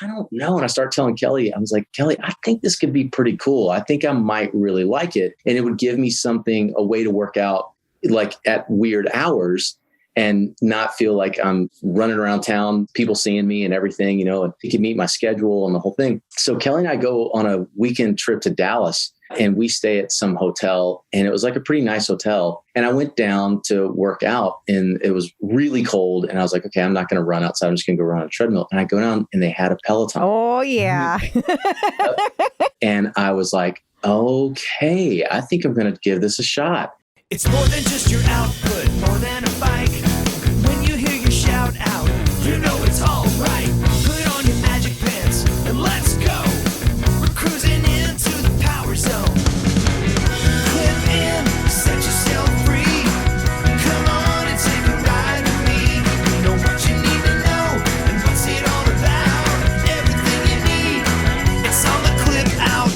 I don't know. And I started telling Kelly, I was like, Kelly, I think this could be pretty cool. I think I might really like it. And it would give me a way to work out like at weird hours and not feel like I'm running around town, people seeing me and everything, and he can meet my schedule and the whole thing. So Kelly and I go on a weekend trip to Dallas and we stay at some hotel, and it was like a pretty nice hotel. And I went down to work out and it was really cold. And I was like, okay, I'm not going to run outside. I'm just going to go run on a treadmill. And I go down and they had a Peloton. Oh, yeah. And I was like, okay, I think I'm going to give this a shot. It's more than just your output, more than a bike. When you hear your shout out, you know it's all right. Put on your magic pants and let's go. We're cruising into the power zone. Clip in, set yourself free. Come on and take a ride with me. Know what you need to know and what's it all about. Everything you need, it's on the Clip Out.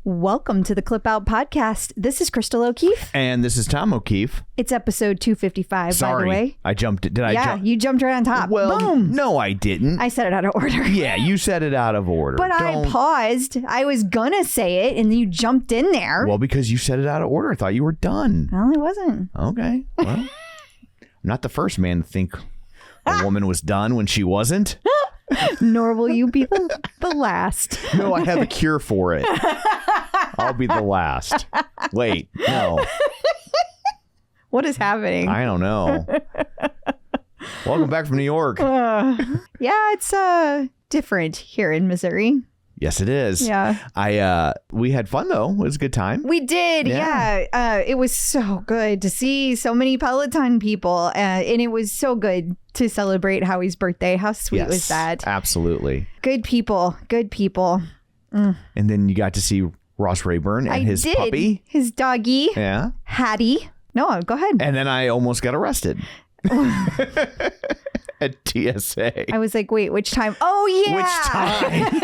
Welcome to the Clip Out podcast. This is Crystal O'Keefe. And this is Tom O'Keefe. It's episode 255, Sorry, by the way. I jumped. Did I jump? Yeah, you jumped right on top. Well, boom. No, I didn't. I said it out of order. Yeah, you said it out of order. But I paused. I was going to say it, and then you jumped in there. Well, because you said it out of order. I thought you were done. Well, I wasn't. Okay. Well, I'm not the first man to think a woman was done when she wasn't. Nor will you be the last. No, I have a cure for it. I'll be the last. Wait, no. What is happening? I don't know. Welcome back from New York. Yeah, it's different here in Missouri. Yes, it is. Yeah. We had fun though. It was a good time. We did. Yeah. It was so good to see so many Peloton people. And it was so good to celebrate Howie's birthday. How sweet was that? Absolutely. Good people. Good people. And then you got to see Ross Rayburn and his puppy. His doggy. Yeah. Hattie. No, go ahead. And then I almost got arrested. At TSA. I was like, wait, which time? Oh, yeah. Which time?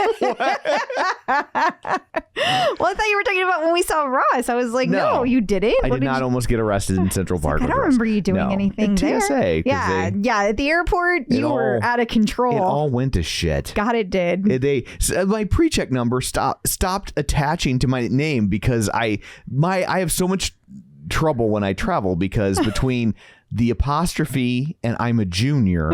Well, I thought you were talking about when we saw Ross. I was like, no you didn't. I did not almost get arrested in Central Park. I don't remember you doing anything at there. TSA. Yeah. At the airport, you were out of control. It all went to shit. God, it did. My pre-check number stopped attaching to my name because I have so much trouble when I travel because between the apostrophe and I'm a junior.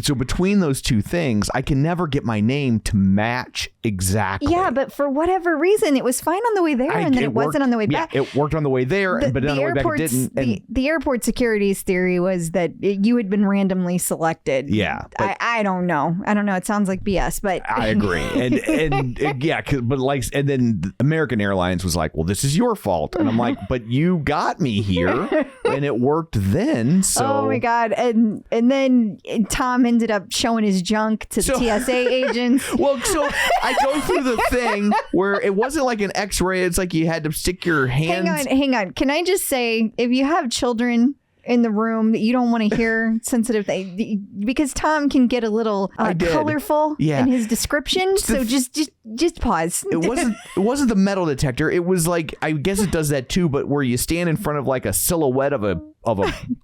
So between those two things, I can never get my name to match exactly. Yeah, but for whatever reason, it was fine on the way there and then it wasn't on the way back. Yeah, it worked on the way there, but on the way back it didn't. The airport security's theory was that you had been randomly selected. Yeah. I don't know. It sounds like BS, but I agree. And yeah, and then American Airlines was like, well, this is your fault. And I'm like, but you got me here and it worked then. So. Oh my God. And then Tom ended up showing his junk to the TSA agents. Well, so I go through the thing where it wasn't like an x-ray. It's like you had to stick your hands. Hang on. Can I just say, if you have children in the room that you don't want to hear sensitive things, because Tom can get a little colorful in his description. So just pause. It wasn't the metal detector. It was like, I guess it does that too, but where you stand in front of like a silhouette of a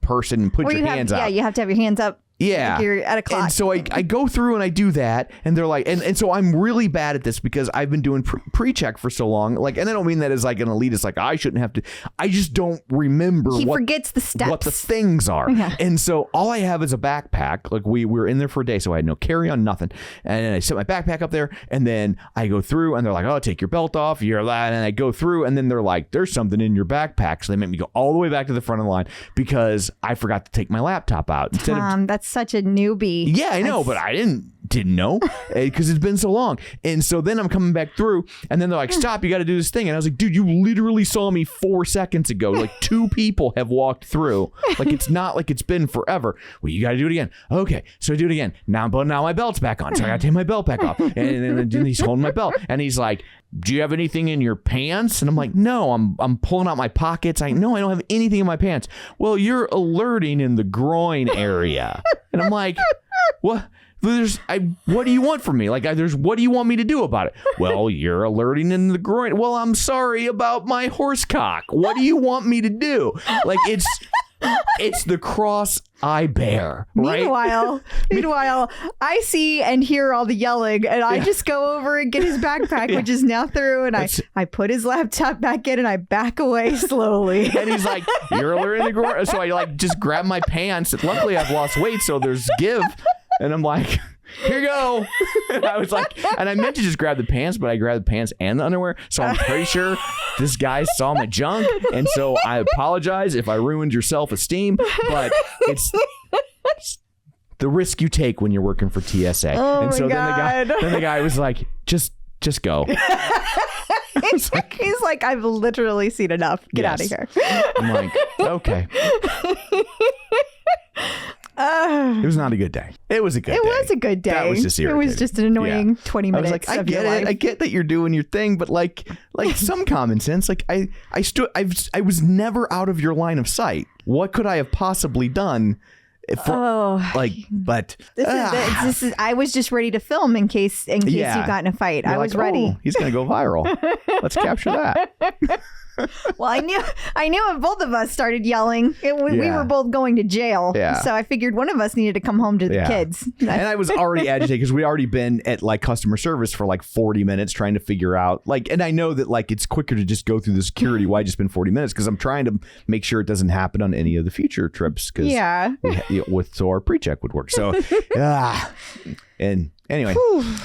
person and put your hands out. Yeah, you have to have your hands up. Yeah. Like you're at a clock. And so I go through and I do that and they're like, and so I'm really bad at this because I've been doing pre-check for so long. Like, and I don't mean that as like an elitist, like I shouldn't have to, I just don't remember forgets the steps. What the things are. Yeah. And so all I have is a backpack. Like we were in there for a day, so I had no carry-on, nothing. And then I set my backpack up there and then I go through and they're like, oh, take your belt off. And I go through and then they're like, there's something in your backpack. So they make me go all the way back to the front of the line because I forgot to take my laptop out. Tom, that's such a newbie. Yeah, I know, but I didn't know because it's been so long. And so then I'm coming back through and then they're like, stop, you got to do this thing. And I was like, dude, you literally saw me 4 seconds ago. Like 2 people have walked through. Like it's not like it's been forever. Well, you got to do it again. Okay, so I do it again. Now my belt's back on. So I got to take my belt back off. And then he's holding my belt and he's like, do you have anything in your pants? And I'm like, no, I'm pulling out my pockets. No, I don't have anything in my pants. Well, you're alerting in the groin area. And I'm like, what? what do you want from me? Like, what do you want me to do about it? Well, you're alerting in the groin. Well, I'm sorry about my horse cock. What do you want me to do? Like, it's the cross I bear, right? Meanwhile, I see and hear all the yelling, and I just go over and get his backpack, which is now through, and I put his laptop back in, and I back away slowly. And he's like, "You're alerting the groin." So I like just grab my pants. Luckily, I've lost weight, so there's give, and I'm like, here you go. And I was like, and I meant to just grab the pants, but I grabbed the pants and the underwear. So I'm pretty sure this guy saw my junk. And so I apologize if I ruined your self-esteem, but it's the risk you take when you're working for TSA. Oh, and so my God. then the guy was like, just go. He's like, I've literally seen enough. Get out of here. I'm like, okay. It was not a good day. It was a good day. It was a good day. That was just irritating. It was just an annoying 20 minutes. I was like, I of get your it. life. I get that you're doing your thing, but like some common sense. Like I was never out of your line of sight. What could I have possibly done? But this is. I was just ready to film in case you got in a fight. I was ready. He's gonna go viral. Let's capture that. Well, I knew if both of us started yelling, we were both going to jail. Yeah. So I figured one of us needed to come home to the kids. And I was already agitated because we'd already been at like customer service for like 40 minutes trying to figure out and I know that like it's quicker to just go through the security. Why just spend 40 minutes? Because I'm trying to make sure it doesn't happen on any of the future trips. So our pre-check would work. So and anyway,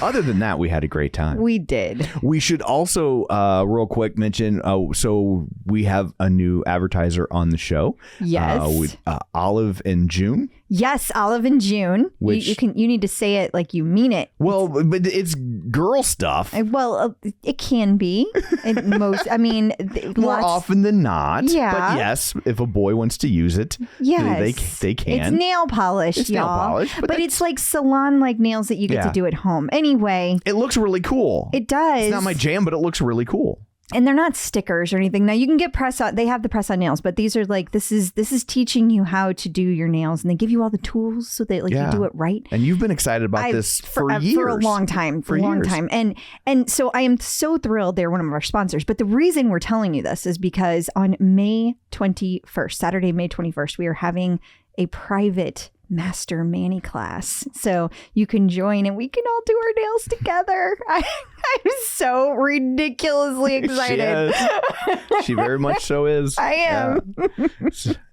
other than that, we had a great time. We did. We should also real quick mention, so we have a new advertiser on the show. Yes. Olive and June. Yes, Olive and June. You need to say it like you mean it. Well, but it's girl stuff. Well, it can be. More often than not. Yeah. But yes, if a boy wants to use it, they can. It's nail polish, it's y'all. Nail polish, but it's like salon-like nails that you get to do at home. Anyway. It looks really cool. It does. It's not my jam, but it looks really cool. And they're not stickers or anything. Now you can get press on. They have the press on nails, but these are like this is teaching you how to do your nails, and they give you all the tools so that you do it right. And you've been excited about this for years, for a long time, And so I am so thrilled they're one of our sponsors. But the reason we're telling you this is because on May 21st, Saturday, May 21st, we are having a private Master Mani class. So you can join and we can all do our nails together. I'm so ridiculously excited. She very much so is. I am.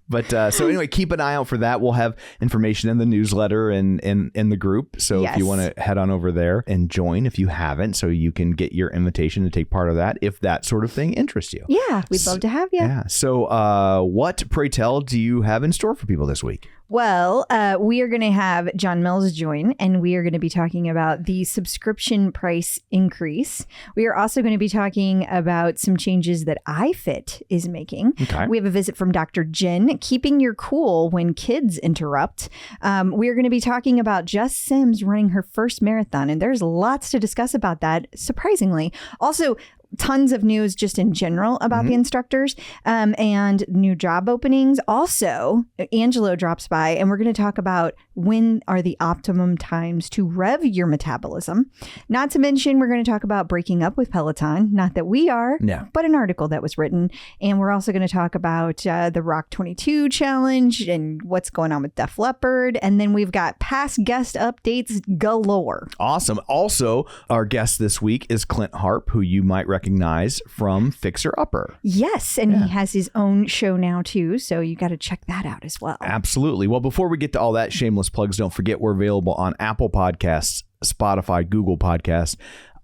But so anyway, keep an eye out for that. We'll have information in the newsletter and in the group. So if you want to head on over there and join if you haven't, so you can get your invitation to take part of that if that sort of thing interests you. Yeah, we'd love to have you. Yeah. So what, pray tell, do you have in store for people this week? Well, we are going to have John Mills join, and we are going to be talking about the subscription price increase. We are also going to be talking about some changes that iFit is making. Okay. We have a visit from Dr. Jenn, keeping your cool when kids interrupt. We are going to be talking about Jess Sims running her first marathon, and there's lots to discuss about that, surprisingly. Also, tons of news just in general about the instructors and new job openings. Also, Angelo drops by and we're going to talk about when are the optimum times to rev your metabolism. Not to mention, we're going to talk about breaking up with Peloton. Not that we are, but an article that was written. And we're also going to talk about the Rock 22 challenge and what's going on with Def Leppard. And then we've got past guest updates galore. Awesome. Also, our guest this week is Clint Harp, who you might recognize from Fixer Upper. Yes, and he has his own show now too, so you got to check that out as well. Absolutely. Well, before we get to all that, shameless plugs, don't forget we're available on Apple Podcasts, Spotify, Google Podcasts,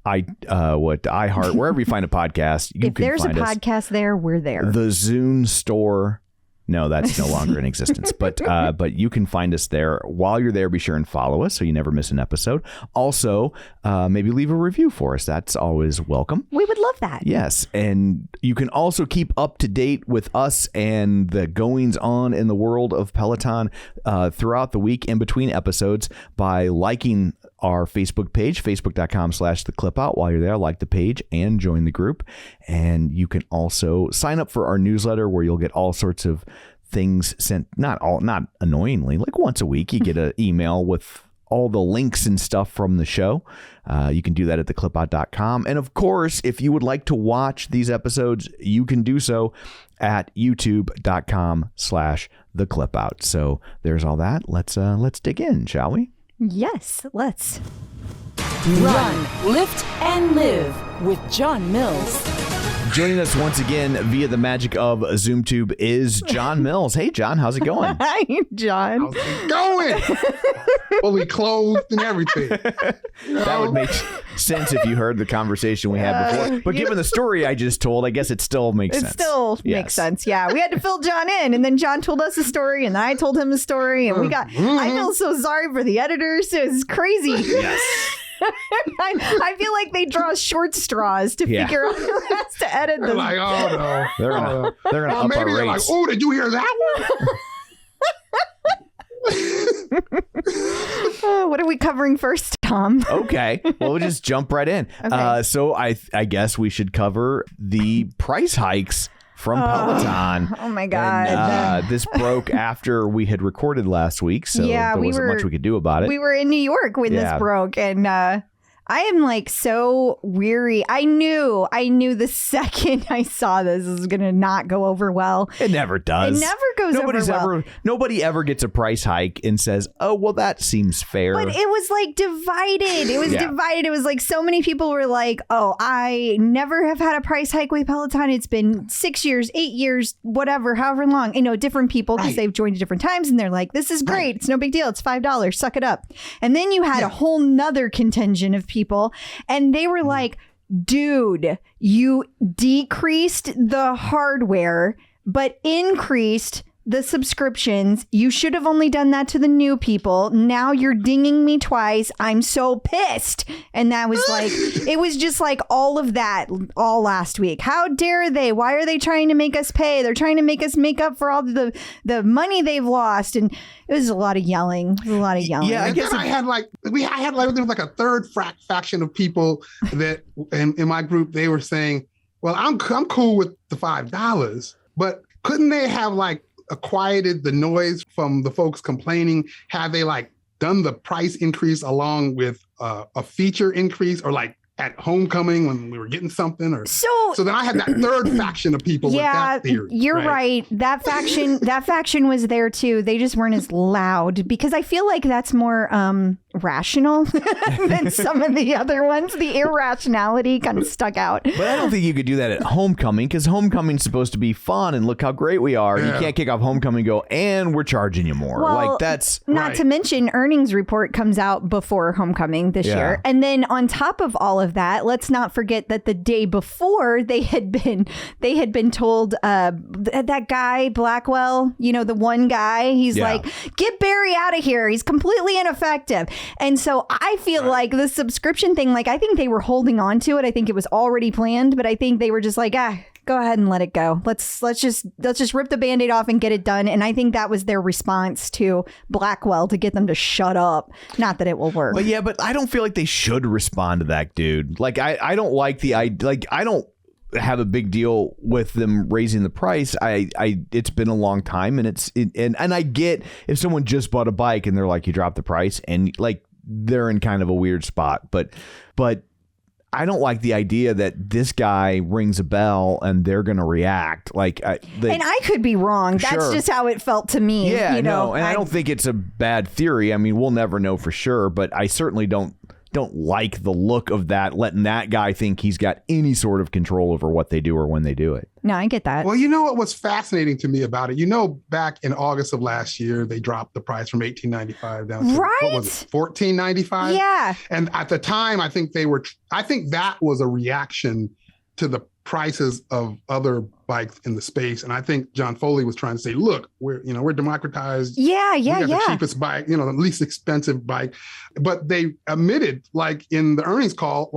iHeart, wherever you find a podcast. If there's a podcast there, we're there. The Zune store. No, that's no longer in existence. But you can find us there. While you're there, be sure and follow us so you never miss an episode. Also, maybe leave a review for us. That's always welcome. We would love that. Yes. And you can also keep up to date with us and the goings on in the world of Peloton throughout the week in between episodes by liking our Facebook page, facebook.com/theclipout. While you're there, like the page and join the group. And you can also sign up for our newsletter where you'll get all sorts of things sent, not annoyingly, like once a week, you get an email with all the links and stuff from the show. You can do that at theclipout.com. And of course, if you would like to watch these episodes, you can do so at youtube.com/theclipout. So there's all that. Let's dig in, shall we? Yes, let's. Run, lift, and live with John Mills. Joining us once again via the magic of ZoomTube is John Mills. Hey, John, how's it going? Hi, John. How's it going? Fully clothed and everything. That would make sense if you heard the conversation we had before. But given the story I just told, I guess it still makes sense. It still makes sense. Yeah, we had to fill John in, and then John told us a story, and I told him a story, and we got. I feel so sorry for the editors. It's crazy. Yes. I feel like they draw short straws to figure out who has to edit them. Like, oh no, they're gonna up maybe our they're rates. like, oh, did you hear that one? What are we covering first, Tom? Okay, well, we'll just jump right in. Okay. So I guess we should cover the price hikes from Peloton. Oh my God. And, this broke after we had recorded last week, so there wasn't much we could do about it. We were in New York when this broke, and I am like so weary. I knew the second I saw this was going to not go over well. It never does. It never goes over well. Nobody ever gets a price hike and says, oh, well, that seems fair. But it was like divided. It was divided. It was like so many people were like, oh, I never have had a price hike with Peloton. It's been 6 years, 8 years, whatever, however long. Different people because they've joined at different times and they're like, this is great. It's no big deal. It's $5. Suck it up. And then you had a whole nother contingent of people and they were like, dude, you decreased the hardware but increased the subscriptions. You should have only done that to the new people. Now you're dinging me twice. I'm so pissed. And that was like, it was just like all of that all last week. How dare they? Why are they trying to make us pay? They're trying to make us make up for all the money they've lost. And it was a lot of yelling. Yeah, I guess I had like there was like a third faction of people that in my group, they were saying, well, I'm cool with the $5, but couldn't they have like quieted the noise from the folks complaining? Have they like done the price increase along with a feature increase, or like at homecoming when we were getting something? Or so then I had that third faction of people with that theory. You're right. That faction was there too. They just weren't as loud because I feel like that's more rational than some of the other ones. The irrationality kind of stuck out. But I don't think you could do that at homecoming, because homecoming's supposed to be fun and look how great we are. Yeah. You can't kick off homecoming and go, and we're charging you more. Well, like that's not to mention earnings report comes out before homecoming this year. And then on top of all of that, let's not forget that the day before they had been told that guy Blackwell, the one guy, he's like, get Barry out of here. He's completely ineffective. And so I feel like the subscription thing, like I think they were holding on to it. I think it was already planned, but I think they were just like, go ahead and let it go. Let's just rip the Band-Aid off and get it done. And I think that was their response to Blackwell to get them to shut up. Not that it will work. But I don't feel like they should respond to that, dude. Like I don't like I don't have a big deal with them raising the price. It's been a long time, and and I get if someone just bought a bike and they're like, you dropped the price, and like they're in kind of a weird spot, but I don't like the idea that this guy rings a bell and they're going to react and I could be wrong. That's just how it felt to me. Yeah, no, and I don't think it's a bad theory. I mean, we'll never know for sure, but I certainly don't like the look of that, letting that guy think he's got any sort of control over what they do or when they do it. No, I get that. Well, what was fascinating to me about it, back in August of last year, they dropped the price from $18.95 down to what was it, $14.95? Yeah. And at the time, I think that was a reaction to the prices of other bikes in the space. And I think John Foley was trying to say, look, we're democratized. Yeah. We got the cheapest bike, the least expensive bike. But they admitted, like in the earnings call,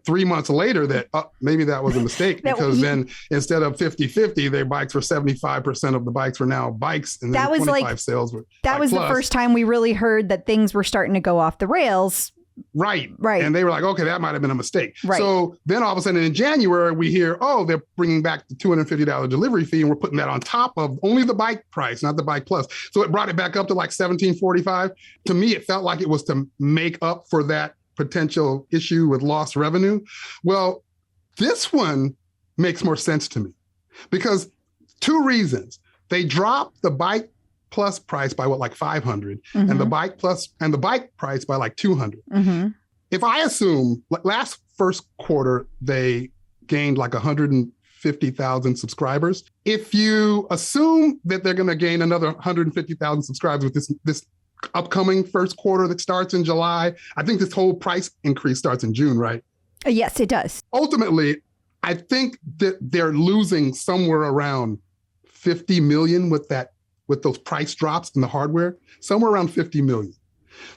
3 months later that maybe that was a mistake, because then instead of 50-50, their bikes were 75% of the bikes were now bikes, and then 25 sales were that was the first time we really heard that things were starting to go off the rails Right. Right. And they were like, okay, that might have been a mistake. Right. So then all of a sudden in January, we hear, oh, they're bringing back the $250 delivery fee, and we're putting that on top of only the bike price, not the bike plus. So it brought it back up to like $1,745. To me, it felt like it was to make up for that potential issue with lost revenue. Well, this one makes more sense to me because two reasons. They dropped the bike plus price by like 500 and the bike plus and the bike price by like 200. If I assume last first quarter, they gained like 150,000 subscribers. If you assume that they're going to gain another 150,000 subscribers with this upcoming first quarter that starts in July, I think this whole price increase starts in June, right? Yes, it does. Ultimately, I think that they're losing somewhere around 50 million with those price drops in the hardware, somewhere around 50 million.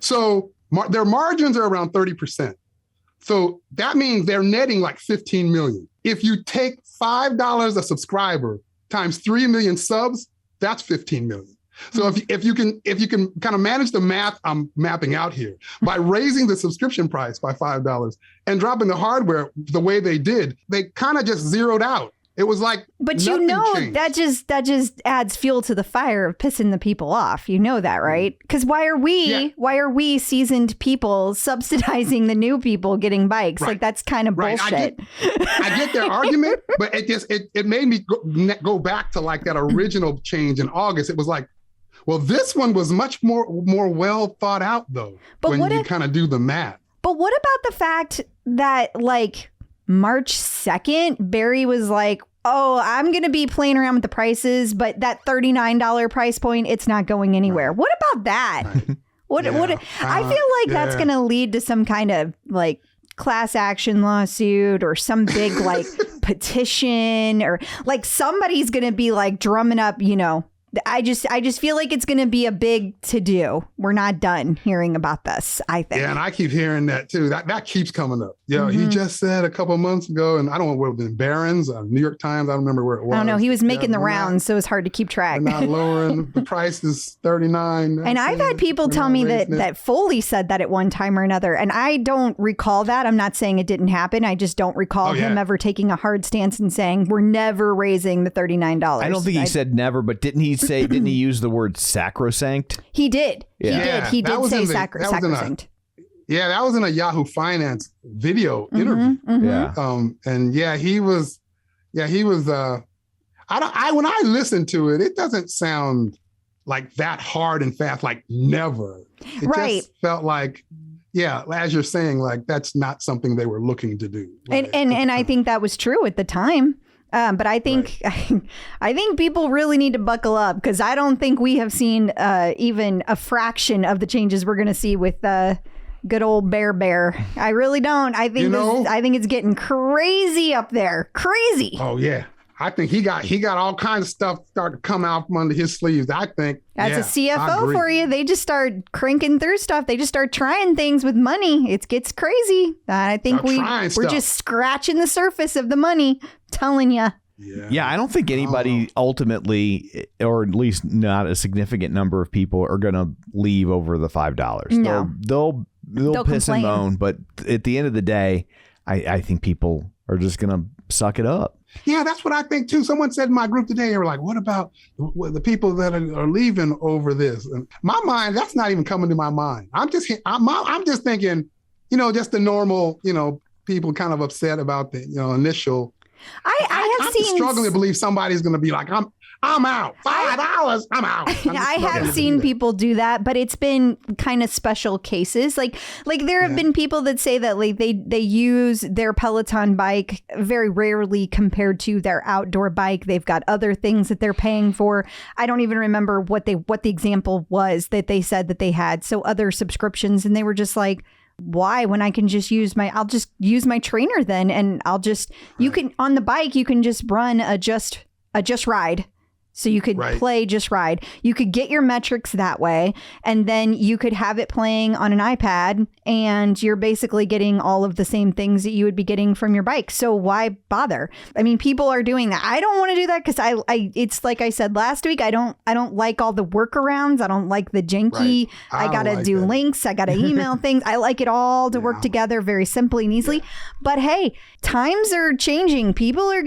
So their margins are around 30%. So that means they're netting like 15 million. If you take $5 a subscriber times 3 million subs, that's 15 million. So if you can kind of manage the math I'm mapping out here by raising the subscription price by $5 and dropping the hardware the way they did, they kind of just zeroed out. It was like, but changed. that just adds fuel to the fire of pissing the people off. You know that, right? Because why are we seasoned people subsidizing the new people getting bikes? Right. Like that's kind of bullshit. I get their argument, but it made me go back to like that original change in August. It was like, well, this one was much more well thought out though. But when you kind of do the math. But what about the fact that like March 2nd, Barry was like, oh, I'm going to be playing around with the prices, but that $39 price point, it's not going anywhere. Right. What about that? Right. What I feel like that's going to lead to some kind of like class action lawsuit or some big like petition or like somebody's going to be like drumming up, you know. I just feel like it's going to be a big to-do. We're not done hearing about this, I think. Yeah, and I keep hearing that too. That keeps coming up. He just said a couple of months ago, and I don't know where it was in Barron's, New York Times. I don't remember where it was. I don't know. He was making the rounds, so it's hard to keep track. Not lowering. The price is $39. And I've had people tell me that Foley said that at one time or another, and I don't recall that. I'm not saying it didn't happen. I just don't recall him ever taking a hard stance and saying, we're never raising the $39. I don't think he said never, but didn't he use the word sacrosanct? He did. He did say sacrosanct. That was in a Yahoo Finance video interview. And he was. When I listened to it, it doesn't sound like that hard and fast, like never. It just felt like, as you're saying, like that's not something they were looking to do. And I think that was true at the time. But I think I think people really need to buckle up because I don't think we have seen even a fraction of the changes we're going to see with good old Bear. I really don't. I think I think it's getting crazy up there. Crazy. Oh yeah. I think he got all kinds of stuff start to come out from under his sleeves. I think as a CFO for you, they just start cranking through stuff. They just start trying things with money. It gets crazy. I think we're just scratching the surface of the money. I'm telling you. Yeah, I don't think anybody ultimately, or at least not a significant number of people, are going to leave over the $5. No. They'll piss complain. and moan, but at the end of the day, I think people are just going to suck it up. Yeah, that's what I think too. Someone said in my group today, they were like, what about the people that are leaving over this? And my mind, that's not even coming to my mind. I'm just thinking, just the normal, people kind of upset about the, initial. I'm struggling to believe somebody's going to be like, I'm out. $5, I'm out. I have seen people do that, but it's been kind of special cases. Like there have been people that say that like they use their Peloton bike very rarely compared to their outdoor bike. They've got other things that they're paying for. I don't even remember what the example was that they said that they had. So other subscriptions, and they were just like, why, when I can just I'll just use my trainer then, and I'll just, you can, on the bike, you can just run a just ride. So you could play Just Ride. You could get your metrics that way, and then you could have it playing on an iPad, and you're basically getting all of the same things that you would be getting from your bike. So why bother? I mean, people are doing that. I don't want to do that because I it's like I said last week, I don't like all the workarounds. I don't like the janky. I gotta do links. I gotta email things. I like it all to work together very simply and easily. But hey, times are changing. People are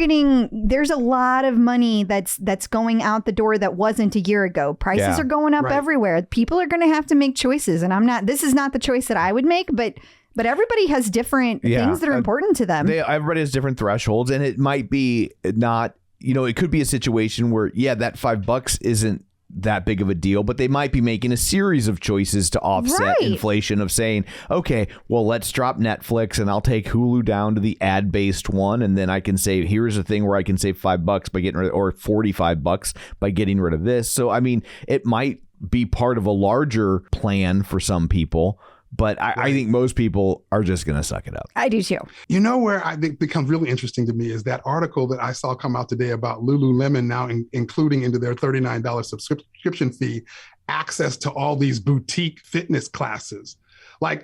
there's a lot of money that's going out the door that wasn't a year ago. Prices are going up everywhere. People are going to have to make choices, and this is not the choice that I would make, but everybody has different things that are important to them. Everybody has different thresholds, and it might be not, it could be a situation where, that $5 isn't that big of a deal, but they might be making a series of choices to offset inflation of saying, okay, well, let's drop Netflix and I'll take Hulu down to the ad-based one, and then I can say, here's a thing where I can save $5 by getting rid of, or $45 by getting rid of this. So I mean, it might be part of a larger plan for some people, but I think most people are just going to suck it up. I do too. Where I think becomes really interesting to me is that article that I saw come out today about Lululemon now including into their $39 subscription fee access to all these boutique fitness classes.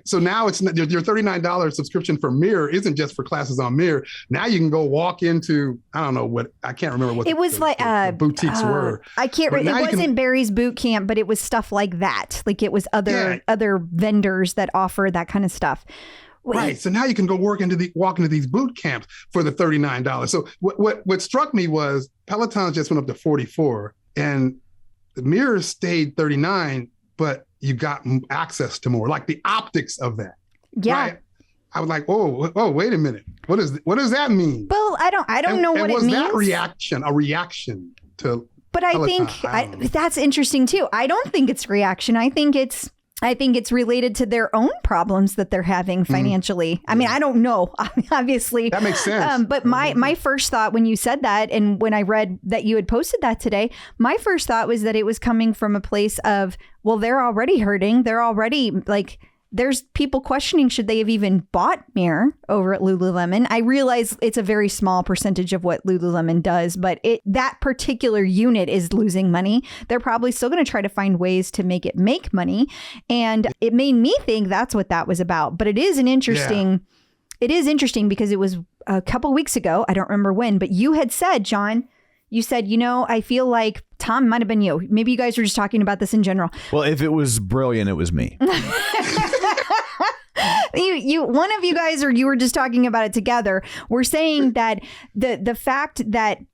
So now it's your $39 subscription for Mirror isn't just for classes on Mirror. Now you can go walk into, I don't know what, I can't remember what it was the boutiques were. I can't remember. It wasn't Barry's Boot Camp, but it was stuff like that. Like it was other vendors that offer that kind of stuff. Right. So now you can go walk into these boot camps for the $39. So what struck me was Peloton just went up to 44 and the Mirror stayed 39, but you got access to more, like the optics of that. Yeah. Right? I was like, oh, wait a minute. What does that mean? Well, I don't know what it means. Was that a reaction to But Peloton? I think that's interesting too. I don't think it's reaction. I think it's related to their own problems that they're having financially. I mean, I don't know, obviously. That makes sense. But my first thought when you said that, and when I read that you had posted that today, my first thought was that it was coming from a place of, well, they're already hurting. They're already there's people questioning, should they have even bought Mirror over at Lululemon? I realize it's a very small percentage of what Lululemon does, but that particular unit is losing money. They're probably still going to try to find ways to make it make money. And it made me think that's what that was about. But it is interesting because it was a couple weeks ago. I don't remember when, but you had said, John, I feel like Tom, might have been you. Maybe you guys were just talking about this in general. Well, if it was brilliant, it was me. One of you guys, or you were just talking about it together, were saying that the fact that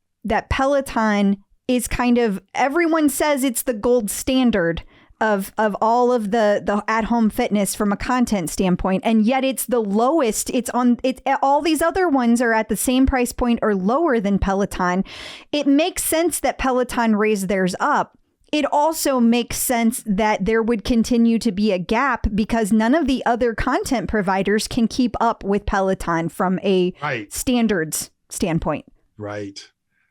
Peloton is kind of, everyone says it's the gold standard of all of the at-home fitness from a content standpoint, and yet it's the lowest. All these other ones are at the same price point or lower than Peloton. It makes sense that Peloton raised theirs up. It also makes sense that there would continue to be a gap because none of the other content providers can keep up with Peloton from a standards standpoint. Right.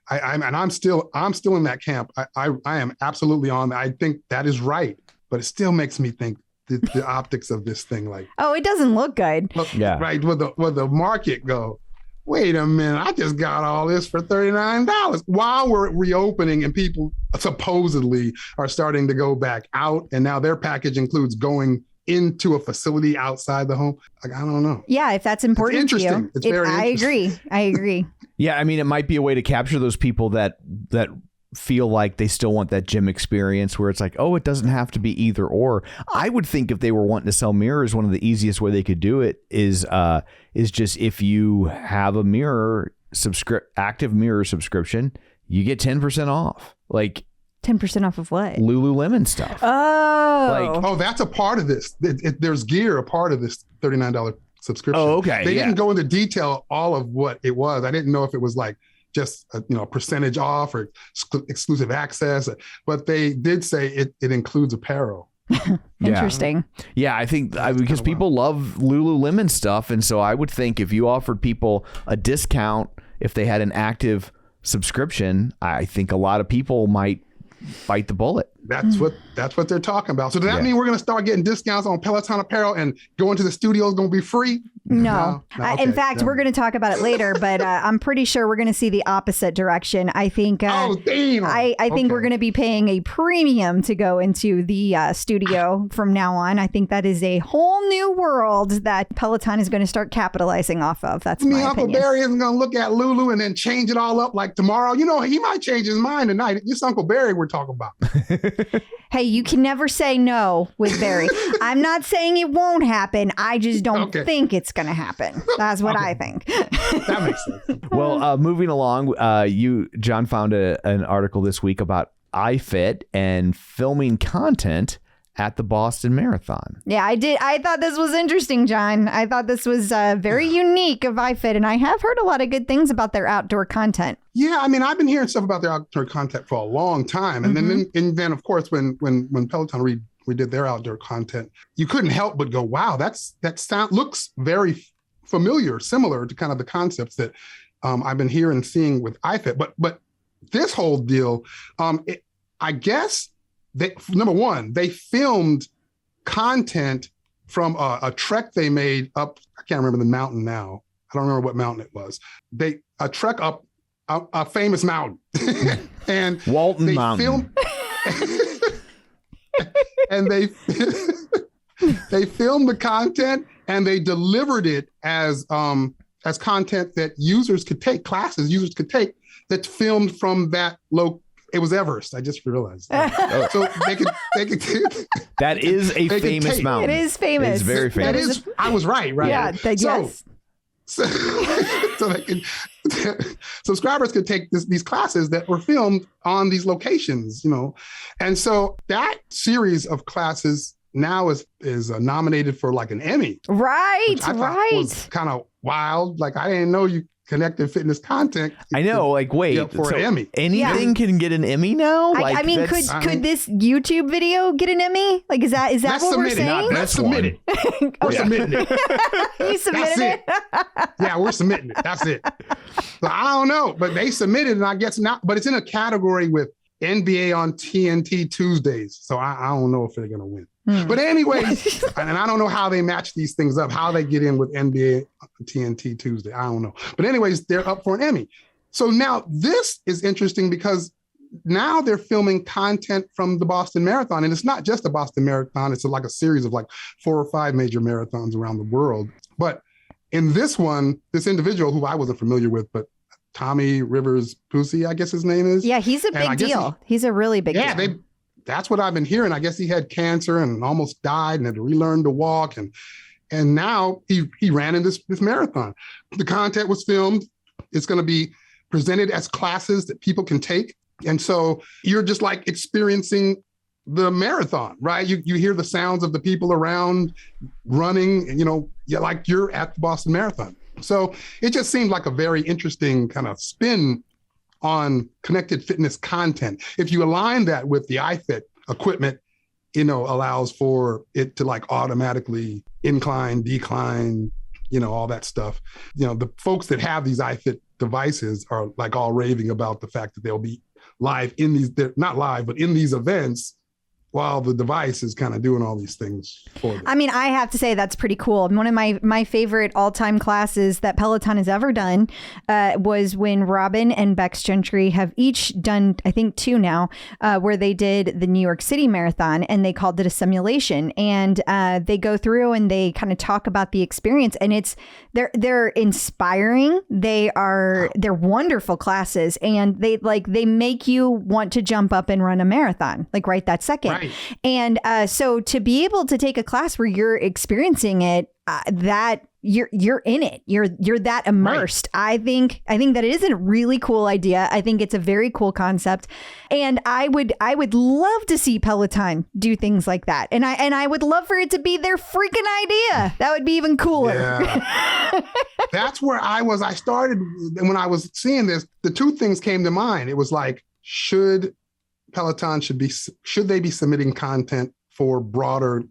I'm still in that camp. I am absolutely on that. I think that is right, but it still makes me think the optics of this thing, it doesn't look good. Right. Will the market go, wait a minute, I just got all this for $39 while we're reopening and people supposedly are starting to go back out, and now their package includes going into a facility outside the home. I don't know. Yeah, if that's important to you. It's very interesting. I agree. Yeah, I mean, it might be a way to capture those people that feel like they still want that gym experience where it's like, oh, it doesn't have to be either or. I would think if they were wanting to sell mirrors, one of the easiest way they could do it is just if you have a active mirror subscription, you get 10% off. 10% off of what? Lululemon stuff. Oh. That's a part of this. There's gear, a part of this $39 subscription. Oh, okay. They didn't go into detail all of what it was. I didn't know if it was just a percentage off or exclusive access, but they did say it includes apparel. Interesting. Yeah, I think because people love Lululemon stuff, and so I would think if you offered people a discount if they had an active subscription, I think a lot of people might bite the bullet. That's what they're talking about. So does that mean we're going to start getting discounts on Peloton apparel and going to the studio is going to be free? No. Okay. In fact, we're going to talk about it later, but I'm pretty sure we're going to see the opposite direction. I think I think we're going to be paying a premium to go into the studio from now on. I think that is a whole new world that Peloton is going to start capitalizing off of. That's my Uncle opinion. Barry isn't going to look at Lulu and then change it all up like tomorrow. You know, he might change his mind tonight. It's Uncle Barry we're talking about. Hey, you can never say no with Barry. I'm not saying it won't happen. I just don't think it's going to happen. That's what I think. That makes sense. Well, moving along, John found an article this week about iFit and filming content at the Boston Marathon. Yeah, I did. I thought this was interesting, John. I thought this was very unique of iFit, and I have heard a lot of good things about their outdoor content. Yeah, I mean, I've been hearing stuff about their outdoor content for a long time, and then of course when Peloton redid their outdoor content, you couldn't help but go, "Wow, looks very familiar, similar to kind of the concepts that I've been hearing and seeing with iFit." But this whole deal, I guess. Number one, they filmed content from a trek they made up. I can't remember the mountain now. I don't remember what mountain it was. A trek up a famous mountain, and Walton Mountain. And they filmed the content and they delivered it as content that users could take, classes users could take, that's filmed from that It was Everest. I just realized. So they could. That is a famous mountain. It is famous. It's very famous. I was right. Yeah. Yes. So they can, subscribers could take these classes that were filmed on these locations, you know, and so that series of classes now is nominated for like an Emmy. Right. Was kind of wild. Like I didn't know you. Connected fitness content. I know, like, wait, for an Emmy. Anything can get an Emmy now? I mean, could this YouTube video get an Emmy? Like, is that what we're saying? Let's submit it. We're submitting it. You submitted it? Yeah, we're submitting it. That's it. So I don't know, but they submitted, and I guess not. But it's in a category with NBA on TNT Tuesdays, so I don't know if they're gonna win. But anyways, and I don't know how they match these things up, how they get in with NBA TNT Tuesday. I don't know. But anyways, they're up for an Emmy. So now this is interesting because now they're filming content from the Boston Marathon. And it's not just the Boston Marathon. It's like a series of like 4 or 5 major marathons around the world. But in this one, this individual who I wasn't familiar with, but Tommy Rivers Pussy, I guess his name is. Yeah, he's a big deal. He's a really big deal. That's what I've been hearing. I guess he had cancer and almost died and had to relearn to walk. And now he ran in this marathon. The content was filmed. It's going to be presented as classes that people can take. And so you're just like experiencing the marathon, right? You hear the sounds of the people around running, and, you know, like you're at the Boston Marathon. So it just seemed like a very interesting kind of spin on connected fitness content. If you align that with the iFit equipment, you know, allows for it to like automatically incline, decline, you know, all that stuff. You know, the folks that have these iFit devices are like all raving about the fact that they'll be live in these, they're not live, but in these events while the device is kind of doing all these things for them. I mean, I have to say that's pretty cool. One of my favorite all-time classes that Peloton has ever done was when Robin and Bex Gentry have each done, I think 2 now, where they did the New York City Marathon, and they called it a simulation. And they go through and they kind of talk about the experience, and they're inspiring. They're wonderful classes, and they make you want to jump up and run a marathon, like right that second. Right. And so to be able to take a class where you're experiencing it, that you're in it, you're that immersed. Right. I think that it is a really cool idea. I think it's a very cool concept, and I would love to see Peloton do things like that. And I would love for it to be their freaking idea. That would be even cooler. Yeah. That's where I started when I was seeing this. The 2 things came to mind. It was like, should they be submitting content for broader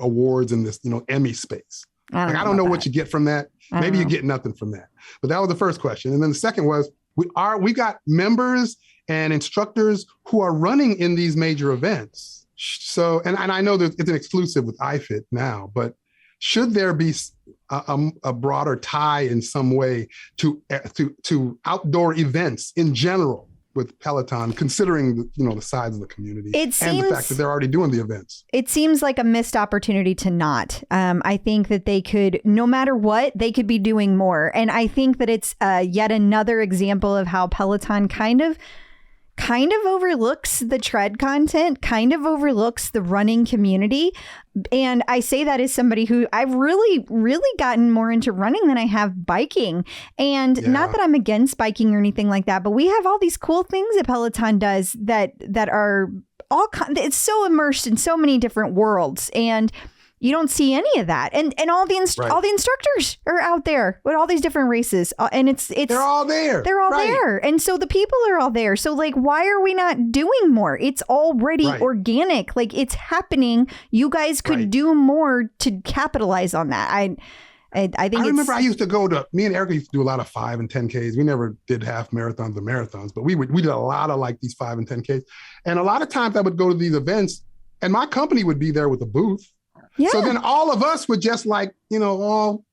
awards in this, you know, Emmy space? I don't know what you get from that. Maybe you get nothing from that. But that was the first question. And then the second was, we got members and instructors who are running in these major events. So, and I know that it's an exclusive with iFit now, but should there be a broader tie in some way to outdoor events in general with Peloton, considering the size of the community and the fact that they're already doing the events? It seems like a missed opportunity to not. I think that they could, no matter what, they could be doing more. And I think that it's yet another example of how Peloton kind of overlooks the tread content, kind of overlooks the running community. And I say that as somebody who I've really, really gotten more into running than I have biking. And not that I'm against biking or anything like that, but we have all these cool things that Peloton does that are it's so immersed in so many different worlds. And you don't see any of that, and all the instructors are out there with all these different races, and it's they're all there. They're all there, and so the people are all there. So like, why are we not doing more? It's already organic, like it's happening. You guys could do more to capitalize on that. I think. I remember I used to go to. Me and Erica used to do a lot of 5 and 10Ks. We never did half marathons or marathons, but we did a lot of like these 5 and 10Ks, and a lot of times I would go to these events, and my company would be there with a booth. Yeah. So then all of us would just go to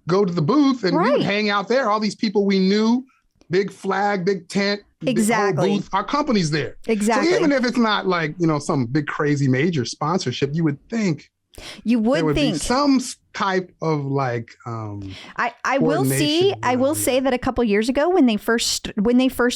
the booth and we would hang out there. All these people we knew, big flag, big tent, exactly. Big booth, our company's there. Exactly. So even if it's not like, some big crazy major sponsorship, you would think there would be some type of like I will say that a couple years ago when they first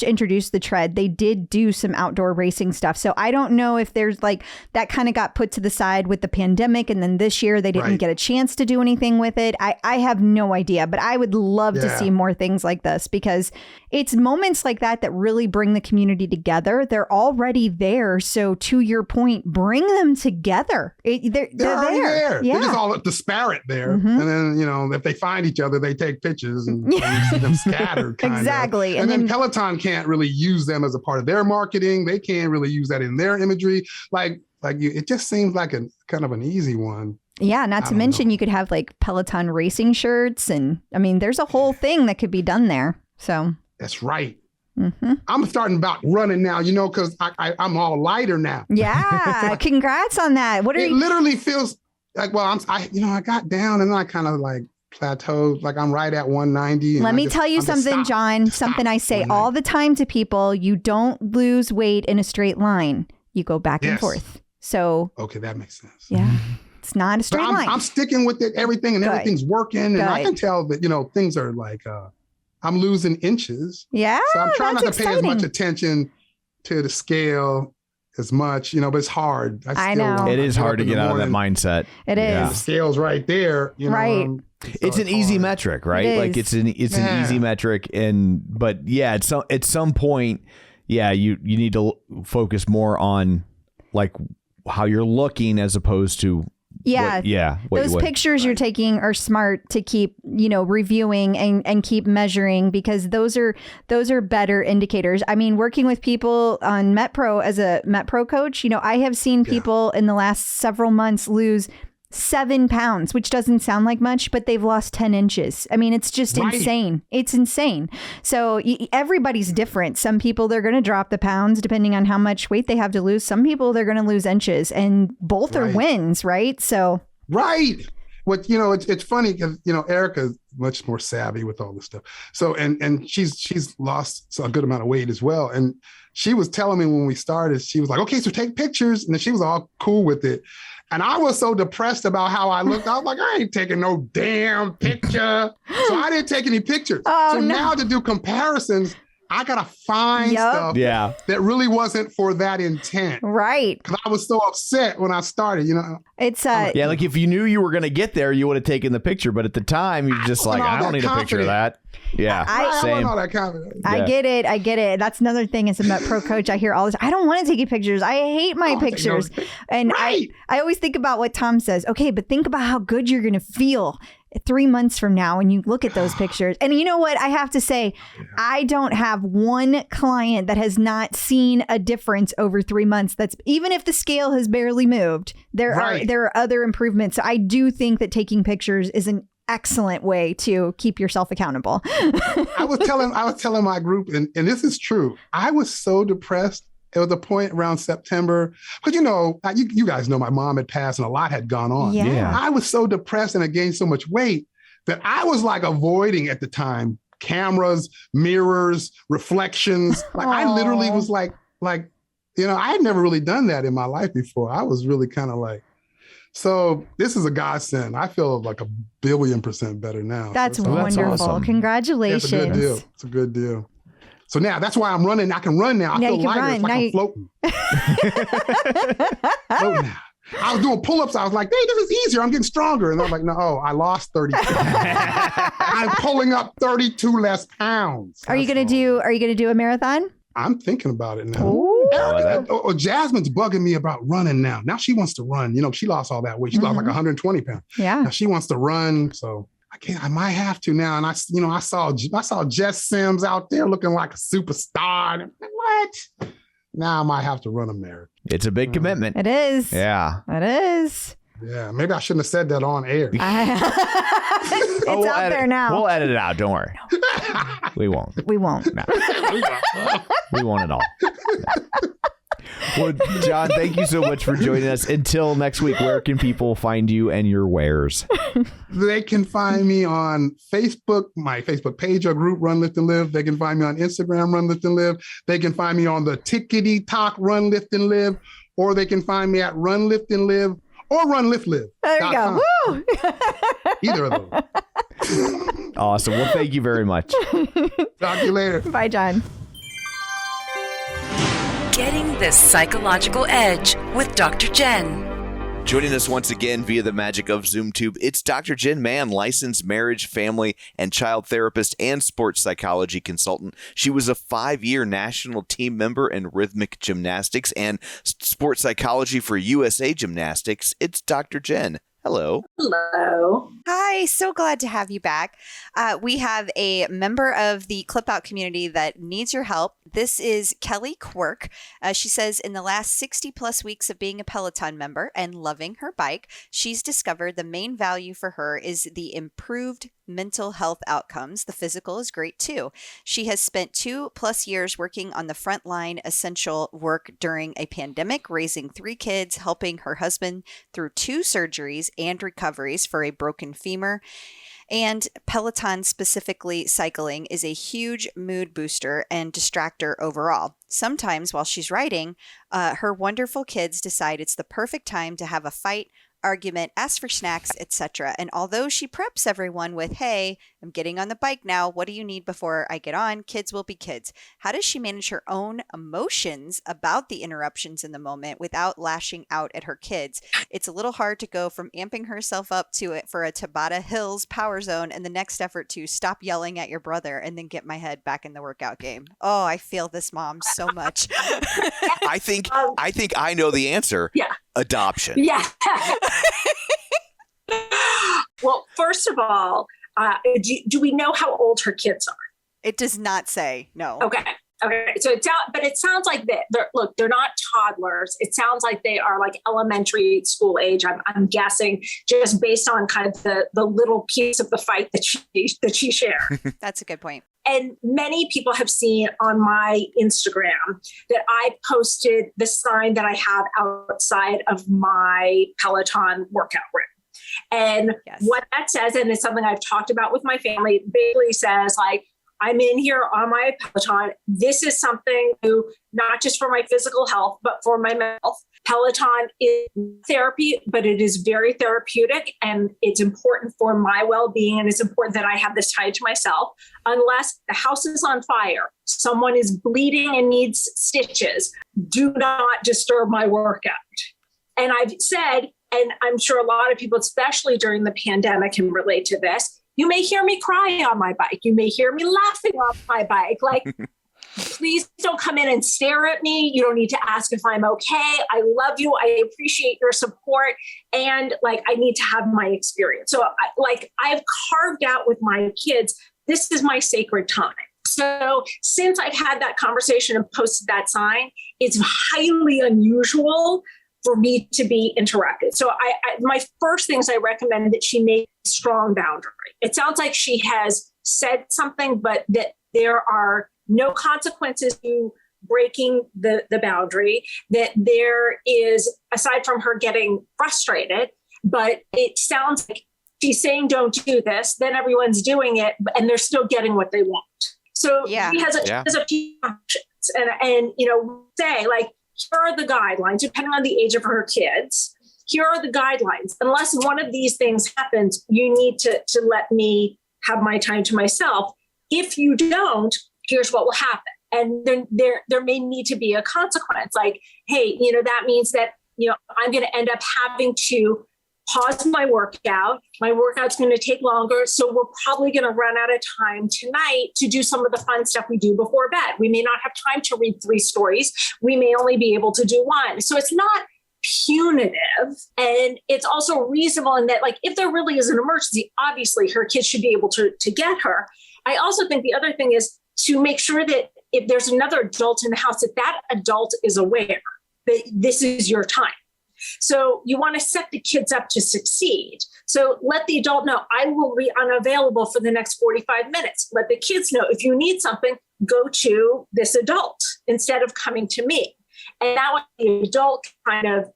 introduced the tread, they did do some outdoor racing stuff. So I don't know if there's like that kind of got put to the side with the pandemic, and then this year they didn't get a chance to do anything with it. I have no idea, but I would love to see more things like this, because it's moments like that that really bring the community together. They're already there, so to your point, bring them together. They're there. Yeah. They're just all disparate there. And then, if they find each other, they take pictures and you see them scattered. Exactly. And then Peloton can't really use them as a part of their marketing. They can't really use that in their imagery. It just seems like a kind of an easy one. Yeah. Not to mention you could have like Peloton racing shirts. And I mean, there's a whole thing that could be done there. So that's right. I'm starting about running now, because I'm all lighter now. Yeah. Congrats on that. It literally feels like, I got down and then I kind of like plateaued, like I'm right at 190. Let me tell you something, John, something I say all the time to people: you don't lose weight in a straight line. You go back and forth. So. Okay. That makes sense. Yeah. It's not a straight line. I'm sticking with it, everything, and everything's working. And I can tell that, things are like, I'm losing inches. Yeah. So I'm trying not to pay as much attention to the scale as much, but it's hard. I know. It is hard to get out of that mindset. It is. The scale's right there. Right. It's an easy metric, right? Like it's an easy metric. But at some point, you need to focus more on like how you're looking as opposed to those pictures you're taking are smart to keep, reviewing and keep measuring, because those are better indicators. I mean, working with people on MetPro as a MetPro coach, I have seen people in the last several months lose 7 pounds, which doesn't sound like much, but they've lost 10 inches. I mean, it's just insane. It's insane. So everybody's different. Some people, they're going to drop the pounds depending on how much weight they have to lose. Some people, they're going to lose inches, and both are wins, right? So. Right. What, it's funny because, Erica's much more savvy with all this stuff. So, and she's lost a good amount of weight as well. And she was telling me when we started, she was like, okay, so take pictures. And then she was all cool with it. And I was so depressed about how I looked. I was like, I ain't taking no damn picture. So I didn't take any pictures. Now to do comparisons, I got to find stuff that really wasn't for that intent. Right. Because I was so upset when I started, It's like if you knew you were going to get there, you would have taken the picture. But at the time, you're just like, I don't need a picture of that. Yeah, same. I get it. That's another thing as a MetPro coach. I hear all this. I don't want to take pictures. I hate my pictures. And I always think about what Tom says. Okay, but think about how good you're going to feel 3 months from now when you look at those pictures. And you know what? I have to say, I don't have one client that has not seen a difference over 3 months. That's even if the scale has barely moved. There are other improvements. So I do think that taking pictures is an excellent way to keep yourself accountable. I was telling my group, and this is true. I was so depressed it was a point around September, because you guys know my mom had passed and a lot had gone on. Yeah. I was so depressed and I gained so much weight that I was like avoiding at the time cameras, mirrors, reflections. Like I literally was like, I had never really done that in my life before. I was really kind of like, so this is a godsend. I feel like 1,000,000,000% better now. That's so wonderful. awesome. Congratulations. Yeah, it's a good deal. It's a good deal. So now that's why I'm running. I can run now. I feel lighter. It's like I'm floating. Floating now. I was doing pull-ups. I was like, hey, this is easier. I'm getting stronger. And I'm like, no, I lost 32. I'm pulling up 32 less pounds. Are you gonna do a marathon? I'm thinking about it now. Ooh. Jasmine's bugging me about running now. Now she wants to run. She lost all that weight. She lost like 120 pounds. Yeah. Now she wants to run. So I might have to now. And I saw Jess Sims out there looking like a superstar. And what? Now I might have to run a marathon. It's a big commitment. It is. Yeah. It is. Yeah. Maybe I shouldn't have said that on air. It's out there now. We'll edit it out. Don't worry. We won't. We won't. No. We won't at all. No. Well, John, thank you so much for joining us. Until next week, where can people find you and your wares? They can find me on Facebook, my Facebook page or group, Run, Lift, and Live. They can find me on Instagram, Run, Lift, and Live. They can find me on the Tickety Talk, Run, Lift, and Live. Or they can find me at Run, Lift, and Live or Run, Lift, Live. There you go. Woo! Either of those. Awesome. Well, thank you very much. Talk to you later. Bye, John. Getting the psychological edge with Dr. Jenn. Joining us once again via the magic of ZoomTube, it's Dr. Jenn Mann, licensed marriage, family, and child therapist and sports psychology consultant. She was a 5-year national team member in rhythmic gymnastics and sports psychology for USA Gymnastics. It's Dr. Jenn. Hello. Hello. Hi. So glad to have you back. We have a member of the Clip Out community that needs your help. This is Kelly Quirk. She says in the last 60 plus weeks of being a Peloton member and loving her bike, she's discovered the main value for her is the improved mental health outcomes. The physical is great too. She has spent 2+ years working on the frontline essential work during a pandemic, raising 3 kids, helping her husband through 2 surgeries and recoveries for a broken femur. And Peloton, specifically cycling, is a huge mood booster and distractor overall. Sometimes while she's riding, her wonderful kids decide it's the perfect time to have a fight, argument, ask for snacks, etc. And although she preps everyone with, hey, I'm getting on the bike now, what do you need before I get on? Kids will be kids. How does she manage her own emotions about the interruptions in the moment without lashing out at her kids? It's a little hard to go from amping herself up to it for a Tabata Hills power zone and the next effort to stop yelling at your brother and then get my head back in the workout game. Oh, I feel this, Mom, so much. I think I know the answer. Yeah. Adoption. Yeah. Well, first of all, do we know how old her kids are? It does not say, no. Okay. So it sounds like they're not toddlers. It sounds like they are like elementary school age. I'm guessing just based on kind of the little piece of the fight that she shared. That's a good point. And many people have seen on my Instagram that I posted the sign that I have outside of my Peloton workout room. And what that says, and it's something I've talked about with my family, basically says like, I'm in here on my Peloton. This is something new, not just for my physical health, but for my mental health. Peloton is therapy, but it is very therapeutic and it's important for my well-being. And it's important that I have this tied to myself. Unless the house is on fire, someone is bleeding and needs stitches, do not disturb my workout. And I've said, and I'm sure a lot of people, especially during the pandemic, can relate to this. You may hear me cry on my bike. You may hear me laughing on my bike. Like, please don't come in and stare at me. You don't need to ask if I'm okay. I love you. I appreciate your support. And like, I need to have my experience. So I've carved out with my kids, this is my sacred time. So since I've had that conversation and posted that sign, it's highly unusual for me to be interrupted. So my first things I recommend that she make a strong boundary. It sounds like she has said something, but that there are no consequences to breaking the boundary, that there is, aside from her getting frustrated, but it sounds like she's saying, don't do this, then everyone's doing it, and they're still getting what they want. So she has a few options, and say like, here are the guidelines, depending on the age of her kids. Here are the guidelines. Unless one of these things happens, you need to let me have my time to myself. If you don't, here's what will happen. And then there may need to be a consequence. Like, hey, that means that, I'm going to end up having to pause my workout. My workout's going to take longer. So we're probably going to run out of time tonight to do some of the fun stuff we do before bed. We may not have time to read 3 stories. We may only be able to do 1. So it's not punitive. And it's also reasonable in that, like, if there really is an emergency, obviously her kids should be able to get her. I also think the other thing is to make sure that if there's another adult in the house, that adult is aware that this is your time. So you want to set the kids up to succeed. So let the adult know, I will be unavailable for the next 45 minutes. Let the kids know, if you need something, go to this adult instead of coming to me. And that way the adult kind of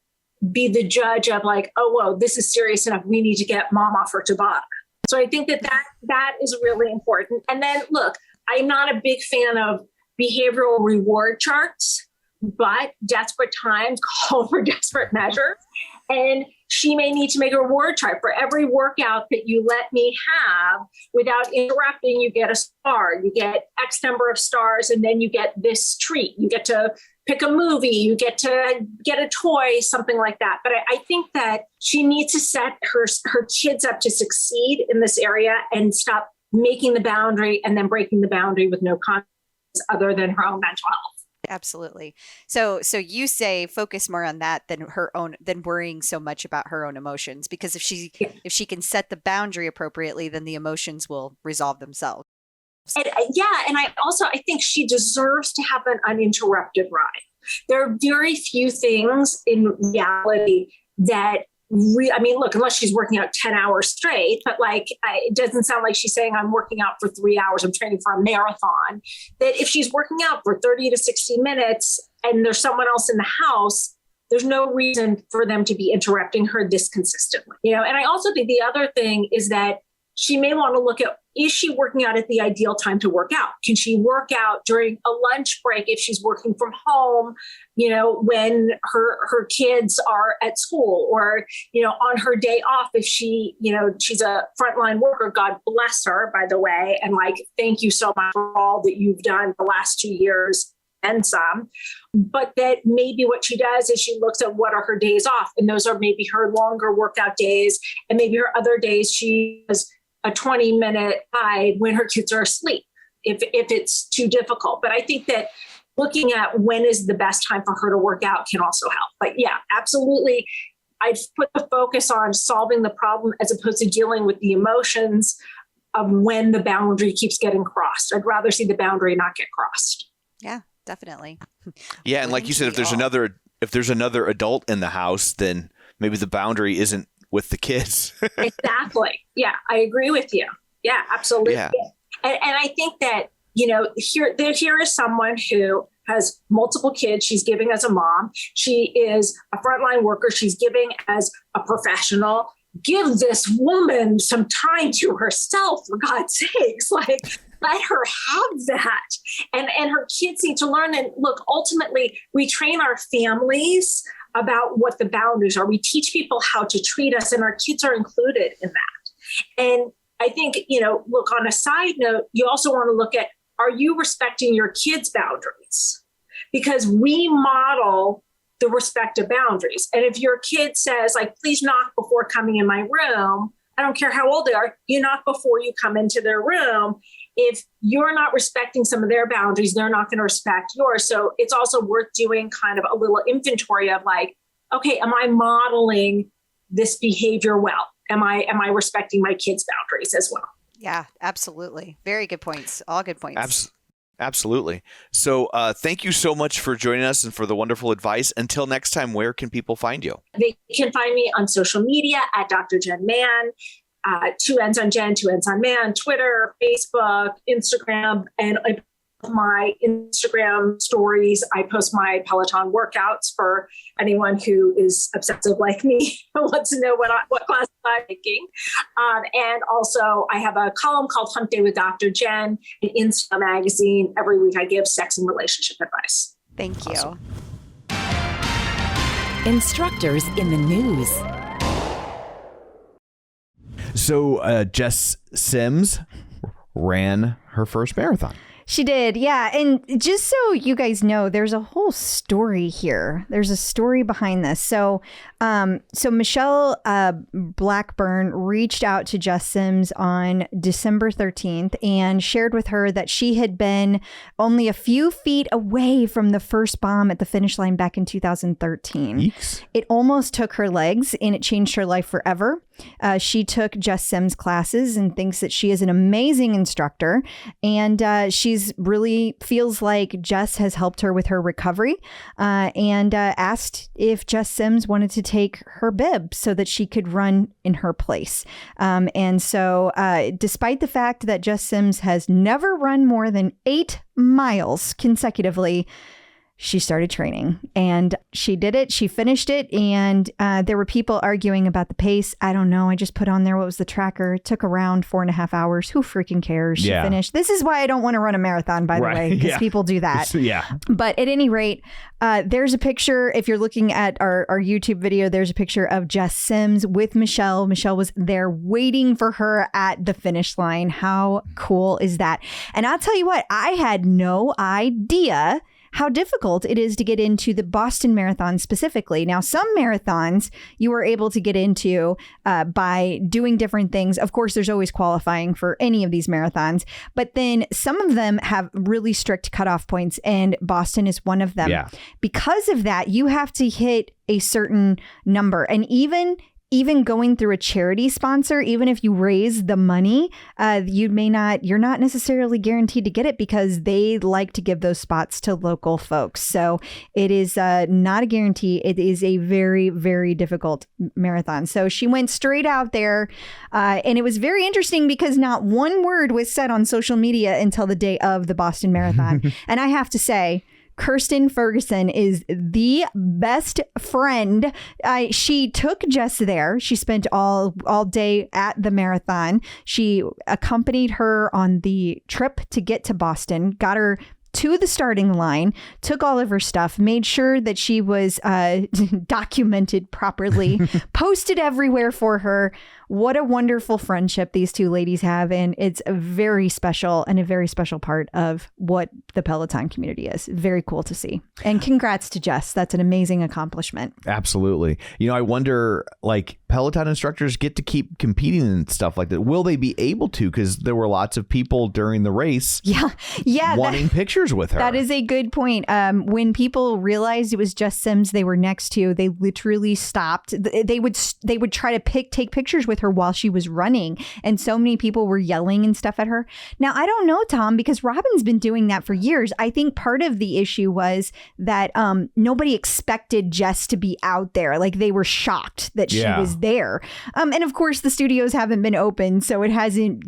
be the judge of like, oh, whoa, this is serious enough. We need to get mom off her toboggan. So I think that is really important. And then look, I'm not a big fan of behavioral reward charts, but desperate times call for desperate measures. And she may need to make a reward chart. For every workout that you let me have without interrupting, you get a star. You get X number of stars, and then you get this treat. You get to pick a movie. You get to get a toy, something like that. But I think that she needs to set her kids up to succeed in this area and stop making the boundary and then breaking the boundary with no consequence other than her own mental health. Absolutely. So you say focus more on that than worrying so much about her own emotions, because if she can set the boundary appropriately, then the emotions will resolve themselves. And I think she deserves to have an uninterrupted ride. There are very few things in reality that look, unless she's working out 10 hours straight, but it doesn't sound like she's saying I'm working out for 3 hours, I'm training for a marathon, that if she's working out for 30 to 60 minutes and there's someone else in the house, there's no reason for them to be interrupting her this consistently. And I also think the other thing is that she may want to look at, is she working out at the ideal time to work out? Can she work out during a lunch break if she's working from home, when her kids are at school, or, on her day off, if she, she's a frontline worker, God bless her, by the way. And thank you so much for all that you've done the last 2 years and some. But that maybe what she does is she looks at what are her days off. And those are maybe her longer workout days. And maybe her other days she does a 20-minute ride when her kids are asleep, if it's too difficult. But I think that looking at when is the best time for her to work out can also help. But yeah, absolutely. I'd put the focus on solving the problem as opposed to dealing with the emotions of when the boundary keeps getting crossed. I'd rather see the boundary not get crossed. Yeah, definitely. Yeah. And like you said, if there's another adult in the house, then maybe the boundary isn't with the kids. Exactly. Yeah, I agree with you. Yeah, absolutely. Yeah. And I think that, here is someone who has multiple kids. She's giving as a mom. She is a frontline worker. She's giving as a professional. Give this woman some time to herself, for God's sakes. Let her have that. And her kids need to learn. And look, ultimately, we train our families about what the boundaries are. We teach people how to treat us, and our kids are included in that. And I think, look, on a side note, you also want to look at, are you respecting your kids' boundaries? Because we model the respect of boundaries. And if your kid says, please knock before coming in my room, I don't care how old they are, you knock before you come into their room. If you're not respecting some of their boundaries, they're not going to respect yours. So it's also worth doing kind of a little inventory of okay, am I modeling this behavior well? Am I respecting my kids' boundaries as well? Yeah, absolutely. Very good points. All good points. Absolutely. So thank you so much for joining us and for the wonderful advice. Until next time, where can people find you? They can find me on social media at Dr. Jenn Man. 2 N's on Jen, 2 N's on Man, Twitter, Facebook, Instagram, and my Instagram stories, I post my Peloton workouts for anyone who is obsessive like me who wants to know what classes I'm taking. And also I have a column called Hump Day with Dr. Jenn in Insta magazine. Every week I give sex and relationship advice. Thank you. Awesome. Instructors in the news. So Jess Sims ran her first marathon. She did, yeah. And just so you guys know, there's a whole story here. There's a story behind this. So Michelle Blackburn reached out to Jess Sims on December 13th and shared with her that she had been only a few feet away from the first bomb at the finish line back in 2013. Eeks. It almost took her legs and it changed her life forever. She took Jess Sims classes and thinks that she is an amazing instructor. And she's really feels like Jess has helped her with her recovery and asked if Jess Sims wanted to take her bib so that she could run in her place. And so despite the fact that Jess Sims has never run more than 8 miles consecutively, she started training and she did it. She finished it. And there were people arguing about the pace. I don't know. I just put on there what was the tracker. It took around 4.5 hours. Who freaking cares? She finished. This is why I don't want to run a marathon, by the way, because people do that. But at any rate, there's a picture. If you're looking at our YouTube video, there's a picture of Jess Sims with Michelle. Michelle was there waiting for her at the finish line. How cool is that? And I'll tell you what, I had no idea how difficult it is to get into the Boston Marathon specifically. Now, some marathons you are able to get into by doing different things. Of course, there's always qualifying for any of these marathons, but then some of them have really strict cutoff points, and Boston is one of them. Because of that, you have to hit a certain number. And even going through a charity sponsor, even if you raise the money, you're not necessarily guaranteed to get it because they like to give those spots to local folks. So it is not a guarantee. It is a very, very difficult marathon. So she went straight out there and it was very interesting because not one word was said on social media until the day of the Boston Marathon. And I have to say, Kirsten Ferguson is the best friend. She took Jess there. She spent all day at the marathon. She accompanied her on the trip to get to Boston, got her to the starting line, took all of her stuff, made sure that she was documented properly, posted everywhere for her. What a wonderful friendship these two ladies have. And it's a very special and a very special part of what the Peloton community is. Very cool to see. And congrats to Jess. That's an amazing accomplishment. Absolutely. You know, I wonder, like, Peloton instructors get to keep competing and stuff like that. Will they be able to? Because there were lots of people during the race wanting pictures with her. That is a good point. When people realized it was Jess Sims they were next to, they literally stopped. They would try to take pictures with her while she was running. And so many people were yelling and stuff at her. Now, I don't know, Tom, because Robin's been doing that for years. I think part of the issue was that nobody expected Jess to be out there. Like, they were shocked that she was there. And of course, the studios haven't been open. So it hasn't,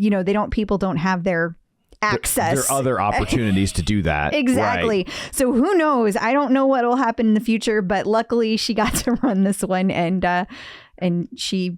people don't have their access. There are other opportunities to do that. Exactly. Right. So who knows? I don't know what will happen in the future, but luckily she got to run this one and she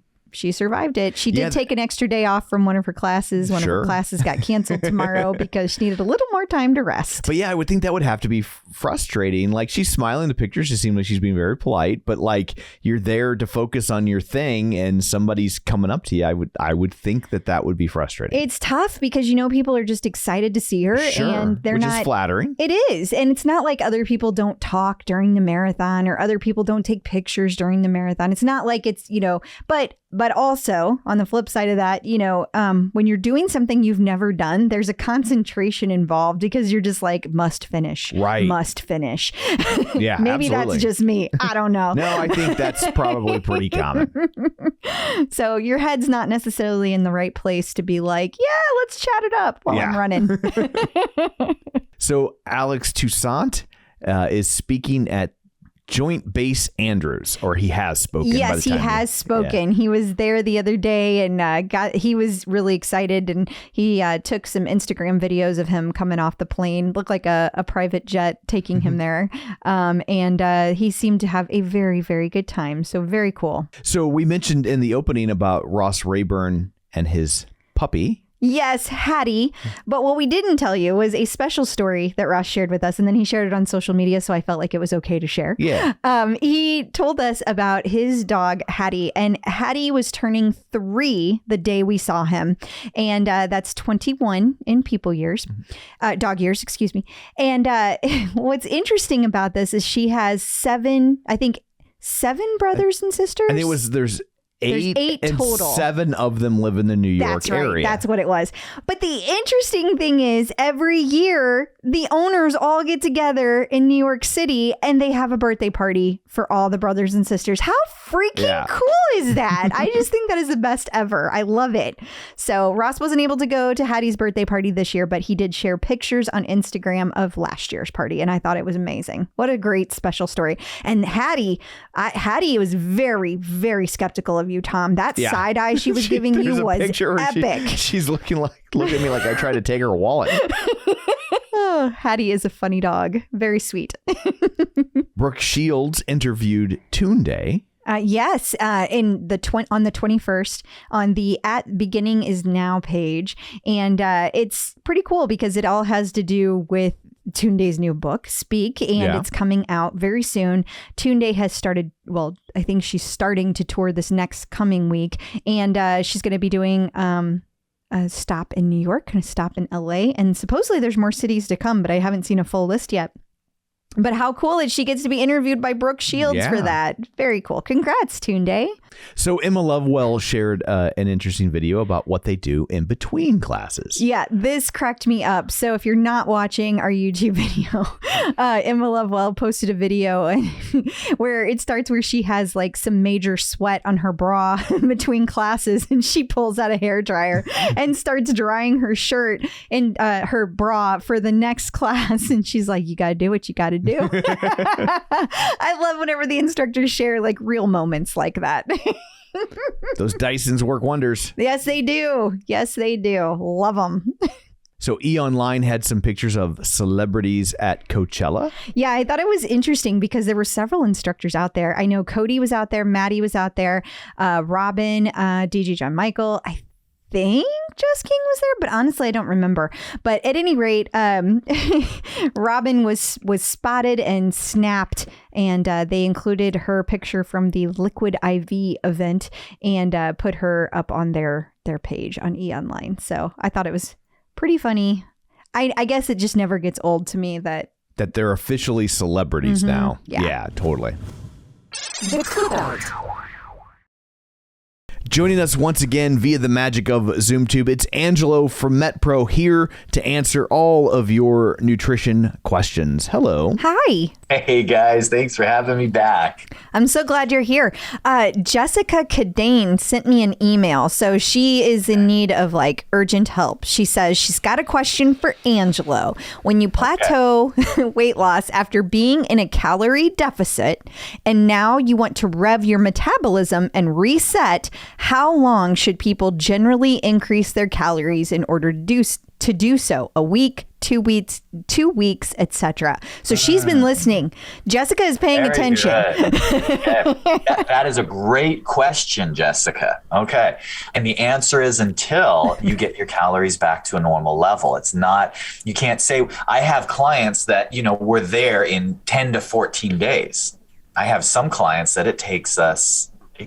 survived it. She did take an extra day off from one of her classes. One of her classes got canceled tomorrow because she needed a little more time to rest. But yeah, I would think that would have to be frustrating. Like, she's smiling in the pictures. She seemed like she's being very polite, but like, you're there to focus on your thing and somebody's coming up to you. I would think that would be frustrating. It's tough because, people are just excited to see her and they're Which is flattering. It is. And it's not like other people don't talk during the marathon or other people don't take pictures during the marathon. It's not like it's, but also on the flip side of that, when you're doing something you've never done, there's a concentration involved because you're just like, must finish. Right. Must finish. Yeah, Maybe absolutely. That's just me. I don't know. No, I think that's probably pretty common. So your head's not necessarily in the right place to be like, yeah, let's chat it up while I'm running. So Alex Toussaint is speaking at Joint Base Andrews, or he has spoken. Yes, he has spoken. Yeah. He was there the other day and he was really excited, and he took some Instagram videos of him coming off the plane. Looked like a private jet taking him there. And he seemed to have a very, very good time. So very cool. So we mentioned in the opening about Ross Rayburn and his puppy. Yes, Hattie. But what we didn't tell you was a special story that Ross shared with us, and then he shared it on social media, so I felt like it was okay to share. Yeah. He told us about his dog, Hattie, and Hattie was turning 3 the day we saw him, and that's 21 in people years, dog years, excuse me. And what's interesting about this is she has 7 brothers and sisters. And there's 8 and total. 7 of them live in the New York area. That's what it was. But the interesting thing is every year the owners all get together in New York City and they have a birthday party for all the brothers and sisters. How freaking cool is that? I just think that is the best ever. I love it. So Ross wasn't able to go to Hattie's birthday party this year, but he did share pictures on Instagram of last year's party. And I thought it was amazing. What a great special story. And Hattie was very, very skeptical of you, Tom. That side eye she was giving you was epic. She's looking at me like I tried to take her wallet. Oh, Hattie is a funny dog. Very sweet. Brooke Shields interviewed Tunde. Yes, on the 21st on the At Beginning Is Now page. And it's pretty cool because it all has to do with Tunde's new book, Speak, and it's coming out very soon. Tunde has started, I think she's starting to tour this next coming week, and she's going to be doing a stop in New York and a stop in LA, and supposedly there's more cities to come, but I haven't seen a full list yet. But how cool is she gets to be interviewed by Brooke Shields for that. Very cool. Congrats, Tunde. So Emma Lovewell shared an interesting video about what they do in between classes. Yeah, this cracked me up. So if you're not watching our YouTube video, Emma Lovewell posted a video where it starts where she has like some major sweat on her bra between classes, and she pulls out a hairdryer and starts drying her shirt and her bra for the next class. And she's like, you got to do what you got to do. I love whenever the instructors share like real moments like that. Those Dysons work wonders. Yes, they do. Yes, they do. Love them. So eOnline had some pictures of celebrities at Coachella. Yeah, I thought it was interesting because there were several instructors out there. I know Cody was out there. Maddie was out there. Robin, DJ John Michael. I think Jess King was there, but honestly, I don't remember. But at any rate, Robin was spotted and snapped, and they included her picture from the Liquid IV event and put her up on their page on eOnline. So I thought it was pretty funny. I guess it just never gets old to me that they're officially celebrities now. Yeah, totally. The Clip Out. Joining us once again via the magic of ZoomTube, it's Angelo from MetPro here to answer all of your nutrition questions. Hello. Hi. Hey guys, thanks for having me back. I'm so glad you're here. Jessica Cadane sent me an email. So she is in need of like urgent help. She says she's got a question for Angelo. When you plateau weight loss after being in a calorie deficit and now you want to rev your metabolism and reset, how long should people generally increase their calories in order to do so? A week, 2 weeks, etc. So she's been listening. Jessica is paying attention. That is a great question, Jessica. Okay. And the answer is until you get your calories back to a normal level. It's not, you can't say, I have clients that, were there in 10 to 14 days. I have some clients that it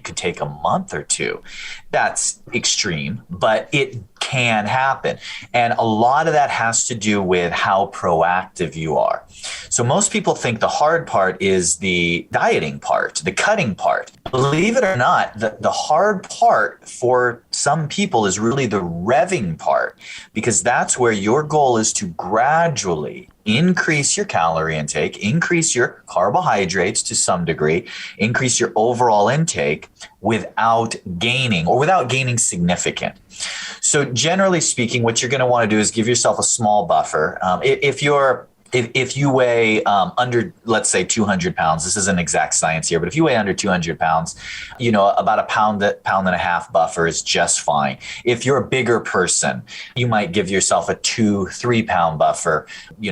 could take a month or two. That's extreme, but it can happen. And a lot of that has to do with how proactive you are. So most people think the hard part is the dieting part, the cutting part. Believe it or not, the hard part for some people is really the revving part, because that's where your goal is to gradually increase your calorie intake, increase your carbohydrates to some degree, increase your overall intake without gaining significant. So generally speaking, what you're going to want to do is give yourself a small buffer. If you're if you weigh under, let's say 200 pounds, this isn't exact science here, but if you weigh under 200 pounds, about a pound and a half buffer is just fine. If you're a bigger person, you might give yourself a 2-3 pound buffer,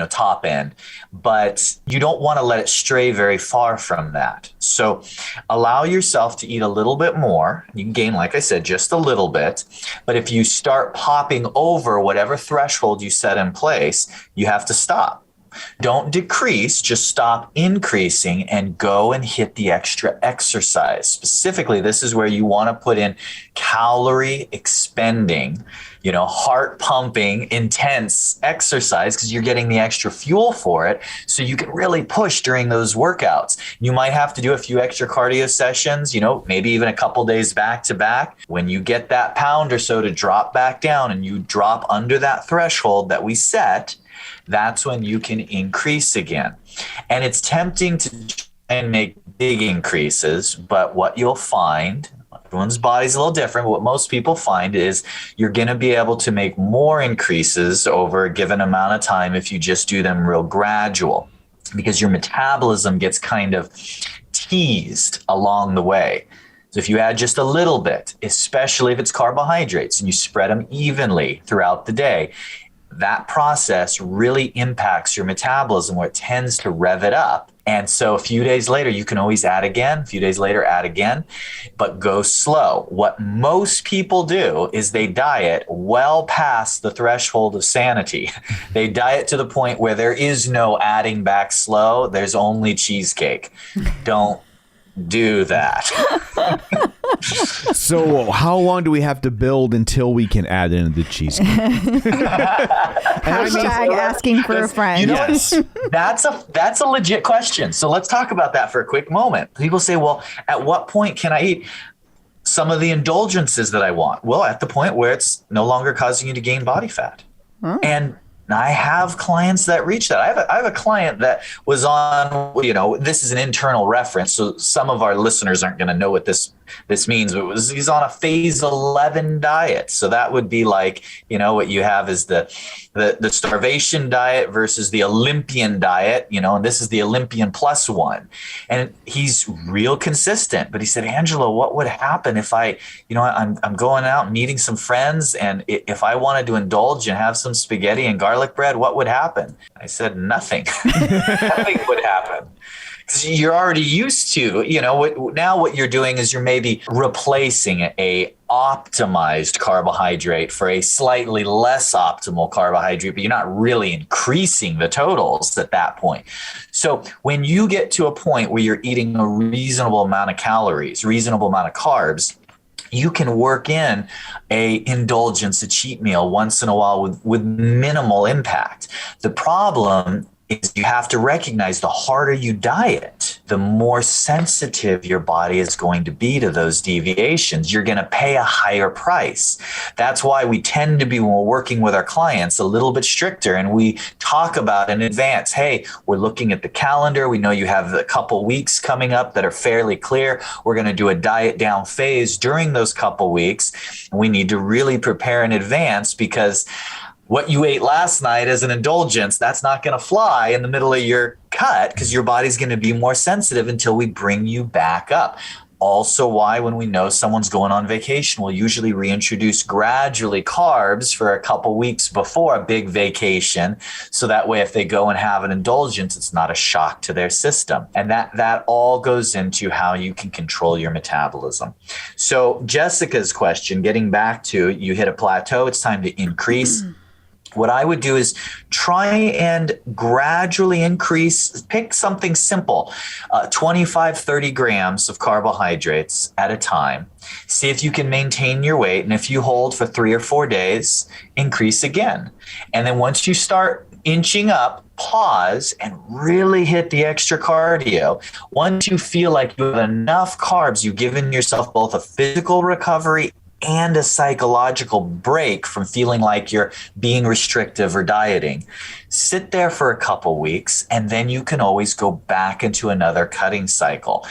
top end, but you don't want to let it stray very far from that. So allow yourself to eat a little bit more. You can gain, like I said, just a little bit, but if you start popping over whatever threshold you set in place, you have to stop. Don't decrease, just stop increasing and go and hit the extra exercise. Specifically, this is where you want to put in calorie expending, heart pumping, intense exercise, because you're getting the extra fuel for it. So you can really push during those workouts. You might have to do a few extra cardio sessions, maybe even a couple days back to back. When you get that pound or so to drop back down and you drop under that threshold that we set, that's when you can increase again. And it's tempting to try and make big increases, but what you'll find, everyone's body's a little different, but what most people find is you're going to be able to make more increases over a given amount of time if you just do them real gradual, because your metabolism gets kind of teased along the way. So if you add just a little bit, especially if it's carbohydrates, and you spread them evenly throughout the day, that process really impacts your metabolism, where it tends to rev it up. And so a few days later, you can always add again, a few days later, add again, but go slow. What most people do is they diet well past the threshold of sanity. They diet to the point where there is no adding back slow. There's only cheesecake. Don't do that. So how long do we have to build until we can add in the cheesecake? Hashtag asking for a friend. Yes. That's a legit question. So let's talk about that for a quick moment. People say, well, at what point can I eat some of the indulgences that I want? Well, at the point where it's no longer causing you to gain body fat. And I have clients that reach that. I have a client that was on, this is an internal reference, so some of our listeners aren't going to know what this means, but he's on a phase 11 diet. So that would be like, what you have is the starvation diet versus the Olympian diet, and this is the Olympian +1. And he's real consistent. But he said, Angelo, what would happen if I'm going out and meeting some friends, and if I wanted to indulge and have some spaghetti and garlic bread, what would happen? I said, nothing. Nothing would happen. Because you're already used to, now what you're doing is you're maybe replacing a optimized carbohydrate for a slightly less optimal carbohydrate, but you're not really increasing the totals at that point. So when you get to a point where you're eating a reasonable amount of calories, reasonable amount of carbs, you can work in a indulgence, a cheat meal once in a while with minimal impact. The problem is you have to recognize the harder you diet, the more sensitive your body is going to be to those deviations. You're going to pay a higher price. That's why we tend to be, when we're working with our clients, a little bit stricter, and we talk about in advance, hey, we're looking at the calendar. We know you have a couple weeks coming up that are fairly clear. We're going to do a diet down phase during those couple weeks. And we need to really prepare in advance, because what you ate last night as an indulgence, that's not going to fly in the middle of your cut, because your body's going to be more sensitive until we bring you back up. Also why when we know someone's going on vacation, we'll usually reintroduce gradually carbs for a couple weeks before a big vacation. So that way, if they go and have an indulgence, it's not a shock to their system. And that all goes into how you can control your metabolism. So Jessica's question, getting back to, you hit a plateau, it's time to increase. What I would do is try and gradually increase, pick something simple, 25, 30 grams of carbohydrates at a time. See if you can maintain your weight. And if you hold for 3 or 4 days, increase again. And then once you start inching up, pause and really hit the extra cardio. Once you feel like you have enough carbs, you've given yourself both a physical recovery and a psychological break from feeling like you're being restrictive or dieting. Sit there for a couple weeks, and then you can always go back into another cutting cycle.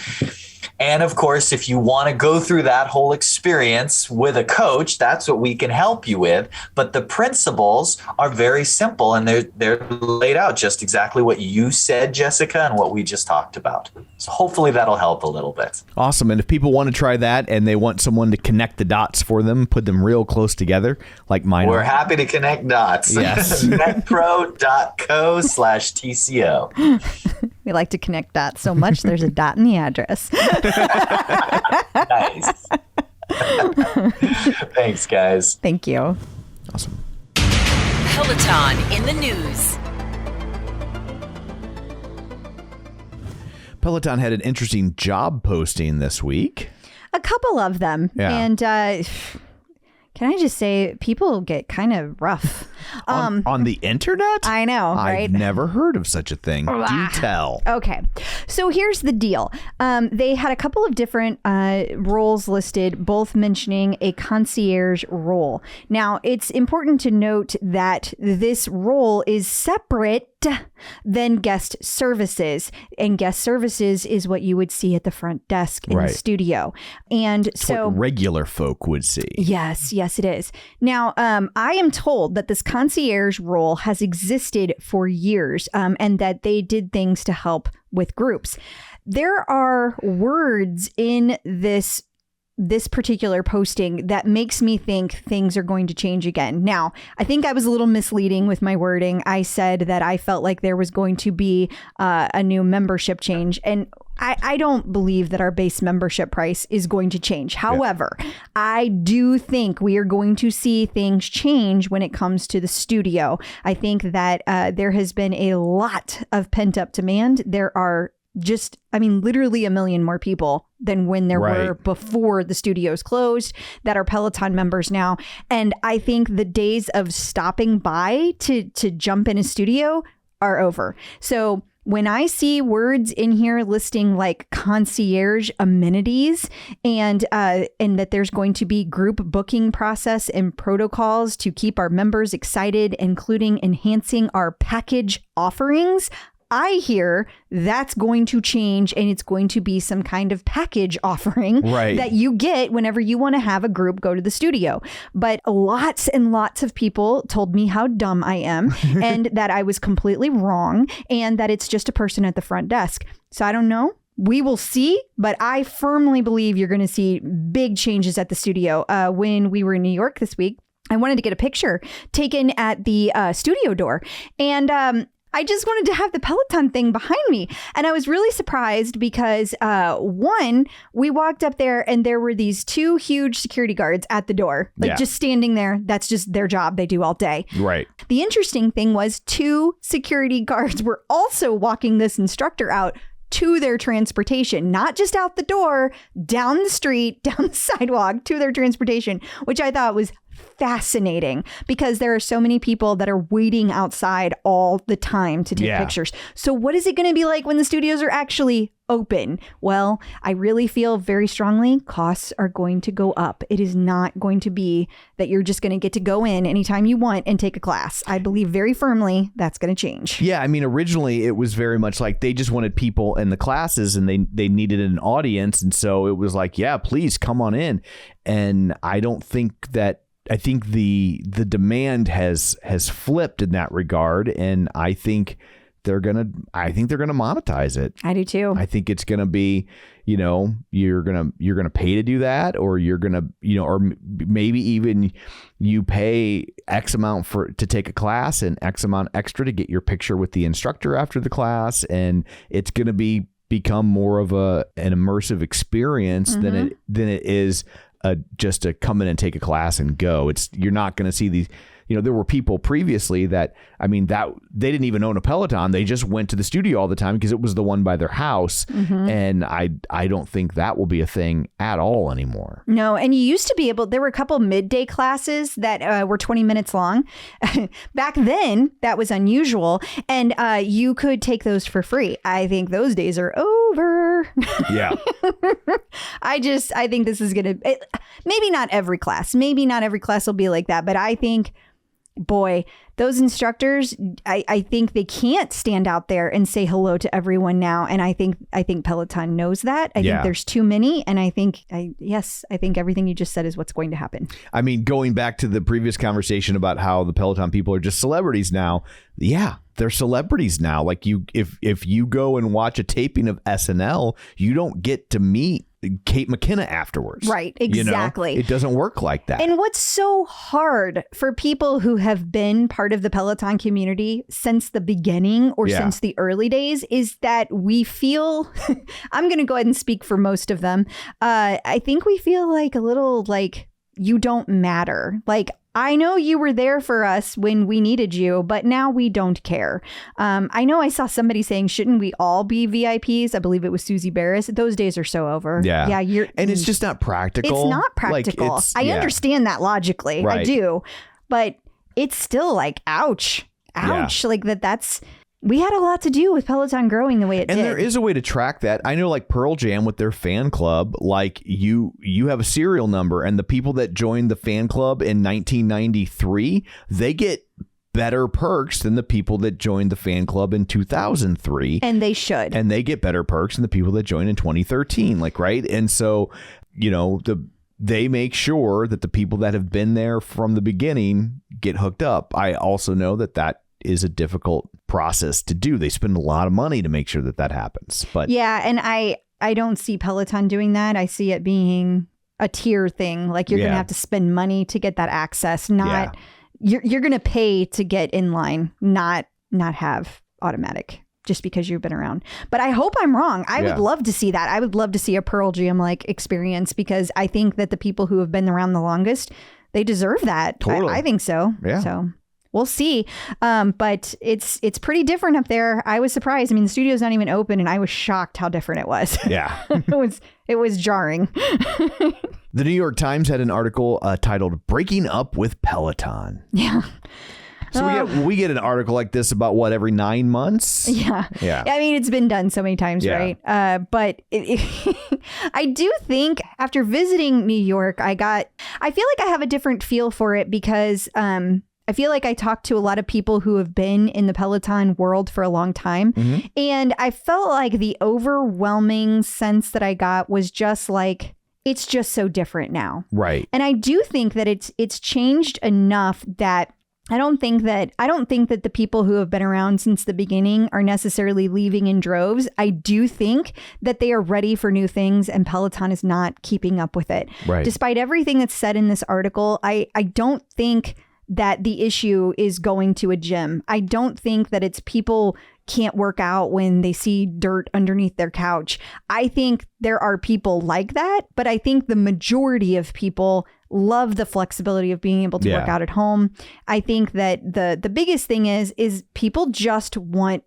And of course, if you want to go through that whole experience with a coach, that's what we can help you with. But the principles are very simple, and they're laid out just exactly what you said, Jessica, and what we just talked about. So hopefully that'll help a little bit. Awesome. And if people want to try that and they want someone to connect the dots for them, put them real close together, like mine. We're happy to connect dots. Yes. Netpro.co/TCO. We like to connect dots so much there's a dot in the address. Nice. Thanks, guys. Thank you. Awesome. Peloton in the news. Peloton had an interesting job posting this week. A couple of them. Yeah. And can I just say, people get kind of rough. On the internet? I know, right? I've never heard of such a thing. Do tell. Okay. So here's the deal. They had a couple of different roles listed, both mentioning a concierge role. Now, it's important to note that this role is separate than guest services. And guest services is what you would see at the front desk in the studio. And it's what regular folk would see. Yes, it is. Now, I am told that this concierge role has existed for years and that they did things to help with groups. There are words in this particular posting that makes me think things are going to change again. Now, I think I was a little misleading with my wording. I said that I felt like there was going to be a new membership change, and I don't believe that our base membership price is going to change. However, I do think we are going to see things change when it comes to the studio. I think that there has been a lot of pent up demand. There are literally a million more people than when there were before the studios closed that are Peloton members now. And I think the days of stopping by to jump in a studio are over. So when I see words in here listing like concierge amenities and that there's going to be group booking process and protocols to keep our members excited, including enhancing our package offerings, I hear that's going to change, and it's going to be some kind of package offering that you get whenever you want to have a group go to the studio. But lots and lots of people told me how dumb I am and that I was completely wrong and that it's just a person at the front desk. So I don't know. We will see, but I firmly believe you're going to see big changes at the studio. When we were in New York this week, I wanted to get a picture taken at the studio door, and I just wanted to have the Peloton thing behind me. And I was really surprised because, one, we walked up there and there were these two huge security guards at the door, just standing there. That's just their job. They do all day. Right. The interesting thing was 2 security guards were also walking this instructor out to their transportation, not just out the door, down the street, down the sidewalk to their transportation, which I thought was fascinating because there are so many people that are waiting outside all the time to take pictures. So what is it going to be like when the studios are actually open? Well, I really feel very strongly costs are going to go up. It is not going to be that you're just going to get to go in anytime you want and take a class. I believe very firmly that's going to change. Yeah, I mean, originally it was very much like they just wanted people in the classes and they needed an audience. And so it was like, yeah, please come on in. And I think the demand has flipped in that regard, and I think they're gonna monetize it. I do too. I think it's gonna be, you're gonna pay to do that, or you're gonna, or maybe even you pay X amount to take a class and X amount extra to get your picture with the instructor after the class, and it's gonna become more of an immersive experience than it is. Just to come in and take a class and go. You're not going to see these. There were people previously that they didn't even own a Peloton. They just went to the studio all the time because it was the one by their house. And I don't think that will be a thing at all anymore. No. And you used to be there were a couple midday classes that were 20 minutes long. Back then, that was unusual. And you could take those for free. I think those days are over. Yeah. I think this is going to, maybe not every class. Maybe not every class will be like that. But I think, boy, those instructors, I think they can't stand out there and say hello to everyone now. And I think Peloton knows that. I think there's too many. And I think everything you just said is what's going to happen. I mean, going back to the previous conversation about how the Peloton people are just celebrities now. Yeah, they're celebrities now. Like if you go and watch a taping of SNL, you don't get to meet Kate McKinnon afterwards. Right, exactly. You know? It doesn't work like that. And what's so hard for people who have been part of the Peloton community since the beginning or since the early days is that we feel, I'm going to go ahead and speak for most of them. I think we feel like a little like you don't matter. Like, I know you were there for us when we needed you, but now we don't care. I know I saw somebody saying, shouldn't we all be VIPs? I believe it was Susie Barris. Those days are so over. Yeah. Yeah. And it's just not practical. It's not practical. Like I understand that logically. Right. I do. But it's still like, ouch. Yeah. Like that's... We had a lot to do with Peloton growing the way it did. And there is a way to track that. I know like Pearl Jam with their fan club, like you have a serial number, and the people that joined the fan club in 1993, they get better perks than the people that joined the fan club in 2003. And they should. And they get better perks than the people that joined in 2013, like, right? And so, you know, they make sure that the people that have been there from the beginning get hooked up. I also know that is a difficult process to do. They spend a lot of money to make sure that happens. But yeah, and I don't see Peloton doing that. I see it being a tier thing. Like you're going to have to spend money to get that access. Not you're going to pay to get in line, not have automatic just because you've been around. But I hope I'm wrong. I would love to see that. I would love to see a Pearl Jam like experience because I think that the people who have been around the longest, they deserve that. Totally. I think so. Yeah. So we'll see. But it's pretty different up there. I was surprised. I mean, the studio's not even open and I was shocked how different it was. Yeah. It was jarring. The New York Times had an article titled Breaking Up with Peloton. Yeah. So we get an article like this about every 9 months? Yeah. I mean, it's been done so many times, right? But I do think after visiting New York, I feel like I have a different feel for it because I feel like I talked to a lot of people who have been in the Peloton world for a long time. Mm-hmm. And I felt like the overwhelming sense that I got was just like, it's just so different now. Right. And I do think that it's changed enough that I don't think that the people who have been around since the beginning are necessarily leaving in droves. I do think that they are ready for new things and Peloton is not keeping up with it. Right. Despite everything that's said in this article, I don't think that the issue is going to a gym. I don't think that it's people can't work out when they see dirt underneath their couch. I think there are people like that, but I think the majority of people love the flexibility of being able to work out at home. I think that the biggest thing is people just want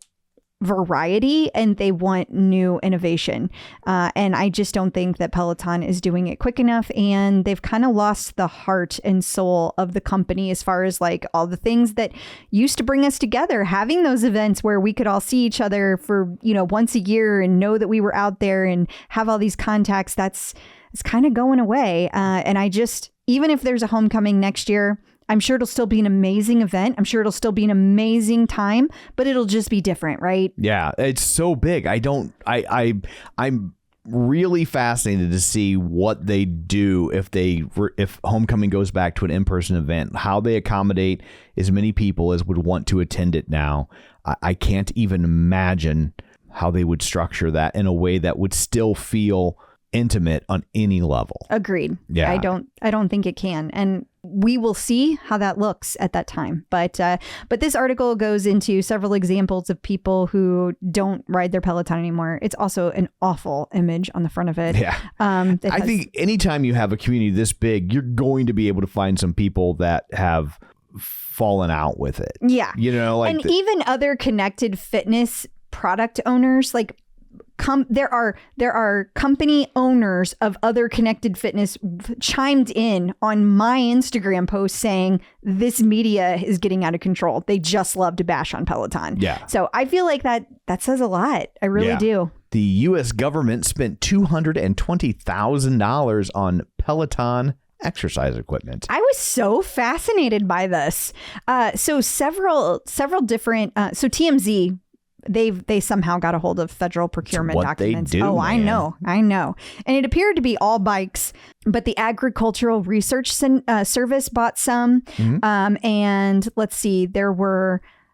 variety and they want new innovation. And I just don't think that Peloton is doing it quick enough. And they've kind of lost the heart and soul of the company as far as like all the things that used to bring us together, having those events where we could all see each other for, once a year and know that we were out there and have all these contacts. It's kind of going away. And I just, even if there's a homecoming next year, I'm sure it'll still be an amazing event. I'm sure it'll still be an amazing time, but it'll just be different, right? Yeah, it's so big. I'm really fascinated to see what they do if homecoming goes back to an in-person event, how they accommodate as many people as would want to attend it now. I can't even imagine how they would structure that in a way that would still feel intimate on any level. Agreed. Yeah. I don't think it can. And we will see how that looks at that time. But this article goes into several examples of people who don't ride their Peloton anymore. It's also an awful image on the front of it. Yeah. I think anytime you have a community this big, you're going to be able to find some people that have fallen out with it. Yeah. And even other connected fitness product owners, like there are company owners of other connected fitness chimed in on my Instagram post saying this media is getting out of control. They just love to bash on Peloton. Yeah. So I feel like that says a lot. I really do. The U.S. government spent $220,000 on Peloton exercise equipment. I was so fascinated by this. So several different. So TMZ, they somehow got a hold of federal procurement documents. They do, I know. And it appeared to be all bikes, but the Agricultural Research Service bought some. And let's see,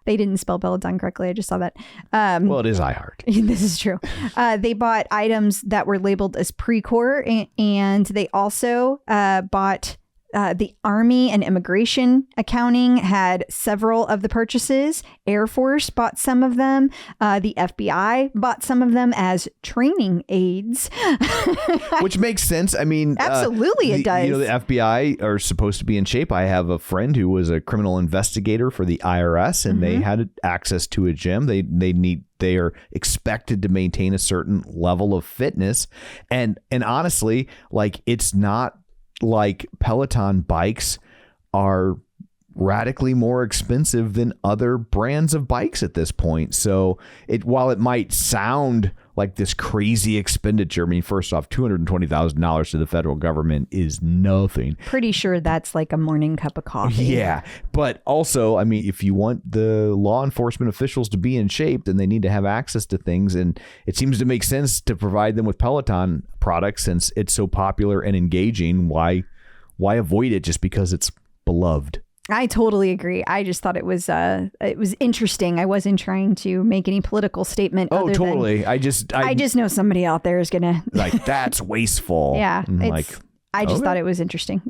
they didn't spell Peloton correctly. I just saw that. Well, it is iHeart. This is true. They bought items that were labeled as Precor, and they also bought the Army and Immigration Accounting had several of the purchases. Air Force bought some of them. The FBI bought some of them as training aids. Which makes sense. I mean, absolutely it does. You know, the FBI are supposed to be in shape. I have a friend who was a criminal investigator for the IRS, and they had access to a gym. They are expected to maintain a certain level of fitness. And honestly, like, it's not like Peloton bikes are radically more expensive than other brands of bikes at this point. So while it might sound like this crazy expenditure, I mean, first off, $220,000 to the federal government is nothing. Pretty sure that's like a morning cup of coffee. Yeah. But also, I mean, if you want the law enforcement officials to be in shape, then they need to have access to things. And it seems to make sense to provide them with Peloton products since it's so popular and engaging. Why avoid it just because it's beloved? I totally agree. I just thought it was interesting. I wasn't trying to make any political statement. Oh, totally. I just know somebody out there is gonna like, that's wasteful. Yeah, I just thought it was interesting.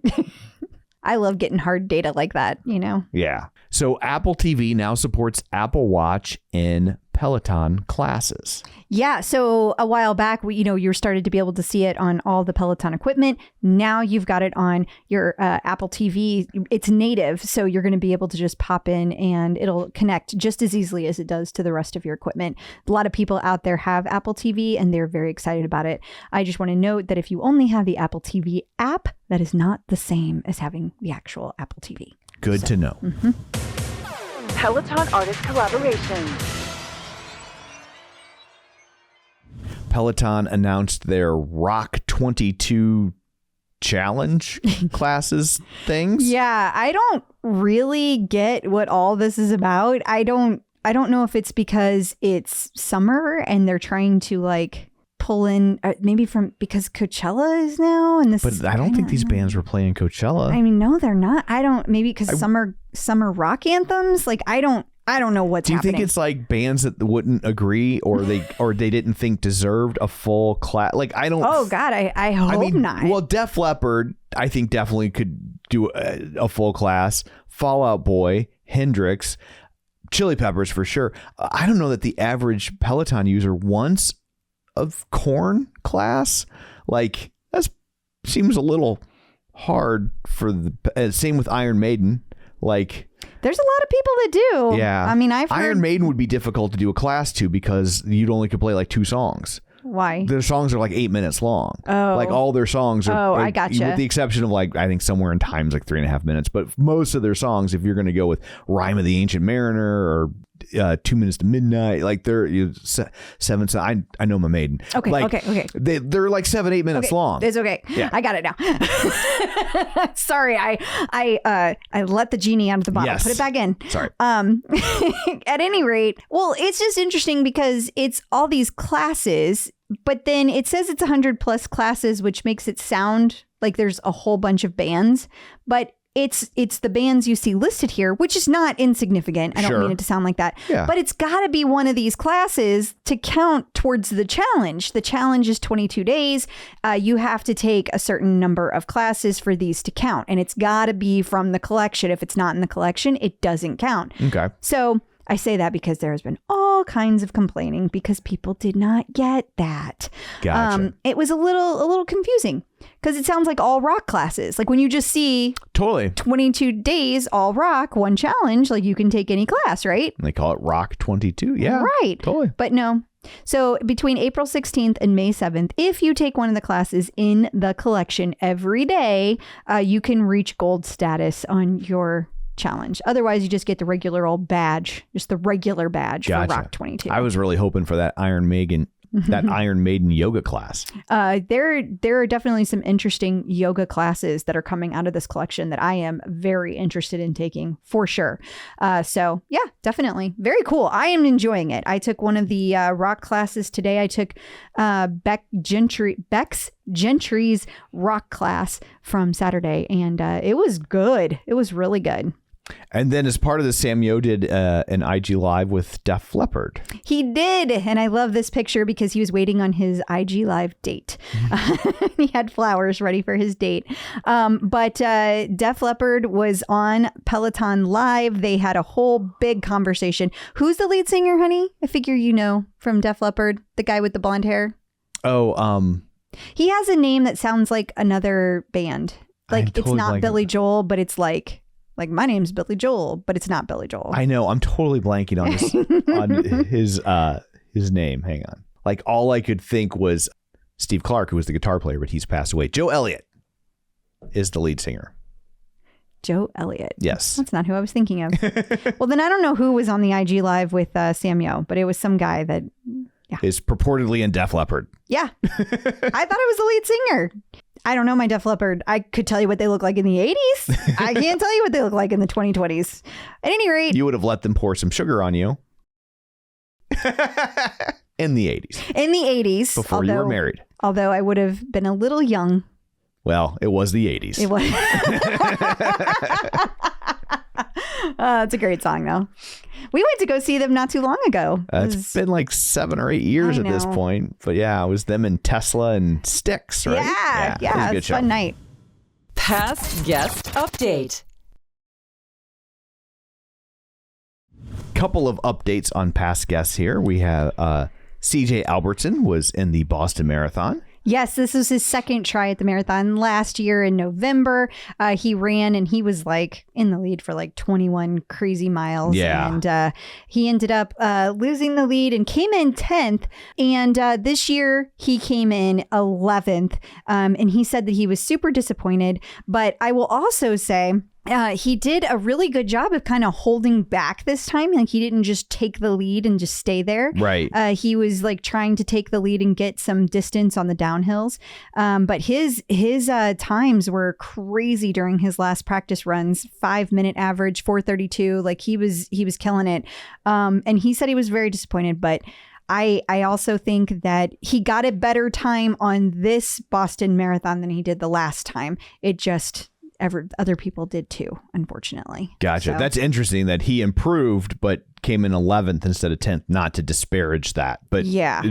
I love getting hard data like that, you know? Yeah. So Apple TV now supports Apple Watch in Peloton classes. Yeah. So a while back, you started to be able to see it on all the Peloton equipment. Now you've got it on your Apple TV. It's native. So you're going to be able to just pop in and it'll connect just as easily as it does to the rest of your equipment. A lot of people out there have Apple TV and they're very excited about it. I just want to note that if you only have the Apple TV app, that is not the same as having the actual Apple TV. Good to know. Peloton artist collaborations. Peloton announced their Rock 22 challenge classes things. Yeah, I don't really get what all this is about. I don't know if it's because it's summer and they're trying to like pull in maybe because Coachella is now and this. But I don't think these bands were playing Coachella. I mean, no, they're not. Maybe because summer rock anthems. Like I don't know what's happening. Do you think it's like bands that wouldn't agree or they didn't think deserved a full class? Like I don't. Oh God, I hope not. Well, Def Leppard, I think definitely could do a full class. Fall Out Boy, Hendrix, Chili Peppers for sure. I don't know that the average Peloton user wants a Korn class. Like that seems a little hard for the same with Iron Maiden. Like. There's a lot of people that do. Yeah. I mean, I've heard... Iron Maiden would be difficult to do a class to because you'd only could play like 2 songs. Why? Their songs are like 8 minutes long. Oh. Like all their songs are. Oh, I gotcha. With the exception of like, I think Somewhere in Time's like 3.5 minutes. But most of their songs, if you're going to go with Rhyme of the Ancient Mariner or 2 Minutes to Midnight, like they're 7. I know my Maiden. Okay. Like, okay. They're like 7-8 minutes long. It's okay. Yeah. I got it now. Sorry, I let the genie out of the bottle. Yes. Put it back in. Sorry. At any rate, well, it's just interesting because it's all these classes, but then it says it's 100+ classes, which makes it sound like there's a whole bunch of bands, but it's the bands you see listed here, which is not insignificant. I don't mean it to sound like that. Yeah. But it's got to be one of these classes to count towards the challenge. The challenge is 22 days. You have to take a certain number of classes for these to count. And it's got to be from the collection. If it's not in the collection, it doesn't count. Okay. So I say that because there has been all kinds of complaining because people did not get that. Gotcha. It was a little confusing because it sounds like all rock classes. Like when you just see totally 22 days, all rock, one challenge, like you can take any class, right? And they call it Rock 22. Yeah. Right. Totally. But no. So between April 16th and May 7th, if you take one of the classes in the collection every day, you can reach gold status on your challenge. Otherwise, you just get the regular old badge, just the regular badge for Rock 22. I was really hoping for that Iron Maiden that Iron Maiden yoga class. There are definitely some interesting yoga classes that are coming out of this collection that I am very interested in taking for sure. So yeah, definitely. Very cool. I am enjoying it. I took one of the rock classes today. I took Beck's Gentry's rock class from Saturday, and it was good. It was really good. And then as part of this, Samuel did an IG Live with Def Leppard. He did. And I love this picture because he was waiting on his IG Live date. He had flowers ready for his date. But Def Leppard was on Peloton Live. They had a whole big conversation. Who's the lead singer, honey? I figure you know from Def Leppard, the guy with the blonde hair. Oh, he has a name that sounds like another band. Like it's not Billy Joel, but it's like my name's Billy Joel, but it's not Billy Joel. I know. I'm totally blanking on his name. Hang on. Like all I could think was Steve Clark, who was the guitar player, but he's passed away. Joe Elliott is the lead singer. Joe Elliott. Yes. That's not who I was thinking of. Well, then I don't know who was on the IG Live with Samuel, but it was some guy that is purportedly in Def Leppard. Yeah. I thought it was the lead singer. I don't know my Def Leppard. I could tell you what they look like in the 80s. I can't tell you what they look like in the 2020s. At any rate. You would have let them pour some sugar on you. In the 80s. In the 80s. Before you were married. Although I would have been a little young. Well, it was the 80s. It was. It's a great song, though. We went to go see them not too long ago. It's been like 7 or 8 years at this point. But yeah, it was them and Tesla and Styx, right? Yeah. It was a fun night. Past guest update. Couple of updates on past guests here. We have CJ Albertson was in the Boston Marathon. Yes, this was his second try at the marathon last year in November. He ran and he was like in the lead for like 21 crazy miles. Yeah. And he ended up losing the lead and came in 10th. And this year he came in 11th. And he said that he was super disappointed. But I will also say, he did a really good job of kind of holding back this time. Like he didn't just take the lead and just stay there. Right. He was like trying to take the lead and get some distance on the downhills. But his times were crazy during his last practice runs. 5-minute average, 4:32. Like he was killing it. And he said he was very disappointed, but I also think that he got a better time on this Boston Marathon than he did the last time. It just other people did too, unfortunately. Gotcha. So. That's interesting that he improved, but came in 11th instead of 10th. Not to disparage that, but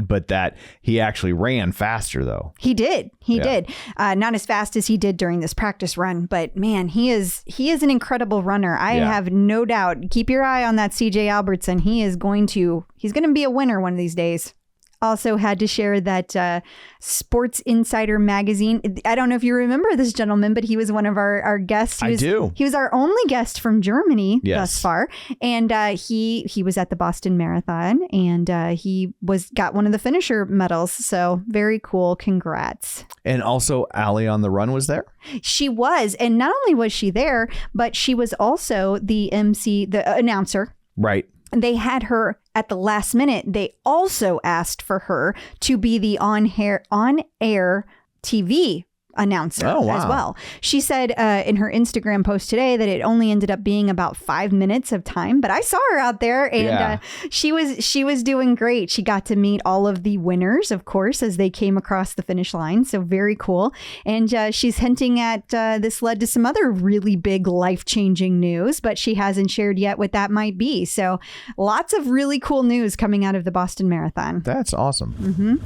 but that he actually ran faster though. He did. He did. Not as fast as he did during this practice run, but man, he is an incredible runner. I have no doubt. Keep your eye on that CJ Albertson. He's going to be a winner one of these days. Also had to share that Sports Insider magazine. I don't know if you remember this gentleman, but he was one of our guests. I do. He was our only guest from Germany thus far. And he was at the Boston Marathon and he got one of the finisher medals. So very cool. Congrats. And also Allie on the Run was there? She was. And not only was she there, but she was also the MC, the announcer. Right. They had her at the last minute. They also asked for her to be the on-air TV announcer as well. She said in her Instagram post today that it only ended up being about 5 minutes of time, but I saw her out there and she was doing great. She got to meet all of the winners, of course, as they came across the finish line. So very cool. And she's hinting at this led to some other really big life-changing news, but she hasn't shared yet what that might be. So lots of really cool news coming out of the Boston Marathon. That's awesome. Mm-hmm.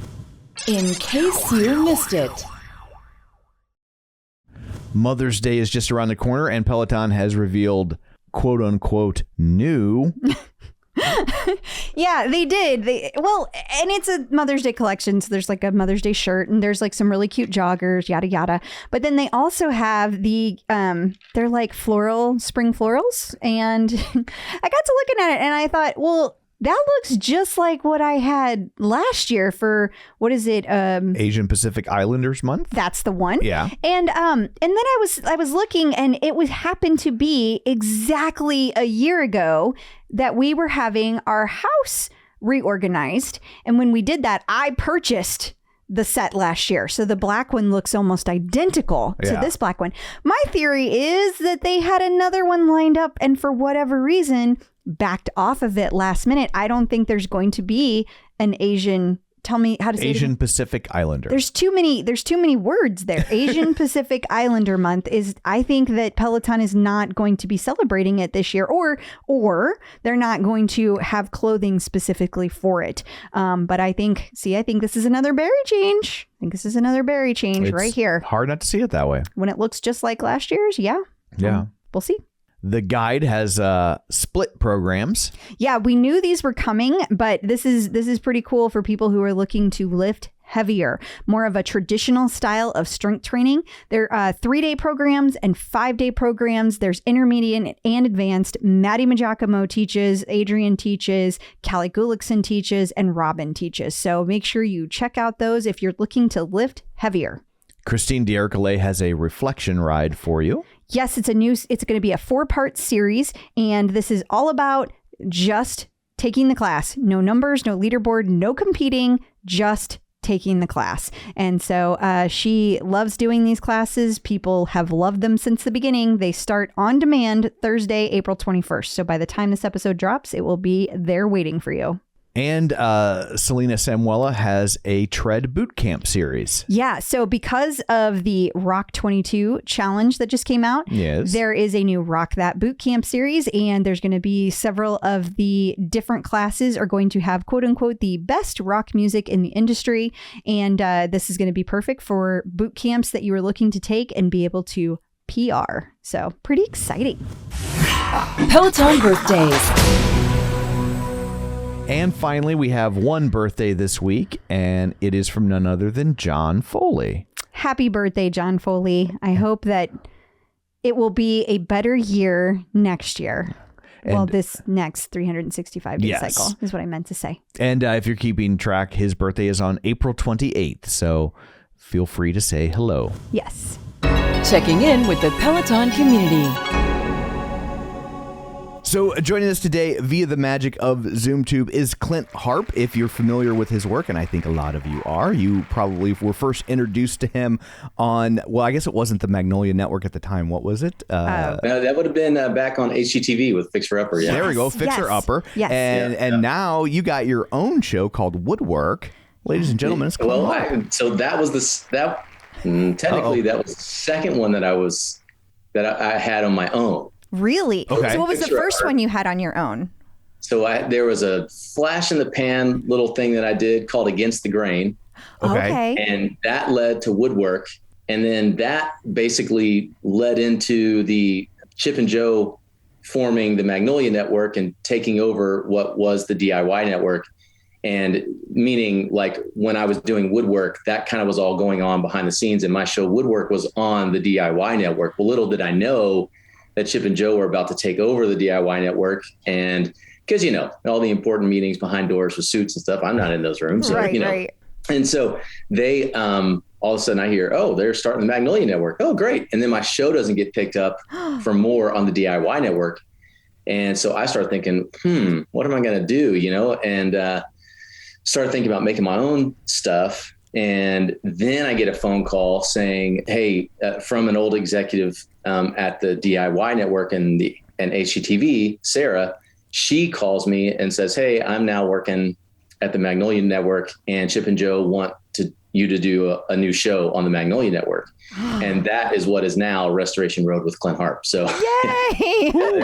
In case you missed it. Mother's Day is just around the corner and Peloton has revealed quote unquote new. Yeah, they did. And it's a Mother's Day collection. So there's like a Mother's Day shirt and there's like some really cute joggers, yada, yada. But then they also have the, they're like spring florals. And I got to looking at it and I thought, well, that looks just like what I had last year for, what is it? Asian Pacific Islanders Month. That's the one. Yeah. And then I was looking and it happened to be exactly a year ago that we were having our house reorganized. And when we did that, I purchased the set last year. So the black one looks almost identical to this black one. My theory is that they had another one lined up and for whatever reason backed off of it last minute. I don't think there's going to be an Asian, tell me how to say Asian Pacific Islander. There's too many words there. Asian Pacific Islander month is, I think that Peloton is not going to be celebrating it this year, or they're not going to have clothing specifically for it. But I think this is another berry change. It's right here. Hard not to see it that way. When it looks just like last year's. Yeah. We'll see. The guide has split programs. Yeah, we knew these were coming, but this is pretty cool for people who are looking to lift heavier, more of a traditional style of strength training. There are 3-day programs and 5-day programs. There's intermediate and advanced. Maddie Majacomo teaches, Adrian teaches, Callie Gullickson teaches, and Robin teaches. So make sure you check out those if you're looking to lift heavier. Christine D'Ercole has a reflection ride for you. Yes, it's going to be a 4-part series, and this is all about just taking the class. No numbers, no leaderboard, no competing, just taking the class. And so she loves doing these classes. People have loved them since the beginning. They start on demand Thursday, April 21st. So by the time this episode drops, it will be there waiting for you. And Selena Samuela has a tread boot camp series. Yeah. So because of the Rock 22 challenge that just came out, there is a new Rock That boot camp series. And there's going to be several of the different classes are going to have, quote unquote, the best rock music in the industry. And this is going to be perfect for boot camps that you are looking to take and be able to PR. So pretty exciting. Peloton birthdays. And finally, we have one birthday this week, and it is from none other than John Foley. Happy birthday, John Foley. I hope that it will be a better year next year. This next 365-day cycle is what I meant to say. And if you're keeping track, his birthday is on April 28th, so feel free to say hello. Yes. Checking in with the Peloton community. So joining us today via the magic of ZoomTube is Clint Harp. If you're familiar with his work, and I think a lot of you are, you probably were first introduced to him on, well, I guess it wasn't the Magnolia Network at the time. What was it? That would have been back on HGTV with Fixer Upper. Yeah. There we go, Fixer Upper. Yes. And now you got your own show called Woodwork. Ladies and gentlemen, it's Clint Harp. So that was technically that was the second one that I had on my own. Really? Okay. So what was the first one you had on your own? So there was a flash in the pan little thing that I did called Against the Grain. Okay. And that led to Woodwork. And then that basically led into the Chip and Joe forming the Magnolia Network and taking over what was the DIY network. And meaning, like, when I was doing Woodwork, that kind of was all going on behind the scenes. And my show Woodwork was on the DIY network. Well, little did I know that Chip and Joe were about to take over the DIY network. And because, all the important meetings behind doors with suits and stuff, I'm not in those rooms. So, Right. And so they, all of a sudden I hear, they're starting the Magnolia Network. Oh, great. And then my show doesn't get picked up for more on the DIY network. And so I start thinking, what am I going to do? And start thinking about making my own stuff. And then I get a phone call saying, hey, from an old executive at the DIY network and HGTV, Sarah, she calls me and says, hey, I'm now working at the Magnolia Network, and Chip and Joe want you to do a new show on the Magnolia Network. And that is what is now Restoration Road with Clint Harp. So yay!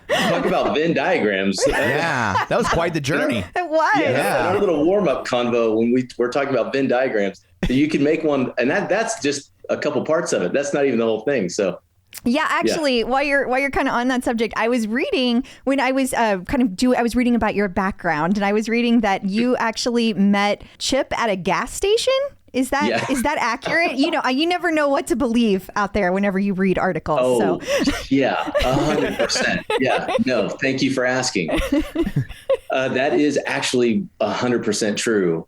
Talk about Venn diagrams. Yeah, that was quite the journey. It was. Yeah, our little warm-up convo when we're talking about Venn diagrams. You can make one, and that's just a couple parts of it. That's not even the whole thing. So yeah, actually, while you're kind of on that subject, I was reading when I was I was reading about your background, and I was reading that you actually met Chip at a gas station. Is that accurate? You never know what to believe out there whenever you read articles. Oh, yeah, 100%. Yeah, no, thank you for asking. That is actually 100% true.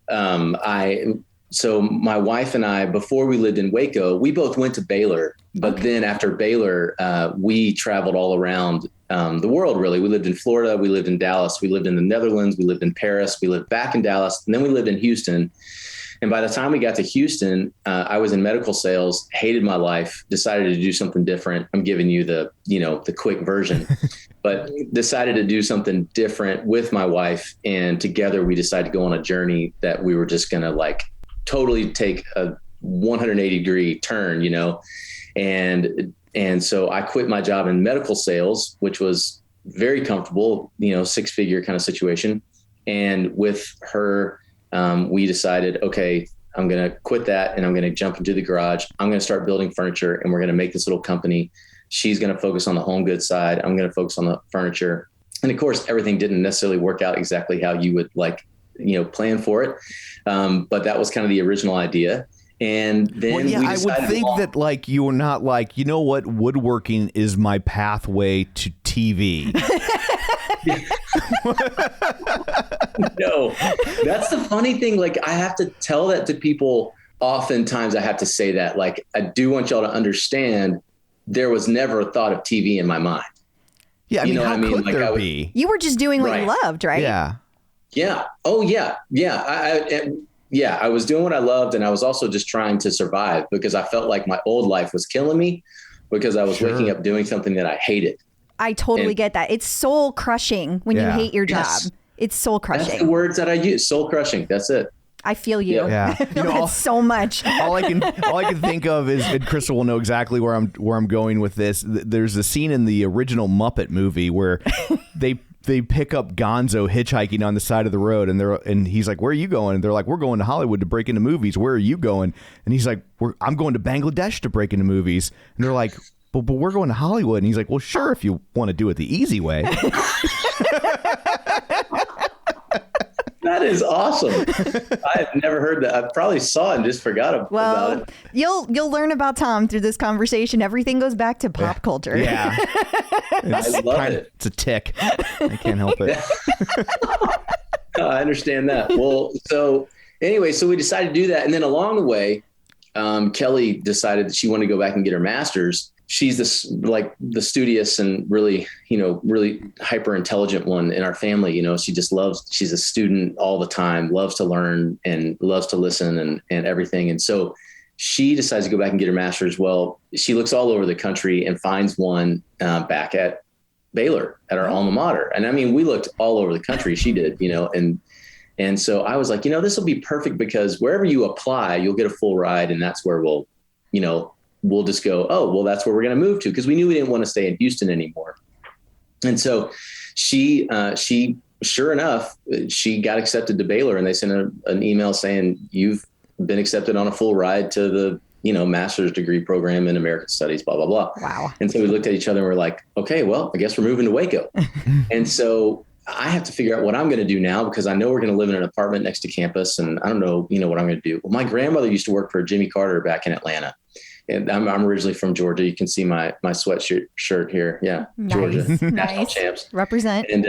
So my wife and I, before we lived in Waco, we both went to Baylor. But then after Baylor, we traveled all around the world, really. We lived in Florida. We lived in Dallas. We lived in the Netherlands. We lived in Paris. We lived back in Dallas. And then we lived in Houston. And by the time we got to Houston, I was in medical sales, hated my life, decided to do something different. I'm giving you the quick version, but decided to do something different with my wife. And together we decided to go on a journey that we were just going to like totally take a 180 degree turn, and so I quit my job in medical sales, which was very comfortable, 6-figure kind of situation. And with her, we decided, okay, I'm going to quit that and I'm going to jump into the garage. I'm going to start building furniture and we're going to make this little company. She's going to focus on the home goods side. I'm going to focus on the furniture. And of course, everything didn't necessarily work out exactly how you would plan for it. But that was kind of the original idea. And then I would think that like you were not like, you know what, woodworking is my pathway to TV. No, that's the funny thing. Like I have to tell that to people. Oftentimes I have to say that, like, I do want y'all to understand there was never a thought of TV in my mind. Yeah. I mean, how could there be? You were just doing what you loved, right? Yeah. Yeah. Oh yeah. Yeah. I was doing what I loved. And I was also just trying to survive because I felt like my old life was killing me because I was waking up doing something that I hated. I totally get that. It's soul crushing when you hate your job. Yes. It's soul crushing. That's the words that I use. Soul crushing. That's it. I feel you. Yeah. So much. All I can think of is, and Crystal will know exactly where I'm going with this. There's a scene in the original Muppet movie where they pick up Gonzo hitchhiking on the side of the road, and he's like, "Where are you going?" And they're like, "We're going to Hollywood to break into movies. Where are you going?" And he's like, "I'm going to Bangladesh to break into movies." And they're like, but we're going to Hollywood. And he's like, "Well, sure, if you want to do it the easy way." That is awesome. I've never heard that. I probably saw it and just forgot about it. You'll learn about Tom through this conversation. Everything goes back to pop culture. Yeah. I love it. It's a tick. I can't help it. I understand that. Well, so anyway, so we decided to do that. And then along the way, Kelly decided that she wanted to go back and get her master's. She's this like the studious and really hyper intelligent one in our family. She just she's a student all the time, loves to learn and loves to listen and everything. And so she decides to go back and get her master's. Well, she looks all over the country and finds one back at Baylor at our alma mater. And I mean, we looked all over the country. She did, and so I was like, this will be perfect because wherever you apply, you'll get a full ride. And that's where we'll just go, oh, well, that's where we're going to move to. Cause we knew we didn't want to stay in Houston anymore. And so she sure enough, she got accepted to Baylor and they sent her an email saying, "You've been accepted on a full ride to the, master's degree program in American Studies, blah, blah, blah." Wow. And so we looked at each other and we're like, okay, well, I guess we're moving to Waco. And so I have to figure out what I'm going to do now because I know we're going to live in an apartment next to campus and I don't know, what I'm going to do. Well, my grandmother used to work for Jimmy Carter back in Atlanta. And I'm originally from Georgia. You can see my sweatshirt shirt here. Yeah. Nice. Georgia. National champs. Represent. And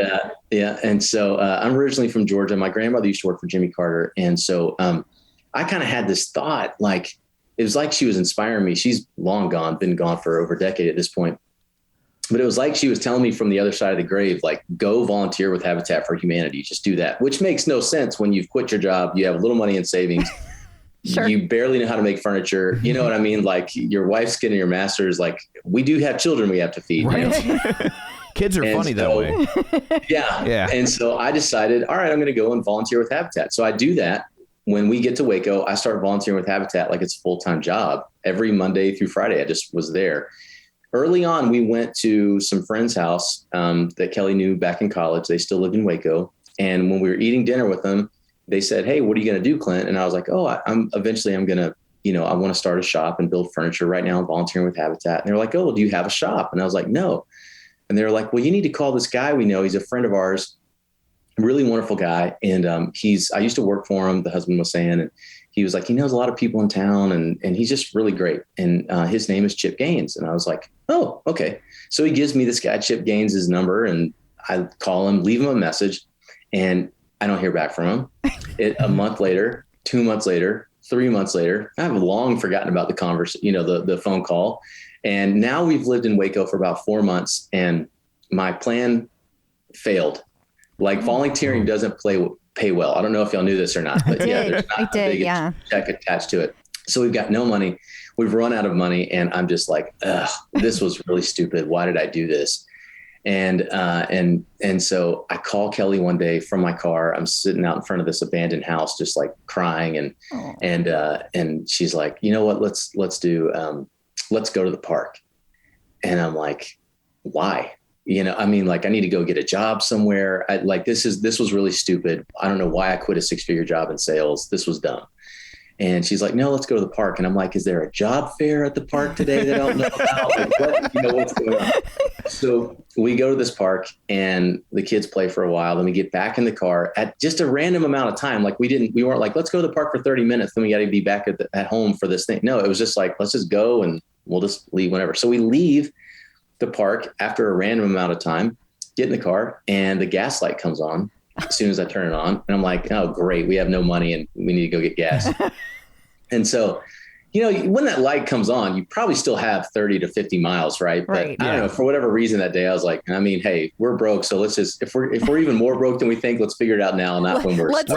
And so I'm originally from Georgia. My grandmother used to work for Jimmy Carter. And so I kind of had this thought, like, it was like she was inspiring me. She's long gone, been gone for over a decade at this point. But it was like she was telling me from the other side of the grave, like, go volunteer with Habitat for Humanity. Just do that, which makes no sense when you've quit your job. You have a little money in savings. Sure. You barely know how to make furniture. You know what I mean? Like your wife's getting your master's. Like we do have children we have to feed. Right. Kids are funny that way. Yeah. Yeah. And so I decided, all right, I'm going to go and volunteer with Habitat. So I do that. When we get to Waco, I start volunteering with Habitat like it's a full-time job. Every Monday through Friday, I just was there. Early on, we went to some friend's house that Kelly knew back in college. They still lived in Waco. And when we were eating dinner with them, they said, "Hey, what are you going to do, Clint?" And I was like, "Oh, I'm going to, I want to start a shop and build furniture. Right now I'm volunteering with Habitat." And they were like, "Oh, well, do you have a shop?" And I was like, "No." And they were like, "Well, you need to call this guy we know. He's a friend of ours, really wonderful guy. And I used to work for him," the husband was saying, and he was like, "He knows a lot of people in town and he's just really great. And his name is Chip Gaines." And I was like, "Oh, okay." So he gives me this guy, Chip Gaines' number, and I call him, leave him a message, and I don't hear back from him. A month later, 2 months later, 3 months later, I've long forgotten about the the phone call. And now we've lived in Waco for about 4 months. And my plan failed. Like volunteering doesn't pay well. I don't know if y'all knew this or not, but yeah, there's not a big check attached to it. So we've got no money. We've run out of money, and I'm just like, ugh, this was really stupid. Why did I do this? And so I call Kelly one day from my car. I'm sitting out in front of this abandoned house, just like crying. And she's like, you know what, let's go to the park. And I'm like, why? You know, I mean, like, I need to go get a job somewhere. This was really stupid. I don't know why I quit a 6-figure job in sales. This was dumb. And she's like, no, let's go to the park. And I'm like, is there a job fair at the park today that I don't know about? What's going on? So we go to this park and the kids play for a while. Then we get back in the car at just a random amount of time. Like we weren't like, let's go to the park for 30 minutes. Then we got to be back at home for this thing. No, it was just like, let's just go and we'll just leave whenever. So we leave the park after a random amount of time, get in the car, and the gas light comes on as soon as I turn it on. And I'm like, oh, great. We have no money and we need to go get gas. And so, you know, when that light comes on, you probably still have 30 to 50 miles, right? But I don't know, for whatever reason that day, I was like, I mean, hey, we're broke. So let's just, if we're even more broke than we think, let's figure it out now, not when we're let's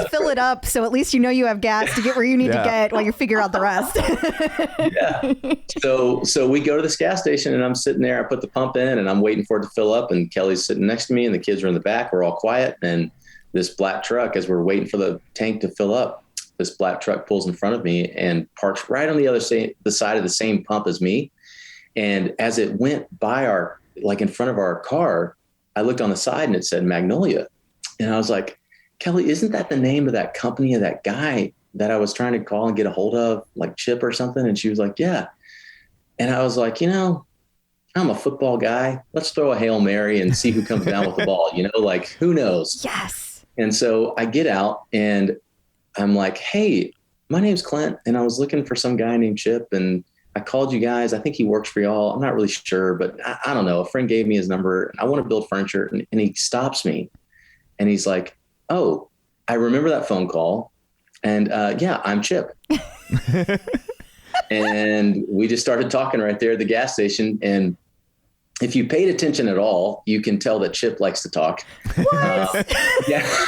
fill it up. So at least you know you have gas to get where you need to get while you figure out the rest. So we go to this gas station and I'm sitting there, I put the pump in and I'm waiting for it to fill up, and Kelly's sitting next to me and the kids are in the back. We're all quiet. And this black truck, as we're waiting for the tank to fill up, this black truck pulls in front of me and parks right on the side of the same pump as me. And as it went by in front of our car, I looked on the side and it said Magnolia. And I was like, Kelly, isn't that the name of that company of that guy that I was trying to call and get a hold of, like Chip or something? And she was like, yeah. And I was like, you know, I'm a football guy. Let's throw a Hail Mary and see who comes down with the ball, you know, like who knows? Yes. And so I get out and I'm like, hey, my name's Clint, and I was looking for some guy named Chip, and I called you guys. I think he works for y'all. I'm not really sure, but I don't know. A friend gave me his number. I want to build furniture. And he stops me, and he's like, oh, I remember that phone call. And yeah, I'm Chip. And we just started talking right there at the gas station. And if you paid attention at all, you can tell that Chip likes to talk. What? Yeah.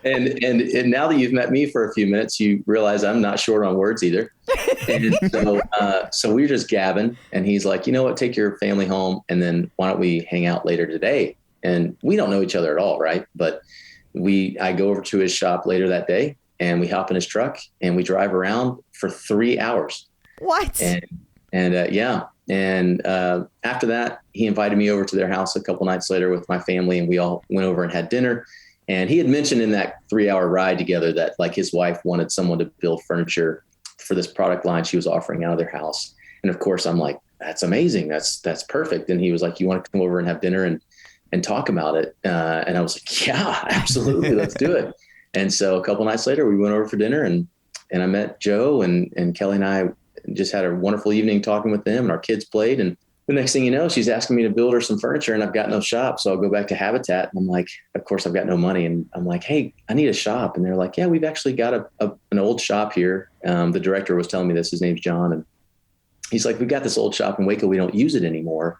And now that you've met me for a few minutes, you realize I'm not short on words either. And so we were just gabbing, and he's like, you know what, take your family home, and then why don't we hang out later today? And we don't know each other at all, right? But I go over to his shop later that day, and we hop in his truck and we drive around for 3 hours. What? And after that, he invited me over to their house a couple nights later with my family, and we all went over and had dinner. And he had mentioned in that 3-hour ride together that like his wife wanted someone to build furniture for this product line she was offering out of their house. And of course I'm like, that's amazing. That's perfect. And he was like, you want to come over and have dinner and talk about it? And I was like, yeah, absolutely. Let's do it. And so a couple nights later we went over for dinner, and I met Joe, and Kelly and I just had a wonderful evening talking with them, and our kids played. And the next thing you know, she's asking me to build her some furniture, and I've got no shop. So I'll go back to Habitat, and I'm like, of course I've got no money. And I'm like, hey, I need a shop. And they're like, yeah, we've actually got an old shop here. The director was telling me this, his name's John. And he's like, we've got this old shop in Waco. We don't use it anymore.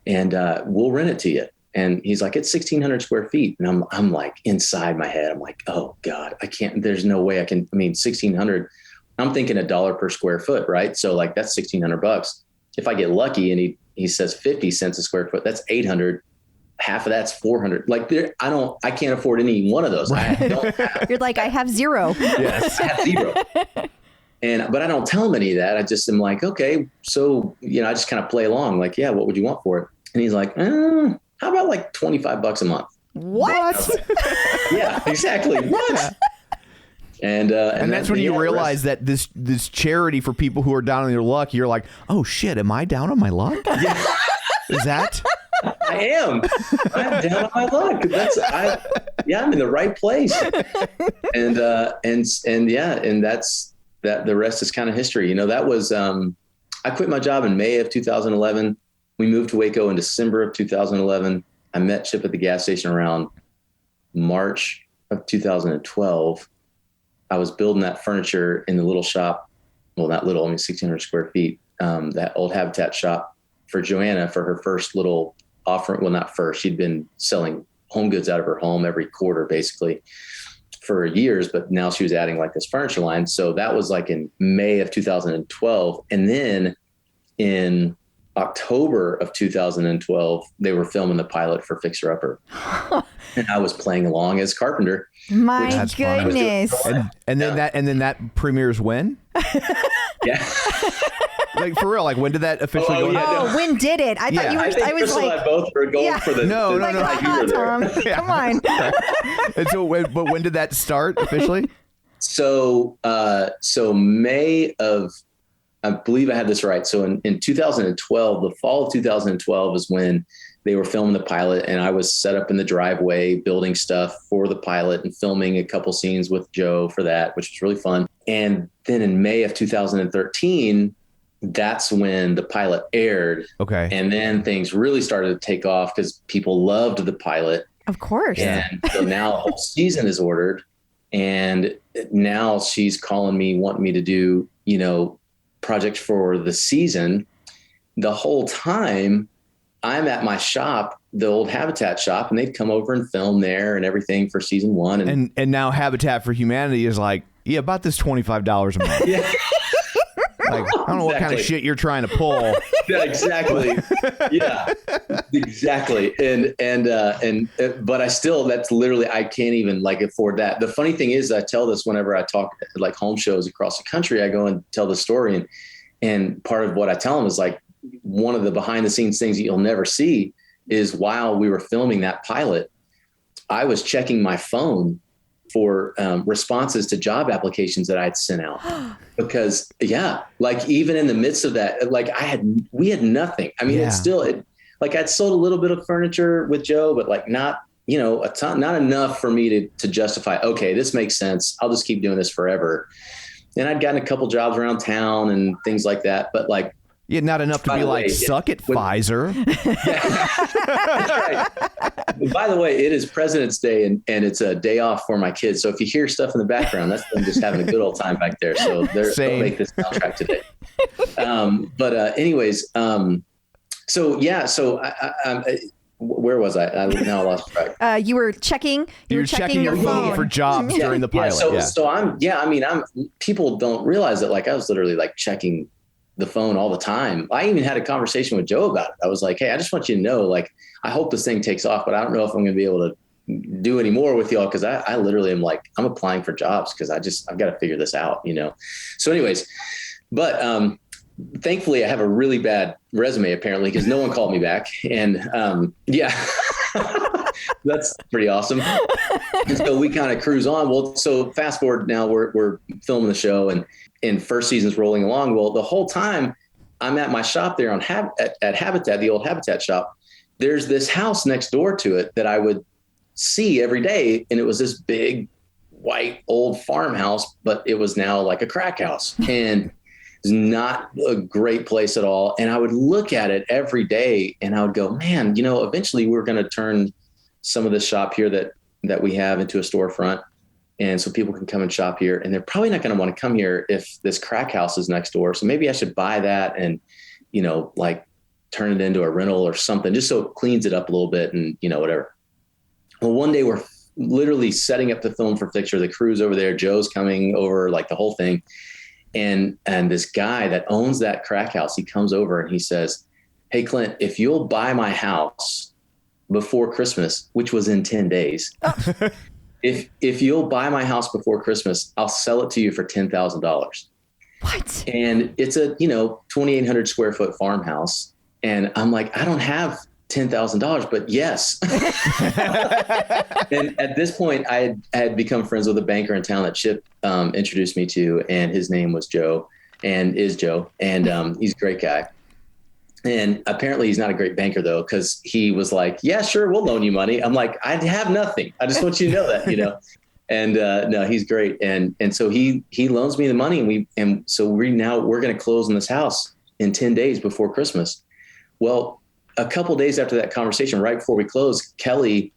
And we'll rent it to you. And he's like, it's 1,600 square feet. And I'm like, inside my head, I'm like, oh God, I can't, there's no way I can, 1,600, I'm thinking $1 per square foot, right? So like that's $1,600. If I get lucky and he says 50 cents a square foot, that's 800. Half of that's 400. Like I can't afford any one of those. Right. You're like, I have zero. Yes, I have zero. But I don't tell him any of that. I just am like, okay, so, I just kind of play along. Like, yeah, what would you want for it? And he's like, how about like $25 a month? What? Yeah, exactly. What? And that's when you realize that this charity for people who are down on their luck, you're like, oh shit, am I down on my luck? Yeah. Is that? I am. I'm down on my luck. I'm in the right place. And that's that. The rest is kind of history. That was I quit my job in May of 2011. We moved to Waco in December of 2011. I met Chip at the gas station around March of 2012. I was building that furniture in the little shop. Well, not little, 1,600 square feet. That old Habitat shop. for Joanna for her first little offering. Well, not first. She'd been selling home goods out of her home every quarter, basically, for years. But now she was adding like this furniture line. So that was like in May of 2012. And then in October of 2012, they were filming the pilot for Fixer Upper. And I was playing along as Carpenter. My goodness. And then that premieres when? Yeah. Like for real, like when did that officially go? Oh, when did it? I thought you were. I was Crystal like, and I both were going for the. No. Tom, come on. And so, but when did that start officially? So May of, I believe I had this right. So in 2012, the fall of 2012 is when they were filming the pilot, and I was set up in the driveway building stuff for the pilot and filming a couple scenes with Joe for that, which was really fun. And then in May of 2013, that's when the pilot aired. Okay. And then things really started to take off because people loved the pilot. Of course. And so now a whole season is ordered. And now she's calling me, wanting me to do, projects for the season. The whole time I'm at my shop, the old Habitat shop, and they'd come over and film there and everything for season 1. And now Habitat for Humanity is like, yeah, about this $25 a month. Yeah. Like, I don't know what kind of shit you're trying to pull. Yeah, exactly. Yeah, exactly. But I still, that's literally, I can't even like afford that. The funny thing is I tell this whenever I talk at like home shows across the country, I go and tell the story. And part of what I tell them is like, one of the behind the scenes things that you'll never see is while we were filming that pilot, I was checking my phone for responses to job applications that I had sent out because like even in the midst of that, like we had nothing. I mean, it's still like I'd sold a little bit of furniture with Joe, but like not, a ton, not enough for me to justify, okay, this makes sense. I'll just keep doing this forever. And I'd gotten a couple jobs around town and things like that. But like, yeah, not enough to be like, suck it, Pfizer. Right. By the way, it is President's Day and it's a day off for my kids. So if you hear stuff in the background, that's them just having a good old time back there. So they'll make this soundtrack today. Anyways, where was I? I now lost track. You were checking. You were checking your phone for jobs during the pilot. People don't realize that. Like I was literally like checking the phone all the time. I even had a conversation with Joe about it. I was like, hey, I just want you to know, like, I hope this thing takes off, but I don't know if I'm going to be able to do any more with y'all. Cause I literally am like, I'm applying for jobs cause I've got to figure this out, So anyways, but, thankfully I have a really bad resume apparently, cause no one called me back and, that's pretty awesome. And so we kind of cruise on. Well, so fast forward now we're filming the show and first season's rolling along. Well, the whole time I'm at my shop there at Habitat, the old Habitat shop, there's this house next door to it that I would see every day. And it was this big white old farmhouse, but it was now like a crack house and it's not a great place at all. And I would look at it every day and I would go, man, eventually we're going to turn some of this shop here that we have into a storefront. And so people can come and shop here and they're probably not going to want to come here if this crack house is next door. So maybe I should buy that and, like turn it into a rental or something just so it cleans it up a little bit and, whatever. Well, one day we're literally setting up the film for Fixer. The crew's over there. Joe's coming over, like the whole thing. And this guy that owns that crack house, he comes over and he says, hey, Clint, if you'll buy my house before Christmas, which was in 10 days, If you'll buy my house before Christmas, I'll sell it to you for $10,000. What? And it's a, 2,800 square foot farmhouse. And I'm like, I don't have $10,000, but yes. And at this point I had become friends with a banker in town that Chip introduced me to, and his name was Joe and is Joe. And he's a great guy. And apparently he's not a great banker though, because he was like, yeah, sure, we'll loan you money. I'm like, I have nothing. I just want you to know that, And no, he's great. And so he loans me the money and we're going to close on this house in 10 days before Christmas. Well, a couple of days after that conversation, right before we close, Kelly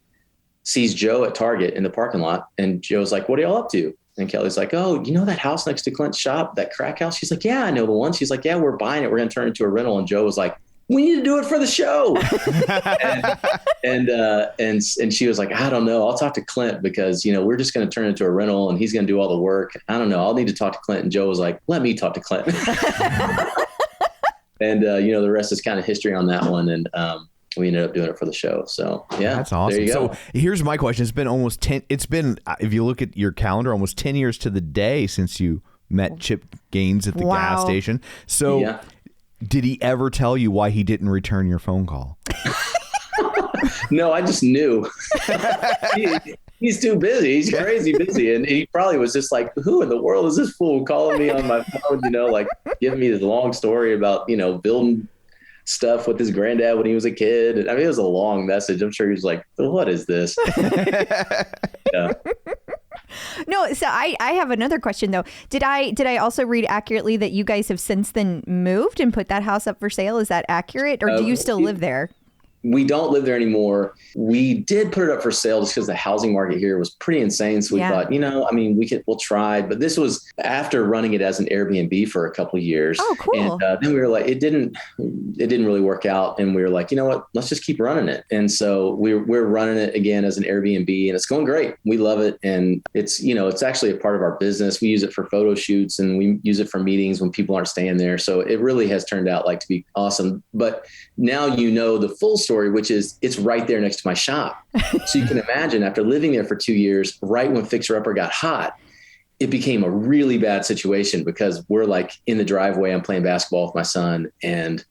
sees Joe at Target in the parking lot. And Joe's like, what are y'all up to? And Kelly's like, oh, that house next to Clint's shop, that crack house? She's like, yeah, I know the one. She's like, yeah, we're buying it. We're going to turn it into a rental. And Joe was like, we need to do it for the show. and she was like, I don't know. I'll talk to Clint because, we're just going to turn it into a rental and he's going to do all the work. I don't know. I'll need to talk to Clint. And Joe was like, let me talk to Clint. And, the rest is kind of history on that one. And, we ended up doing it for the show. So yeah, that's awesome. There you go. So here's my question. It's been almost 10. It's been, if you look at your calendar, almost 10 years to the day since you met Chip Gaines at the gas station. So did he ever tell you why he didn't return your phone call? No, I just knew. He's too busy. He's crazy busy. And he probably was just like, who in the world is this fool calling me on my phone, like giving me this long story about, building stuff with his granddad when he was a kid. I mean, it was a long message. I'm sure he was like, what is this? Yeah. No, so I have another question though. Did I also read accurately that you guys have since then moved and put that house up for sale? Is that accurate, or do you still live there? We don't live there anymore. We did put it up for sale just because the housing market here was pretty insane. So we thought, we'll try. But this was after running it as an Airbnb for a couple of years. Oh, cool. And then we were like, it didn't really work out. And we were like, you know what, let's just keep running it. And so we're running it again as an Airbnb, and it's going great. We love it. And it's, it's actually a part of our business. We use it for photo shoots and we use it for meetings when people aren't staying there. So it really has turned out to be awesome. But now the full story, which is it's right there next to my shop. So you can imagine, after living there for 2 years, right when Fixer Upper got hot, it became a really bad situation because we're like in the driveway. I'm playing basketball with my son, and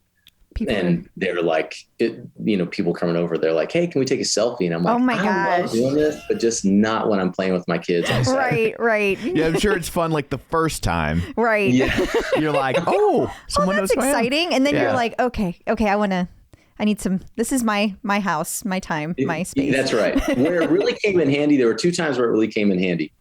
they're like, people coming over. They're like, hey, can we take a selfie? And I'm like, oh my I love doing this, but just not when I'm playing with my kids. Right. Yeah, I'm sure it's fun like the first time. Right. Yeah. You're like, oh, someone that's knows exciting. And then you're like, okay, I need some, this is my house, my time, my space. That's right. Where it really came in handy, there were 2 times where it really came in handy.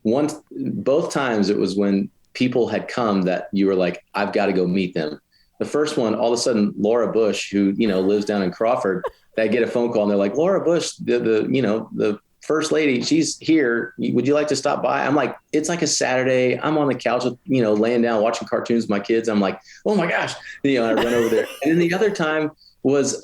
Both times it was when people had come that you were like, I've got to go meet them. The first one, all of a sudden, Laura Bush, who, lives down in Crawford, they get a phone call and they're like, Laura Bush, the first lady, she's here. Would you like to stop by? I'm like, it's like a Saturday. I'm on the couch, laying down, watching cartoons with my kids. I'm like, oh my gosh. I run over there. And then the other time was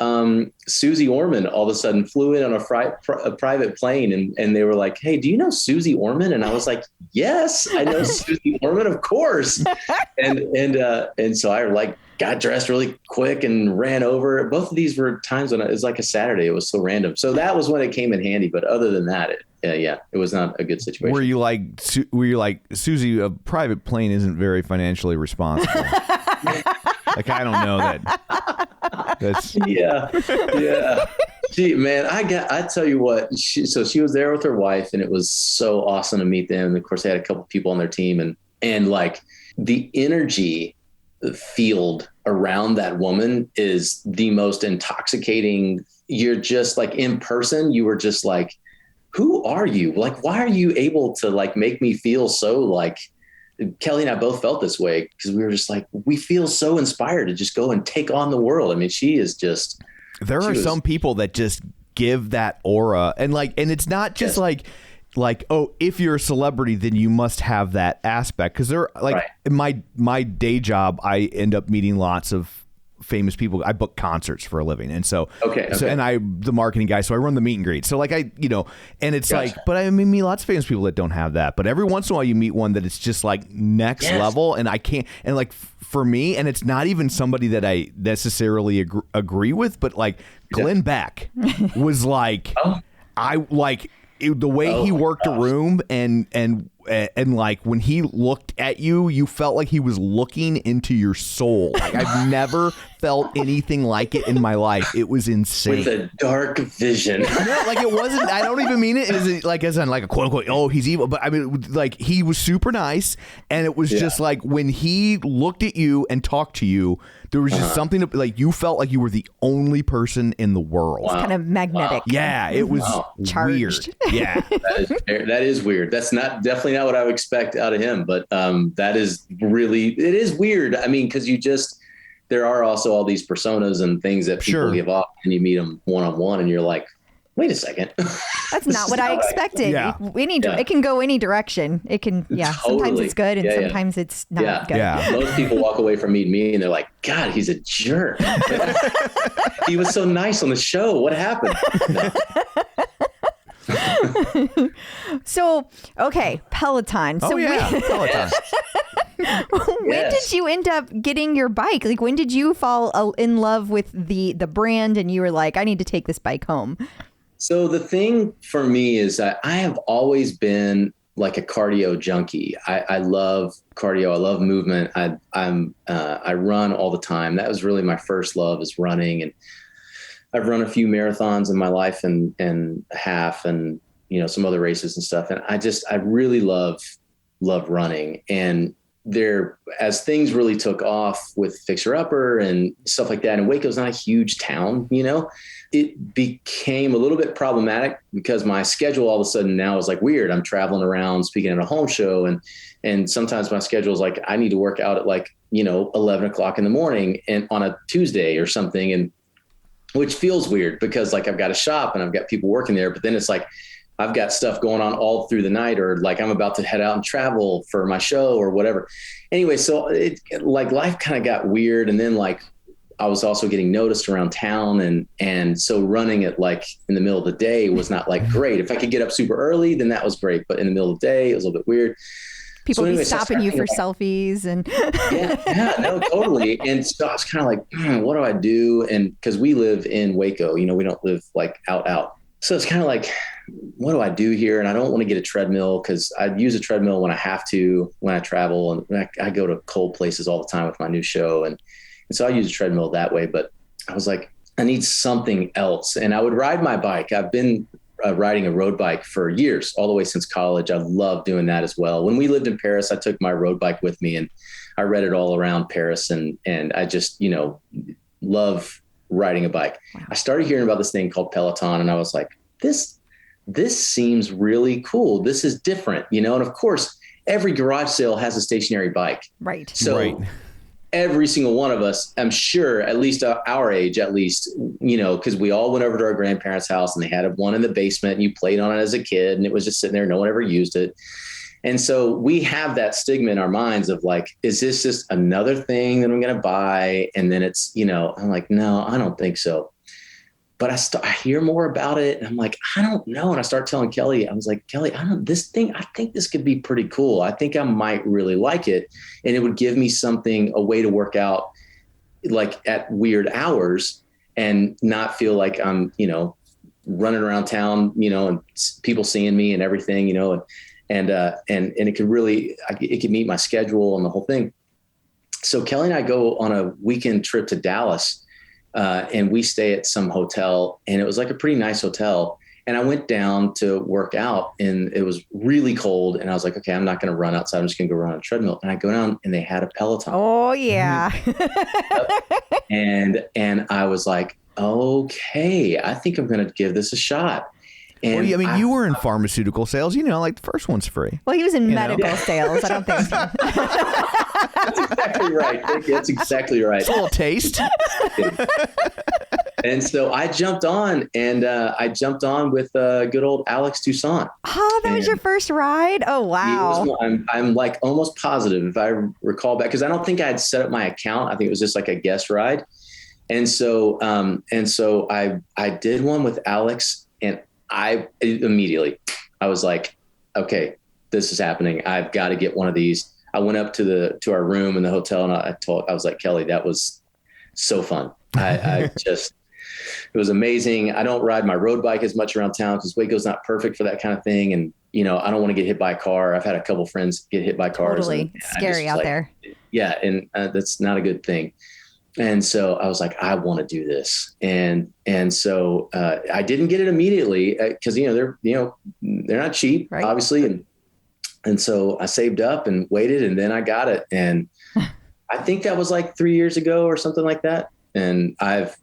Susie Orman all of a sudden flew in on a private plane, and they were like, hey, do you know Susie Orman? And I was like, yes, I know Susie Orman, of course. And so I got dressed really quick and ran over. Both of these were times when it was like a Saturday. It was so random. So that was when it came in handy. But other than that, it was not a good situation. Were you like, Susie, a private plane isn't very financially responsible? Like, I don't know that. That's yeah. I tell you what, she was there with her wife, and it was so awesome to meet them. Of course, they had a couple people on their team, and like the energy field around that woman is the most intoxicating. You're just like, in person, you were just like, who are you? Like, why are you able to like make me feel so like, Kelly and I both felt this way because we were just like, we feel so inspired to just go and take on the world. I mean, she is just. There are some people that just give that aura, and it's not just like, oh, if you're a celebrity, then you must have that aspect. Because they're like, my day job, I end up meeting lots of famous people. I book concerts for a living, and so and I'm the marketing guy, so I run the meet and greet. So like and it's like, but I meet lots of famous people that don't have that. But every once in a while, you meet one that it's just like next level, and I can't. And like for me, and it's not even somebody that I necessarily agree with, but like Glenn Beck was like, the way he worked a room and like when he looked at you, you felt like he was looking into your soul. Like I've never felt anything like it in my life. It was insane. With a dark vision. No, like it wasn't. I don't even mean it as in like a quote unquote, oh, he's evil. But I mean, like he was super nice, and it was just like when he looked at you and talked to you, there was just something like you felt like you were the only person in the world. It's kind of magnetic. Yeah, it was charged. Weird. Yeah, that is weird. That's definitely not what I would expect out of him. But it is weird. I mean, because there are also all these personas and things that people give off, and you meet them one-on-one, and you're like, wait a second. That's not what I expected. Yeah. It can go any direction. It can, Totally. Sometimes it's good and sometimes it's not good. Yeah. Most people walk away from meeting me and they're like, God, he's a jerk. He was so nice on the show. What happened? So, okay, Peloton. So Peloton. when did you end up getting your bike? Like, when did you fall in love with the brand and you were like, I need to take this bike home? So the thing for me is that I have always been like a cardio junkie. I love cardio. I love movement. I run all the time. That was really my first love, is running. And I've run a few marathons in my life and half and, some other races and stuff. And I really love running. And as things really took off with Fixer Upper and stuff like that, and Waco's not a huge town, it became a little bit problematic because my schedule all of a sudden now is like weird. I'm traveling around speaking at a home show. And sometimes my schedule is like, I need to work out at 11 o'clock in the morning and on a Tuesday or something. And which feels weird because I've got a shop and I've got people working there, but then it's like, I've got stuff going on all through the night, or I'm about to head out and travel for my show or whatever. Anyway, so it life kind of got weird. And then I was also getting noticed around town. And so running at in the middle of the day was not great. If I could get up super early, then that was great. But in the middle of the day, it was a little bit weird. People be stopping you for selfies and no, totally. And so I was kind of like, what do I do? And because we live in Waco, we don't live out. So it's kind of like, what do I do here? And I don't want to get a treadmill because I use a treadmill when I have to, when I travel, and I go to cold places all the time with my new show. And so I use a treadmill that way, but I was like, I need something else. And I would ride my bike. I've been riding a road bike for years, all the way since college. I love doing that as well. When we lived in Paris, I took my road bike with me and I read it all around Paris. And I just, love riding a bike. Wow. I started hearing about this thing called Peloton and I was like, this seems really cool. This is different, and of course, every garage sale has a stationary bike. Right. So every single one of us, I'm sure, at least our age, because we all went over to our grandparents' house and they had one in the basement and you played on it as a kid and it was just sitting there. No one ever used it. And so we have that stigma in our minds of is this just another thing that I'm going to buy? And then it's, I'm like, no, I don't think so. But I hear more about it and I'm like, I don't know. And I start telling Kelly, I was like, Kelly, I think this could be pretty cool. I think I might really like it. And it would give me a way to work out at weird hours and not feel like I'm, running around town, and people seeing me and everything, and it could really, it could meet my schedule and the whole thing. So Kelly and I go on a weekend trip to Dallas. And we stay at some hotel and it was a pretty nice hotel. And I went down to work out and it was really cold. And I was like, okay, I'm not going to run outside. I'm just going to go run on a treadmill. And I go down and they had a Peloton. Oh yeah. And I was like, okay, I think I'm going to give this a shot. And you were in pharmaceutical sales, the first one's free. Well, he was in medical sales. I don't think so. That's exactly right. That's exactly right. It's a little taste. And so I jumped on with good old Alex Toussaint. Oh, that was your first ride? Oh, wow. I'm almost positive if I recall back, because I don't think I had set up my account. I think it was just a guest ride. And so I did one with Alex and I was like, okay, this is happening. I've got to get one of these. I went up to our room in the hotel and I was like, Kelly, that was so fun. It was amazing. I don't ride my road bike as much around town because Waco's not perfect for that kind of thing. And, I don't want to get hit by a car. I've had a couple friends get hit by cars. Totally. It's scary out there. Yeah. And that's not a good thing. And so I was like, I want to do this. And so I didn't get it immediately because, they're not cheap, right, obviously. And so I saved up and waited and then I got it. And I think that was 3 years ago or something like that. And I've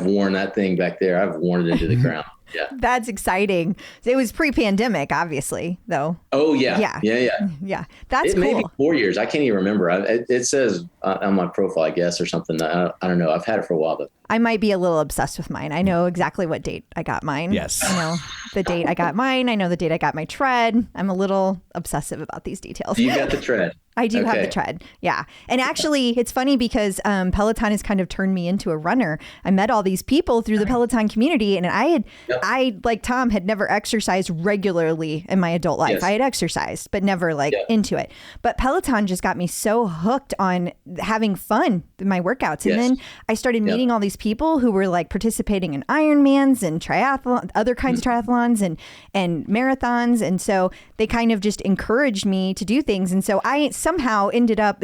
worn that thing back there. I've worn it into the ground. Yeah. That's exciting. It was pre-pandemic, obviously, though. Oh, yeah. Yeah. That's it cool. Maybe 4 years. I can't even remember. It says on my profile, I guess, or something. I don't know. I've had it for a while, but I might be a little obsessed with mine. I know exactly what date I got mine. Yes. I know the date I got mine. I know the date I got my tread. I'm a little obsessive about these details. You got the tread. I do have the tread. Yeah. And actually, it's funny because Peloton has kind of turned me into a runner. I met all these people through the Peloton community, and I, like Tom, had never exercised regularly in my adult life. Yes. I had exercised, but never into it. But Peloton just got me so hooked on having fun in my workouts. And then I started meeting all these people who were like participating in Ironmans and triathlon, other kinds of triathlons and marathons. And so they kind of just encouraged me to do things. And so I somehow ended up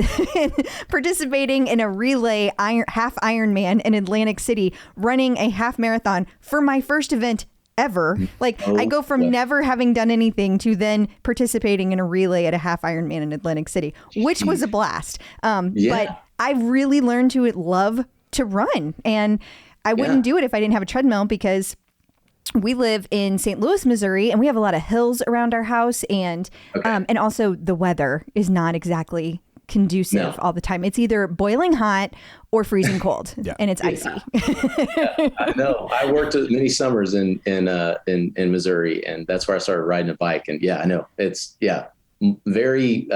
participating in a relay half Ironman in Atlantic City, running a half marathon for my first event ever. Like I go from never having done anything to then participating in a relay at a half Ironman in Atlantic City, which was a blast. But I really learned to love to run, and I wouldn't do it if I didn't have a treadmill, because we live in St. Louis, Missouri, and we have a lot of hills around our house, and also the weather is not exactly conducive all the time. It's either boiling hot or freezing cold, and it's icy. I know. I worked many summers in Missouri, and that's where I started riding a bike. And I know it's very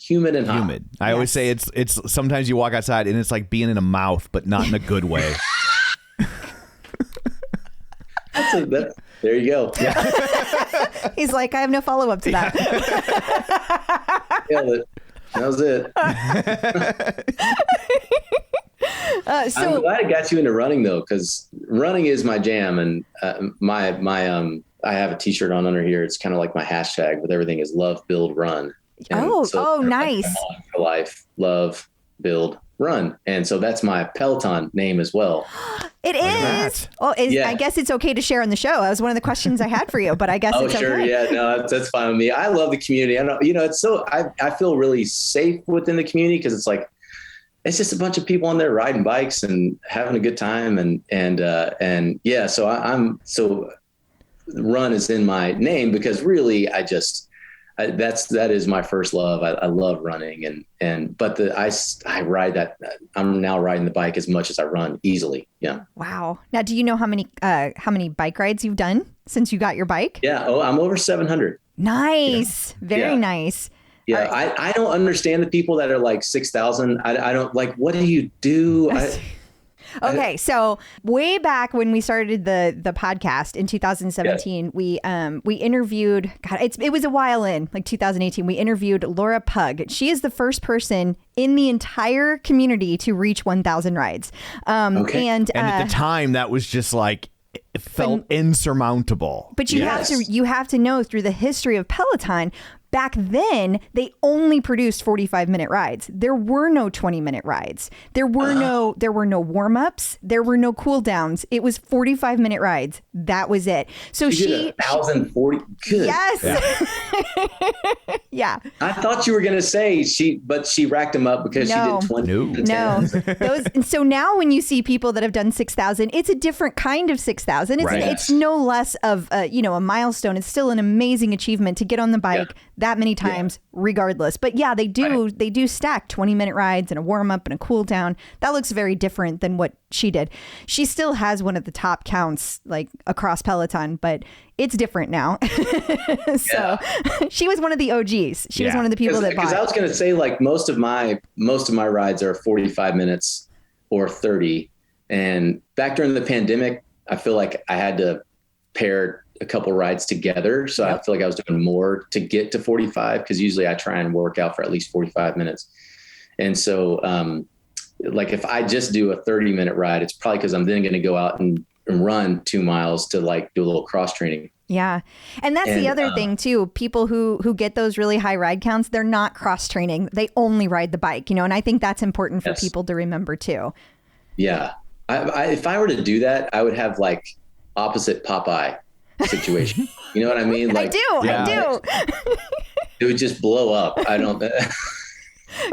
humid and hot. Humid. I always say it's sometimes you walk outside and it's like being in a mouth, but not in a good way. There you go. Yeah. He's like, I have no follow up to that. That was it. I'm glad I got you into running though, because running is my jam, and I have a T-shirt on under here. It's kind of like my hashtag with everything is love, build, run. And nice. For life, love, build, run, and so that's my Peloton name as well. It is. Oh, I guess it's okay to share on the show. That was one of the questions I had for you, but I guess it's sure. Okay. Yeah, no, that's fine with me. I love the community. I know, it's so, I feel really safe within the community, because it's like, it's just a bunch of people on there riding bikes and having a good time. So run is in my name, because really that is my first love. I love running, but I ride that. I'm now riding the bike as much as I run easily. Yeah. Wow. Now, do you know how many bike rides you've done since you got your bike? Yeah. Oh, I'm over 700. Nice. Yeah. Very nice. Yeah. I don't understand the people that are like 6,000. I don't like, what do you do? Okay, so way back when we started the podcast in 2017, we interviewed. God, it was a while in, like 2018. We interviewed Laura Pug. She is the first person in the entire community to reach 1,000 rides. And at the time, that was just like, it felt insurmountable. But you have to know, through the history of Peloton, back then, they only produced 45-minute rides. There were no 20-minute rides. There were no warm-ups. There were no cool downs. It was 45-minute rides. That was it. So she 1,040. Good. Yes. Yeah. I thought you were going to say she racked them up because she did 20. No. So now when you see people that have done 6,000, it's a different kind of 6,000. It's no less of a milestone. It's still an amazing achievement to get on the bike that many times, regardless. But they do stack 20-minute rides and a warm up and a cool down. That looks very different than what she did. She still has one of the top counts like across Peloton, but it's different now. So she was one of the OGs. She was one of the people that bought. Because I was going to say, like, most of my rides are 45 minutes or 30. And back during the pandemic, I feel like I had to pair a couple rides together. So I feel like I was doing more to get to 45, because usually I try and work out for at least 45 minutes. And so like if I just do a 30-minute ride, it's probably because I'm then going to go out and run 2 miles to like do a little cross training. Yeah. And that's the other thing too. People who get those really high ride counts, they're not cross training. They only ride the bike, and I think that's important for people to remember too. Yeah. If I were to do that, I would have like opposite Popeye situation. You know what I mean? Like, I do. It would just blow up. I don't.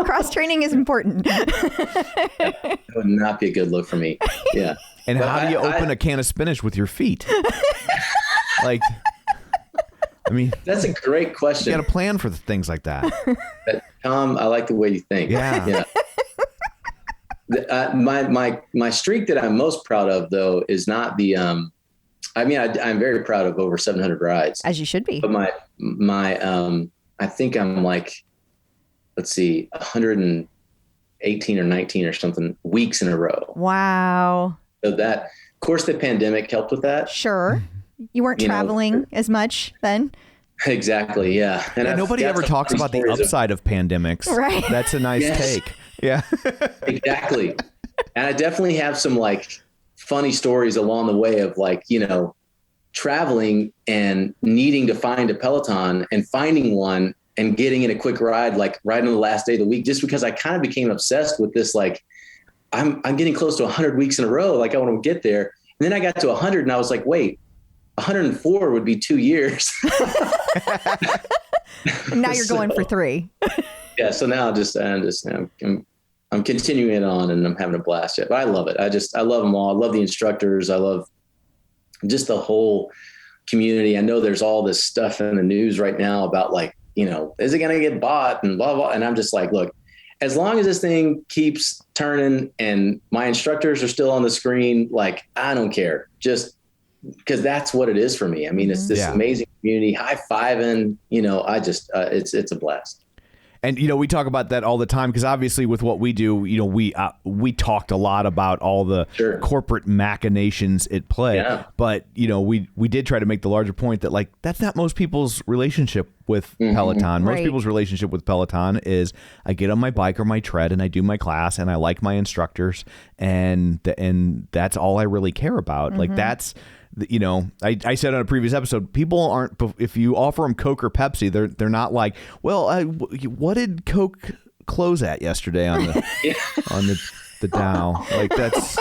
Cross training is important. It would not be a good look for me. Yeah. And how do you open a can of spinach with your feet? Like, I mean, that's a great question. You got to plan for things like that. Tom, I like the way you think. Yeah. My streak that I'm most proud of, though, is not the. I'm very proud of over 700 rides, as you should be. But I think I'm like, let's see, 118 or 19 or something weeks in a row. Wow. So that, of course, the pandemic helped with that. Sure. You weren't traveling as much then. Exactly. Yeah. And nobody ever talks about the upside of pandemics. Right. That's a nice take. Yeah. Exactly. And I definitely have some like funny stories along the way of like, traveling and needing to find a Peloton and finding one and getting in a quick ride, like right on the last day of the week, just because I kind of became obsessed with this. Like I'm getting close to 100 weeks in a row. Like I want to get there. And then I got to 100 and I was like, wait, 104 would be 2 years. Now you're going for 3. Yeah. So now I'm continuing it on and I'm having a blast yet, but I love it. I love them all. I love the instructors. I love just the whole community. I know there's all this stuff in the news right now about like, is it going to get bought and blah, blah. And I'm just like, look, as long as this thing keeps turning and my instructors are still on the screen, like, I don't care, just because that's what it is for me. I mean, it's this amazing community, high-fiving, it's a blast. And, we talk about that all the time because obviously with what we do, we talked a lot about all the corporate machinations at play. Yeah. But, we did try to make the larger point that like, that's not most people's relationship with Peloton. Most people's relationship with Peloton is I get on my bike or my tread and I do my class and I like my instructors and that's all I really care about. Like that's, I said on a previous episode, people aren't, if you offer them Coke or Pepsi, they're not like, well, what did Coke close at yesterday on the Dow? Like that's,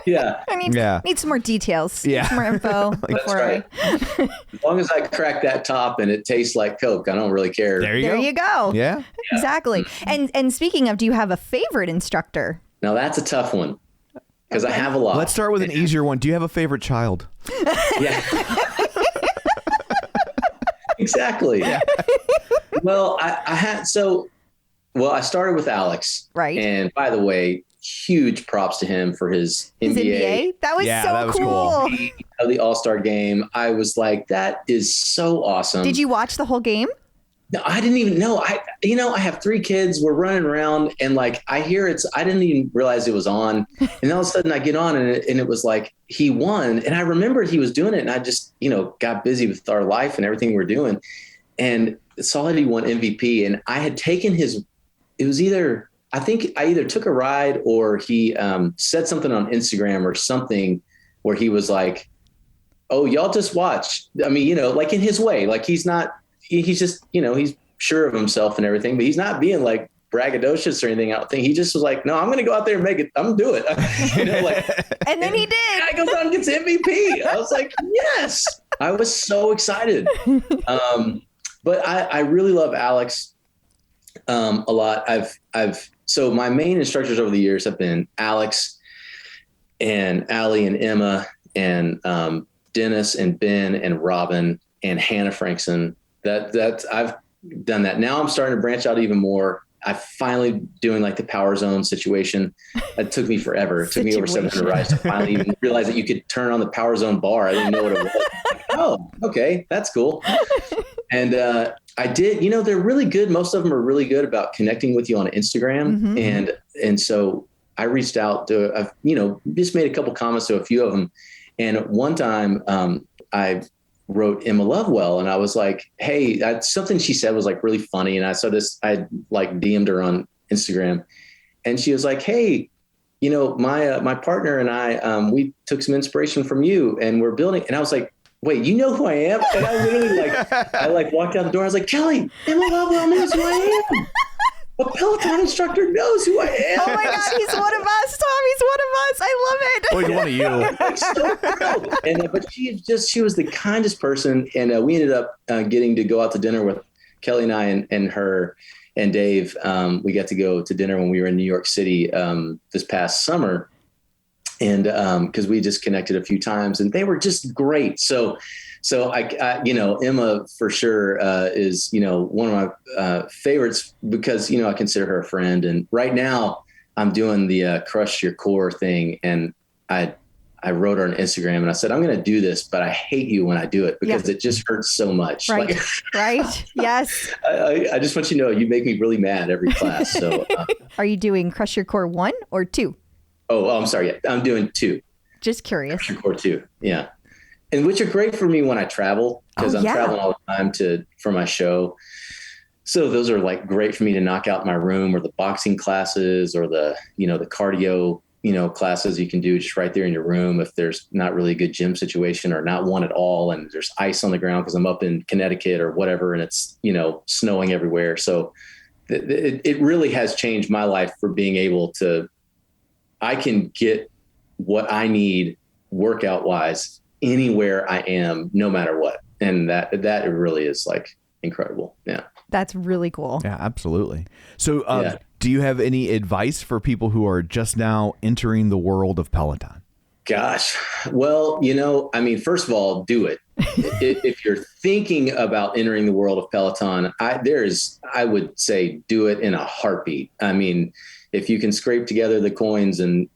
I need some more details. Yeah. Some more info before right. As long as I crack that top and it tastes like Coke, I don't really care. There you go. Yeah. Exactly. And speaking of, do you have a favorite instructor? Now that's a tough one. Because I have a lot. Let's start with an easier one. Do you have a favorite child? Yeah. Exactly. Yeah. Well, I started with Alex. Right. And by the way, huge props to him for his NBA. That was cool. The All-Star game. I was like, that is so awesome. Did you watch the whole game? No, I didn't even know. I have 3 kids. We're running around and like, I hear I didn't even realize it was on. And all of a sudden I get on and it was like, he won. And I remembered he was doing it. And I just, got busy with our life and everything we're doing. And saw that he won MVP. And I had taken I think I either took a ride or he said something on Instagram or something where he was like, oh, y'all just watch. I mean, like in his way, like he's just, he's sure of himself and everything, but he's not being like braggadocious or anything. I don't think he just was like, no, I'm going to go out there and make it. I'm going to do it. And then he did. I goes out and gets MVP. I was like, yes, I was so excited. But I really love Alex a lot. So my main instructors over the years have been Alex and Allie and Emma and Dennis and Ben and Robin and Hannah Frankson. That I've done that. Now I'm starting to branch out even more. I finally doing like the Power Zone situation. It took me forever. It took me over 700 rides to finally even realize that you could turn on the Power Zone bar. I didn't know what it was. Like, oh, okay, that's cool. And I did. They're really good. Most of them are really good about connecting with you on Instagram. And so I reached out to. I've just made a couple comments to a few of them. And one time I wrote Emma Lovewell and I was like, hey, something she said was like really funny. And I saw this, I like DM'd her on Instagram and she was like, hey, my partner and I, we took some inspiration from you and we're building. And I was like, wait, you know who I am? And I literally I walked out the door. I was like, Kelly, Emma Lovewell knows who I am. A Peloton instructor knows who I am. Oh my God, he's one of us, Tom. He's one of us. I love it. Oh, he's one of you. I'm so thrilled. And but she was the kindest person, and we ended up getting to go out to dinner with Kelly and I and her and Dave. We got to go to dinner when we were in New York City this past summer, and because we just connected a few times, and they were just great. So So I Emma for sure is, one of my favorites because, I consider her a friend. And right now I'm doing the Crush Your Core thing. And I wrote her on Instagram and I said, I'm going to do this, but I hate you when I do it because it just hurts so much. Right. Right. Yes. I just want you to know, you make me really mad every class. So are you doing Crush Your Core 1 or 2? Oh, I'm sorry. Yeah, I'm doing 2. Just curious. Crush Your Core 2. Yeah. And which are great for me when I travel because I'm traveling all the time for my show. So those are like great for me to knock out in my room, or the boxing classes, or the cardio, classes you can do just right there in your room if there's not really a good gym situation or not one at all. And there's ice on the ground because I'm up in Connecticut or whatever, and it's, snowing everywhere. So it really has changed my life for being able to, I can get what I need workout wise anywhere I am, no matter what. And that really is like incredible. Yeah. That's really cool. Yeah, absolutely. So do you have any advice for people who are just now entering the world of Peloton? Gosh, well, first of all, do it. If you're thinking about entering the world of Peloton, I would say do it in a heartbeat. I mean, if you can scrape together the coins and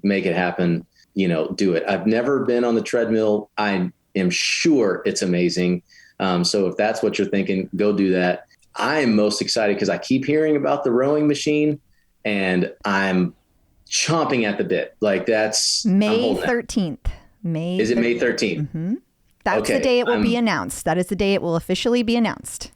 make it happen, do it. I've never been on the treadmill. I am sure it's amazing. So if that's what you're thinking, go do that. I am most excited because I keep hearing about the rowing machine and I'm chomping at the bit. Like that's May 13th. Is it May 13th? Mm-hmm. That's the day it will be announced. That is the day it will officially be announced.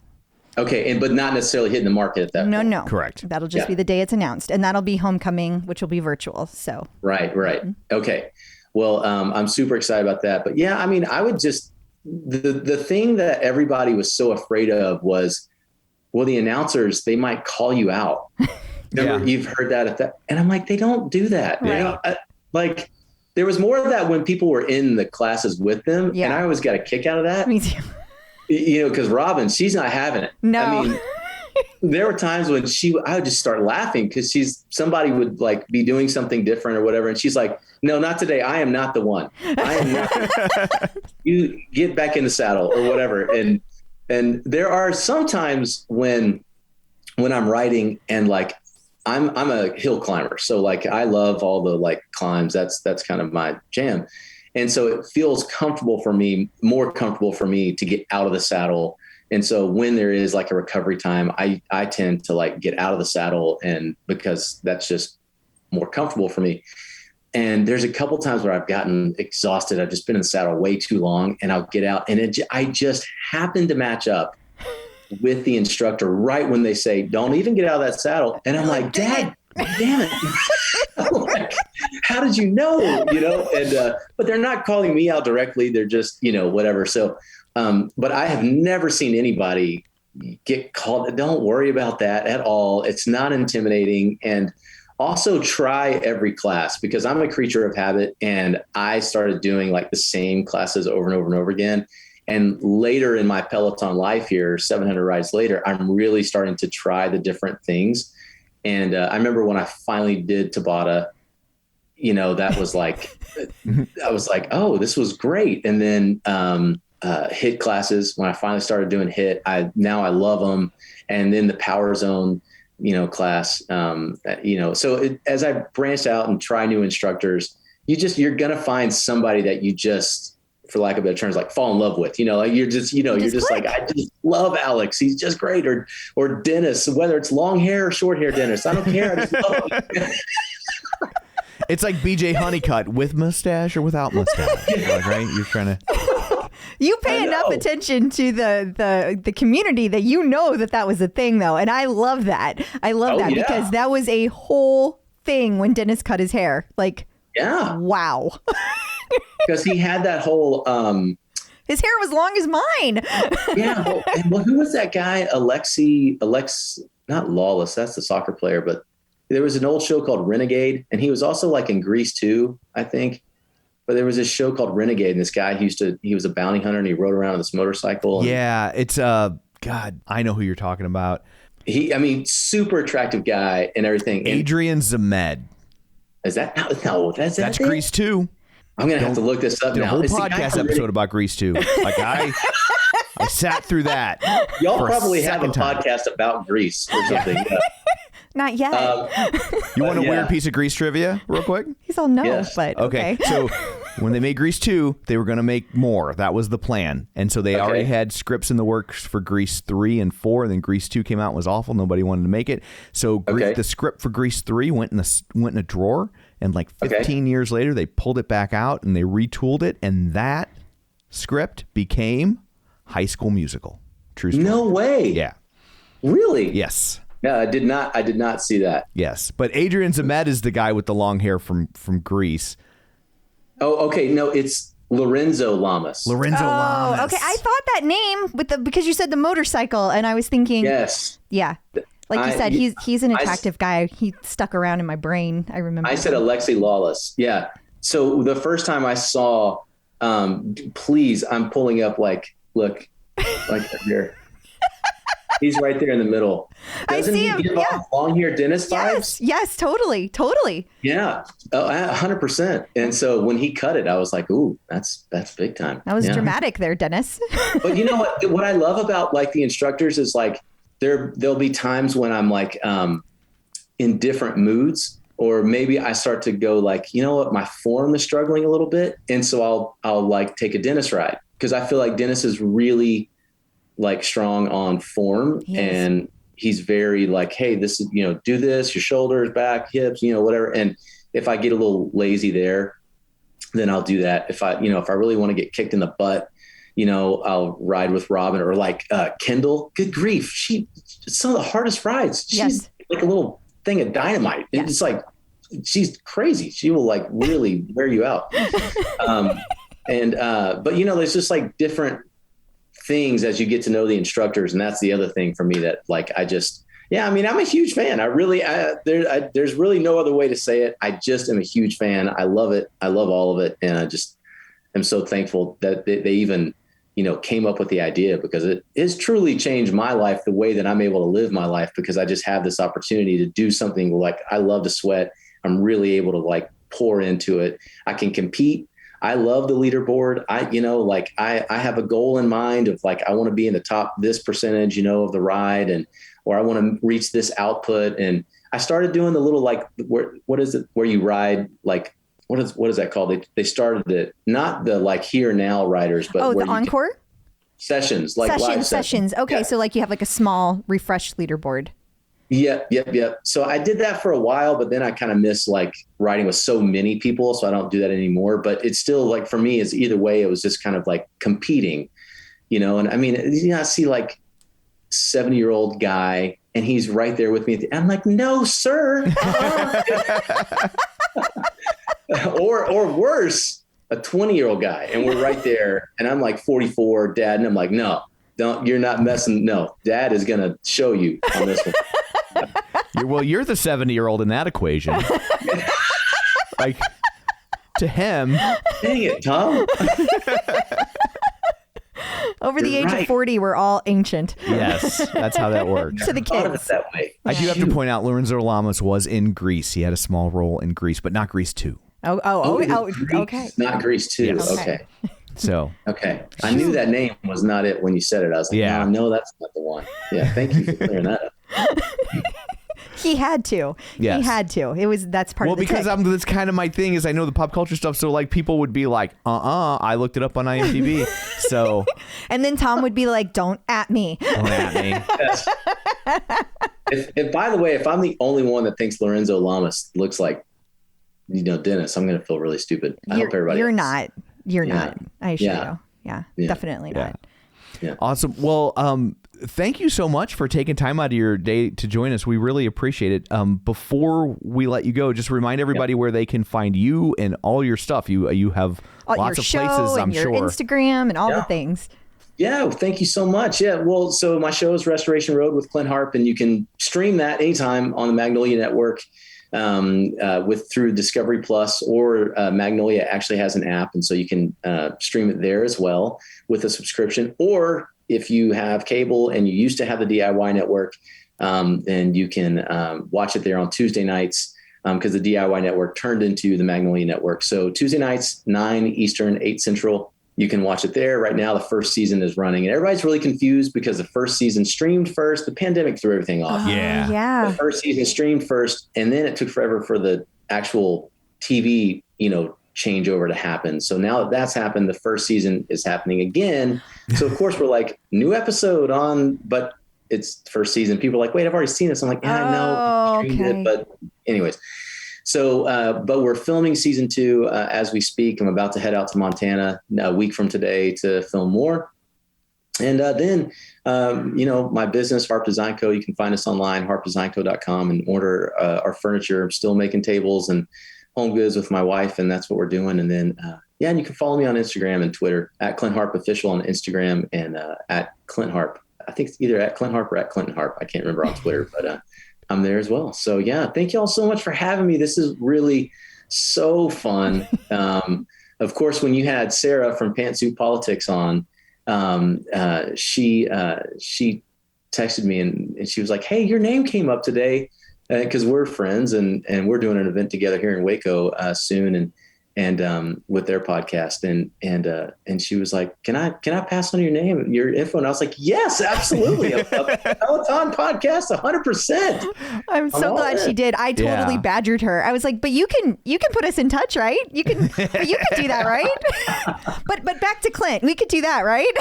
Okay. But not necessarily hitting the market at that point. No. Correct. That'll just be the day it's announced. And that'll be homecoming, which will be virtual. So. Right. Mm-hmm. Okay. Well, I'm super excited about that. But yeah, I would just, the thing that everybody was so afraid of was, well, the announcers, they might call you out. You've heard that at that. And I'm like, they don't do that. Right. There was more of that when people were in the classes with them. Yeah. And I always got a kick out of that. Me too. Because Robin, she's not having it. No. There were times when I would just start laughing because somebody would like be doing something different or whatever. And she's like, no, not today. I am not the one. I am not. You get back in the saddle or whatever. And there are sometimes when I'm riding and like, I'm a hill climber. So like, I love all the like climbs. That's kind of my jam. And so it feels more comfortable for me to get out of the saddle. And so when there is like a recovery time, I tend to like get out of the saddle, and because that's just more comfortable for me. And there's a couple times where I've gotten exhausted. I've just been in the saddle way too long, and I'll get out, and I just happen to match up with the instructor right when they say, don't even get out of that saddle. And I'm like, Dad, damn it. Like, how did you know? And, but they're not calling me out directly. They're just, whatever. So, but I have never seen anybody get called. Don't worry about that at all. It's not intimidating. And also try every class, because I'm a creature of habit, and I started doing like the same classes over and over and over again. And later in my Peloton life here, 700 rides later, I'm really starting to try the different things. And I remember when I finally did Tabata, that was like, I was like, oh, this was great. And then HIIT classes, when I finally started doing HIIT, I love them. And then the Power Zone, class, so as I branched out and try new instructors, you're going to find somebody that you just, for lack of better terms, like fall in love with, like you're just like, I just love Alex. He's just great. Or Dennis, whether it's long hair or short hair Dennis, I don't care. I just love him. It's like BJ Honeycutt with mustache or without mustache, right? You're trying to. You pay enough attention to the community that that was a thing, though. And I love that. Because that was a whole thing when Dennis cut his hair. Like, wow. Because he had that whole his hair was long as mine. Well, who was that guy? Not Lawless, that's the soccer player, but there was an old show called Renegade, and he was also like in Grease too, I think. But there was this show called Renegade, and this guy he was a bounty hunter, and he rode around on this motorcycle. Yeah, it's God, I know who you're talking about. Super attractive guy and everything. Adrian Zemed. Is that no? That's Grease too. I'm going to have to look this up now. A whole podcast episode about Grease 2. Like I sat through that. Y'all probably have a podcast about Grease or something. Yeah. Not yet. You want a weird piece of Grease trivia real quick? He's all no, but okay. So when they made Grease 2, they were going to make more. That was the plan. And so they already had scripts in the works for Grease 3 and 4. And then Grease 2 came out and was awful. Nobody wanted to make it. So the script for Grease 3 went in a drawer. And like 15 years later, they pulled it back out and they retooled it. And that script became High School Musical. True story. No way. Yeah. Really? Yes. Yeah, I did not see that. Yes, but Adrian Zemed is the guy with the long hair from Grease. Oh, okay. No, it's Lorenzo Lamas. Lamas. Okay. I thought that name because you said the motorcycle, and I was thinking. Yes. Yeah. Like you said, he's an attractive guy. He stuck around in my brain. I remember. I said Alexi Lawless. Yeah. So the first time I saw, please, I'm pulling up look, right here. He's right there in the middle. Doesn't I see him. Give off long hair dentist vibes? Yes, totally. Yeah, 100%. And so when he cut it, I was like, "Ooh, that's big time." That was dramatic there, Dennis. But you know what? What I love about like the instructors is like there'll be times when I'm like in different moods, or maybe I start to go like, you know what, my form is struggling a little bit, and so I'll like take a dentist ride because I feel like Dennis is really like strong on form, and he's very like, hey, this is, do this, your shoulders, back, hips, whatever. And if I get a little lazy there, then I'll do that. If I really want to get kicked in the butt, I'll ride with Robin, or like Kendall. Good grief. It's some of the hardest rides. She's like a little thing of dynamite. Yes. It's like, she's crazy. She will like really wear you out. But there's just like different things as you get to know the instructors. And that's the other thing for me that like, I'm a huge fan. There's really no other way to say it. I just am a huge fan. I love it. I love all of it. And I just am so thankful that they even, came up with the idea, because it has truly changed my life, the way that I'm able to live my life, because I just have this opportunity to do something like I love to sweat. I'm really able to like pour into it. I can compete. I love the leaderboard. I have a goal in mind of like, I want to be in the top this percentage, of the ride, or I want to reach this output. And I started doing the little, like, what is it where you ride? Like, what is that called? They started it, not the like here now riders, but the encore sessions, like live sessions. Okay. Yeah. So like you have like a small refreshed leaderboard. Yep. So I did that for a while, but then I kind of miss like riding with so many people. So I don't do that anymore, but it's still like, for me, is either way, it was just kind of like competing, and I mean, I see like 70-year-old guy and he's right there with me. I'm like, no, sir. or worse, a 20-year-old guy. And we're right there. And I'm like 44, Dad. And I'm like, no, you're not messing. No, Dad is going to show you on this one. Well, you're the 70-year-old in that equation. Like, to him. Dang it, Tom. Over the age of 40, we're all ancient. Yes, that's how that works. To the kids. That way. I do have to point out, Lorenzo Lamas was in Grease. He had a small role in Grease, but not Grease 2. Okay. Not Grease 2. Yes. Okay. So. Okay. I knew that name was not it when you said it. I was like, no, that's not the one. Yeah. Thank you for clearing that up. He had to. Yes. He had to. That's part of the because that's kind of my thing, is I know the pop culture stuff. So like people would be like, I looked it up on IMDb. So. And then Tom would be like, don't at me. Don't at me. Yes. If by the way, if I'm the only one that thinks Lorenzo Lamas looks like, Dennis, I'm going to feel really stupid. I hope everybody You're else. Not. You're not. I assure you. Yeah. Definitely not. Yeah. Awesome. Well, thank you so much for taking time out of your day to join us. We really appreciate it. Before we let you go, just remind everybody where they can find you and all your stuff. You have lots of places, I'm your sure. Instagram and all the things. Yeah, thank you so much. Yeah, well, so my show is Restoration Road with Clint Harp, and you can stream that anytime on the Magnolia Network through Discovery Plus, or Magnolia actually has an app, and so you can stream it there as well with a subscription. Or if you have cable and you used to have the DIY network, then you can watch it there on Tuesday nights because the DIY network turned into the Magnolia Network. So Tuesday nights, 9 Eastern, 8 Central. You can watch it there. Right now, the first season is running, and everybody's really confused because the first season streamed first. The pandemic threw everything off. Yeah. The first season streamed first, and then it took forever for the actual TV, changeover to happen. So now that that's happened, the first season is happening again. So of course we're like, new episode on, but it's the first season. People are like, wait, I've already seen this. I'm like, yeah, I know. Okay. But anyways, so, but we're filming season 2 as we speak. I'm about to head out to Montana a week from today to film more. And then, my business, Harp Design Co., you can find us online, harpdesignco.com, and order our furniture. I'm still making tables and home goods with my wife, and that's what we're doing. And then, and you can follow me on Instagram and Twitter at Clint Harp Official on Instagram, and at Clint Harp. I think it's either at Clint Harp or at Clinton Harp. I can't remember on Twitter, but I'm there as well. So yeah, thank you all so much for having me. This is really so fun. Of course, when you had Sarah from Pantsuit Politics on, she texted me and she was like, hey, your name came up today. Because we're friends and we're doing an event together here in Waco soon, and with their podcast, and she was like, can I pass on your name, your info? And I was like, yes, absolutely, a Peloton podcast, 100%. I'm so glad she did. I totally badgered her. I was like, but you can put us in touch, right? You can do that, right? but back to Clint, we could do that, right?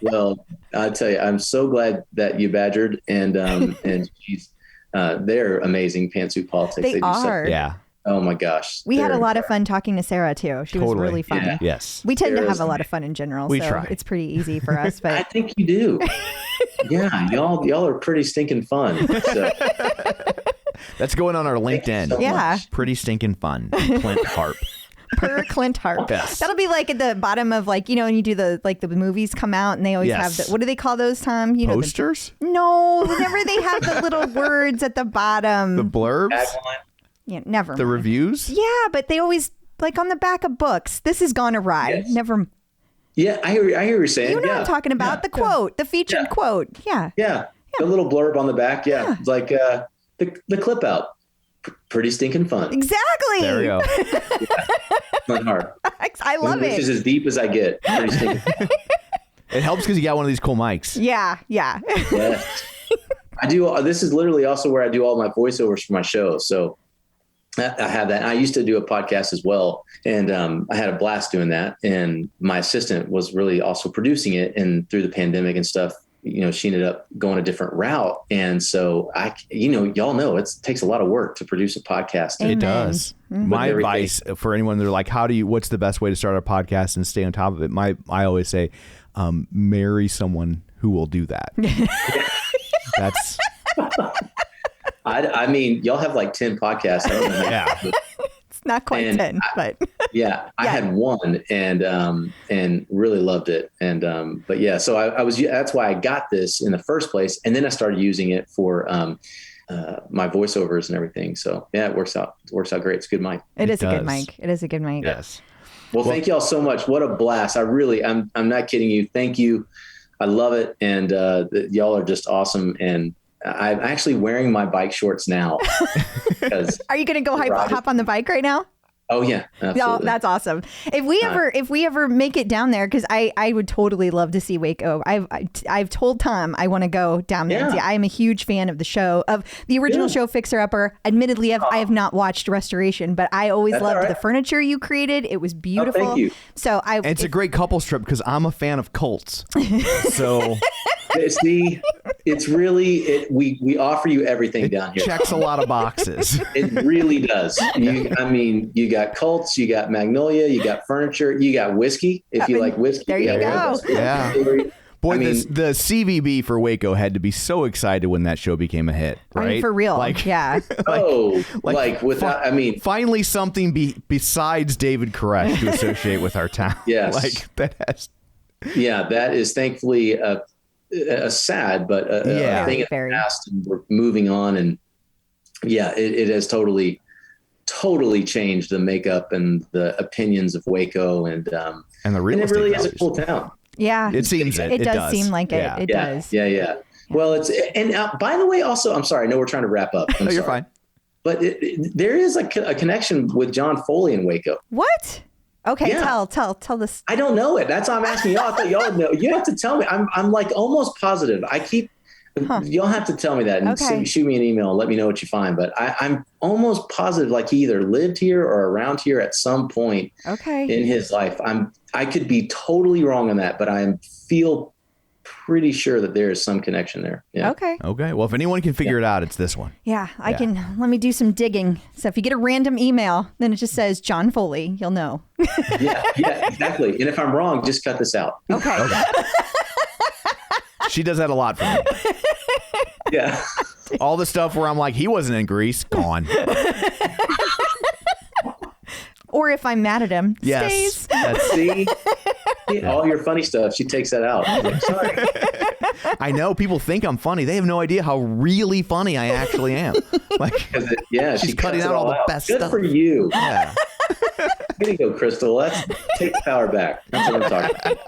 Well, I'll tell you, I'm so glad that you badgered, and she's. They're amazing, Pantsuit Politics. They are. Yeah. Oh my gosh. We had a lot of fun talking to Sarah too. She was really fun. Yeah. Yes. We tend to have a lot of fun in general. We so try. It's pretty easy for us. But I think you do. Yeah. Y'all are pretty stinking fun. So. That's going on our LinkedIn. So much. Pretty stinking fun. Clint Harp. Per Clint Harp. Yes. That'll be like at the bottom of when you do the movies come out and they always have what do they call those, Tom? Posters? No, whenever they have the little words at the bottom. The blurbs? Yeah, never. The reviews? Yeah, but they always on the back of books. This has gone awry. Yes. Never. Yeah, I hear what you're saying. You know what I'm talking about? The quote, the featured quote. Yeah. The little blurb on the back. Yeah. It's like the clip out. Pretty stinking fun. Exactly. There we go. Clint Harp. I love it. This is as deep as I get. Pretty stinking fun. It helps because you got one of these cool mics. Yeah. Yes. I do. This is literally also where I do all my voiceovers for my show. So I have that. I used to do a podcast as well. And I had a blast doing that. And my assistant was really also producing it. And through the pandemic and stuff, she ended up going a different route. And so y'all know it takes a lot of work to produce a podcast. Amen. It does. Mm-hmm. My advice for anyone, they're like, what's the best way to start a podcast and stay on top of it? I always say, marry someone who will do that. That's. I mean, y'all have like 10 podcasts. I don't know. Yeah. It's not quite 10, but. I had one and really loved it. And, but yeah, so that's why I got this in the first place. And then I started using it for, my voiceovers and everything. So yeah, it works out great. It's a good mic. It is a good mic. It is a good mic. Yes. Well, thank y'all so much. What a blast. I'm not kidding you. Thank you. I love it. And, y'all are just awesome. And I'm actually wearing my bike shorts now. Are you going to go hop on the bike right now? Oh yeah, absolutely. No, that's awesome. If we ever make it down there, because I would totally love to see Waco. I've told Tom I want to go down there. Yeah. I am a huge fan of the show, of the original show Fixer Upper. Admittedly, I have not watched Restoration, but I always loved the furniture you created. It was beautiful. Thank you. So it's a great couples trip because I'm a fan of cults. So. See, it's really we offer you everything down here. Checks a lot of boxes. It really does. You got cults, you got Magnolia, you got furniture, you got whiskey. If you like whiskey, there you go. Yeah. Boy, the CVB for Waco had to be so excited when that show became a hit, right? I mean, for real. Finally something besides David Koresh to associate with our town. Yes. That is thankfully a sad, but a thing in the past, and we're moving on. And it has totally changed the makeup and the opinions of Waco, and the real estate. It really is a cool town. Yeah, it seems it does seem like it. It does. Yeah. Well, by the way, also, I'm sorry, I know we're trying to wrap up. You're fine. but there is a connection with John Foley in Waco. What? Okay, yeah. tell this. I don't know it. That's why I'm asking y'all. I thought y'all would know. You have to tell me. I'm like almost positive. You'll have to tell me that and shoot me an email and let me know what you find. But I'm almost positive like he either lived here or around here at some point in his life. I could be totally wrong on that, but I feel pretty sure that there is some connection there. Yeah. Okay. Well, if anyone can figure it out, it's this one. Yeah, I can. Let me do some digging. So if you get a random email, then it just says John Foley, you'll know. yeah, exactly. And if I'm wrong, just cut this out. Okay. She does that a lot for me. Yeah. All the stuff where I'm like, he wasn't in Greece, gone. Or if I'm mad at him, stays. See, all your funny stuff, she takes that out. Like, sorry. I know people think I'm funny. They have no idea how really funny I actually am. Like, she's cutting out all the best stuff. Good for you. Yeah. Way to go, Crystal. Let's take the power back. That's what I'm talking about.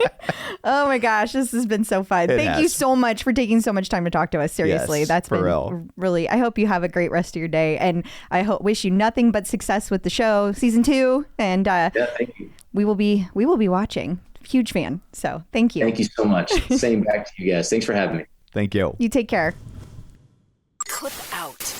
Oh my gosh, this has been so fun. Thank you so much for taking so much time to talk to us. Seriously, that's been really. I hope you have a great rest of your day, and I wish you nothing but success with the show, season 2. And thank you. We will be watching. Huge fan. So thank you. Thank you so much. Same back to you guys. Thanks for having me. Thank you. You take care. Clip out.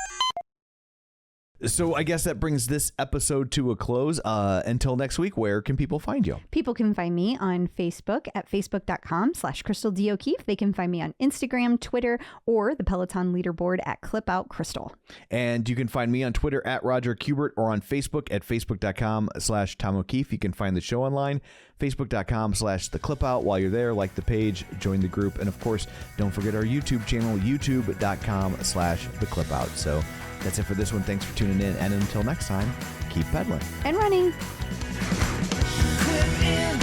So I guess that brings this episode to a close. Until next week, where can people find you? People can find me on Facebook at facebook.com/Crystal D. O'Keefe. They can find me on Instagram, Twitter, or the Peloton leaderboard at ClipOutCrystal. And you can find me on Twitter at Roger Kubert or on Facebook at facebook.com/Tom O'Keefe. You can find the show online, facebook.com/TheClipOut. While you're there, like the page, join the group. And of course, don't forget our YouTube channel, youtube.com/TheClipOut. So that's it for this one. Thanks for tuning in. And until next time, keep pedaling. And running. Clip in.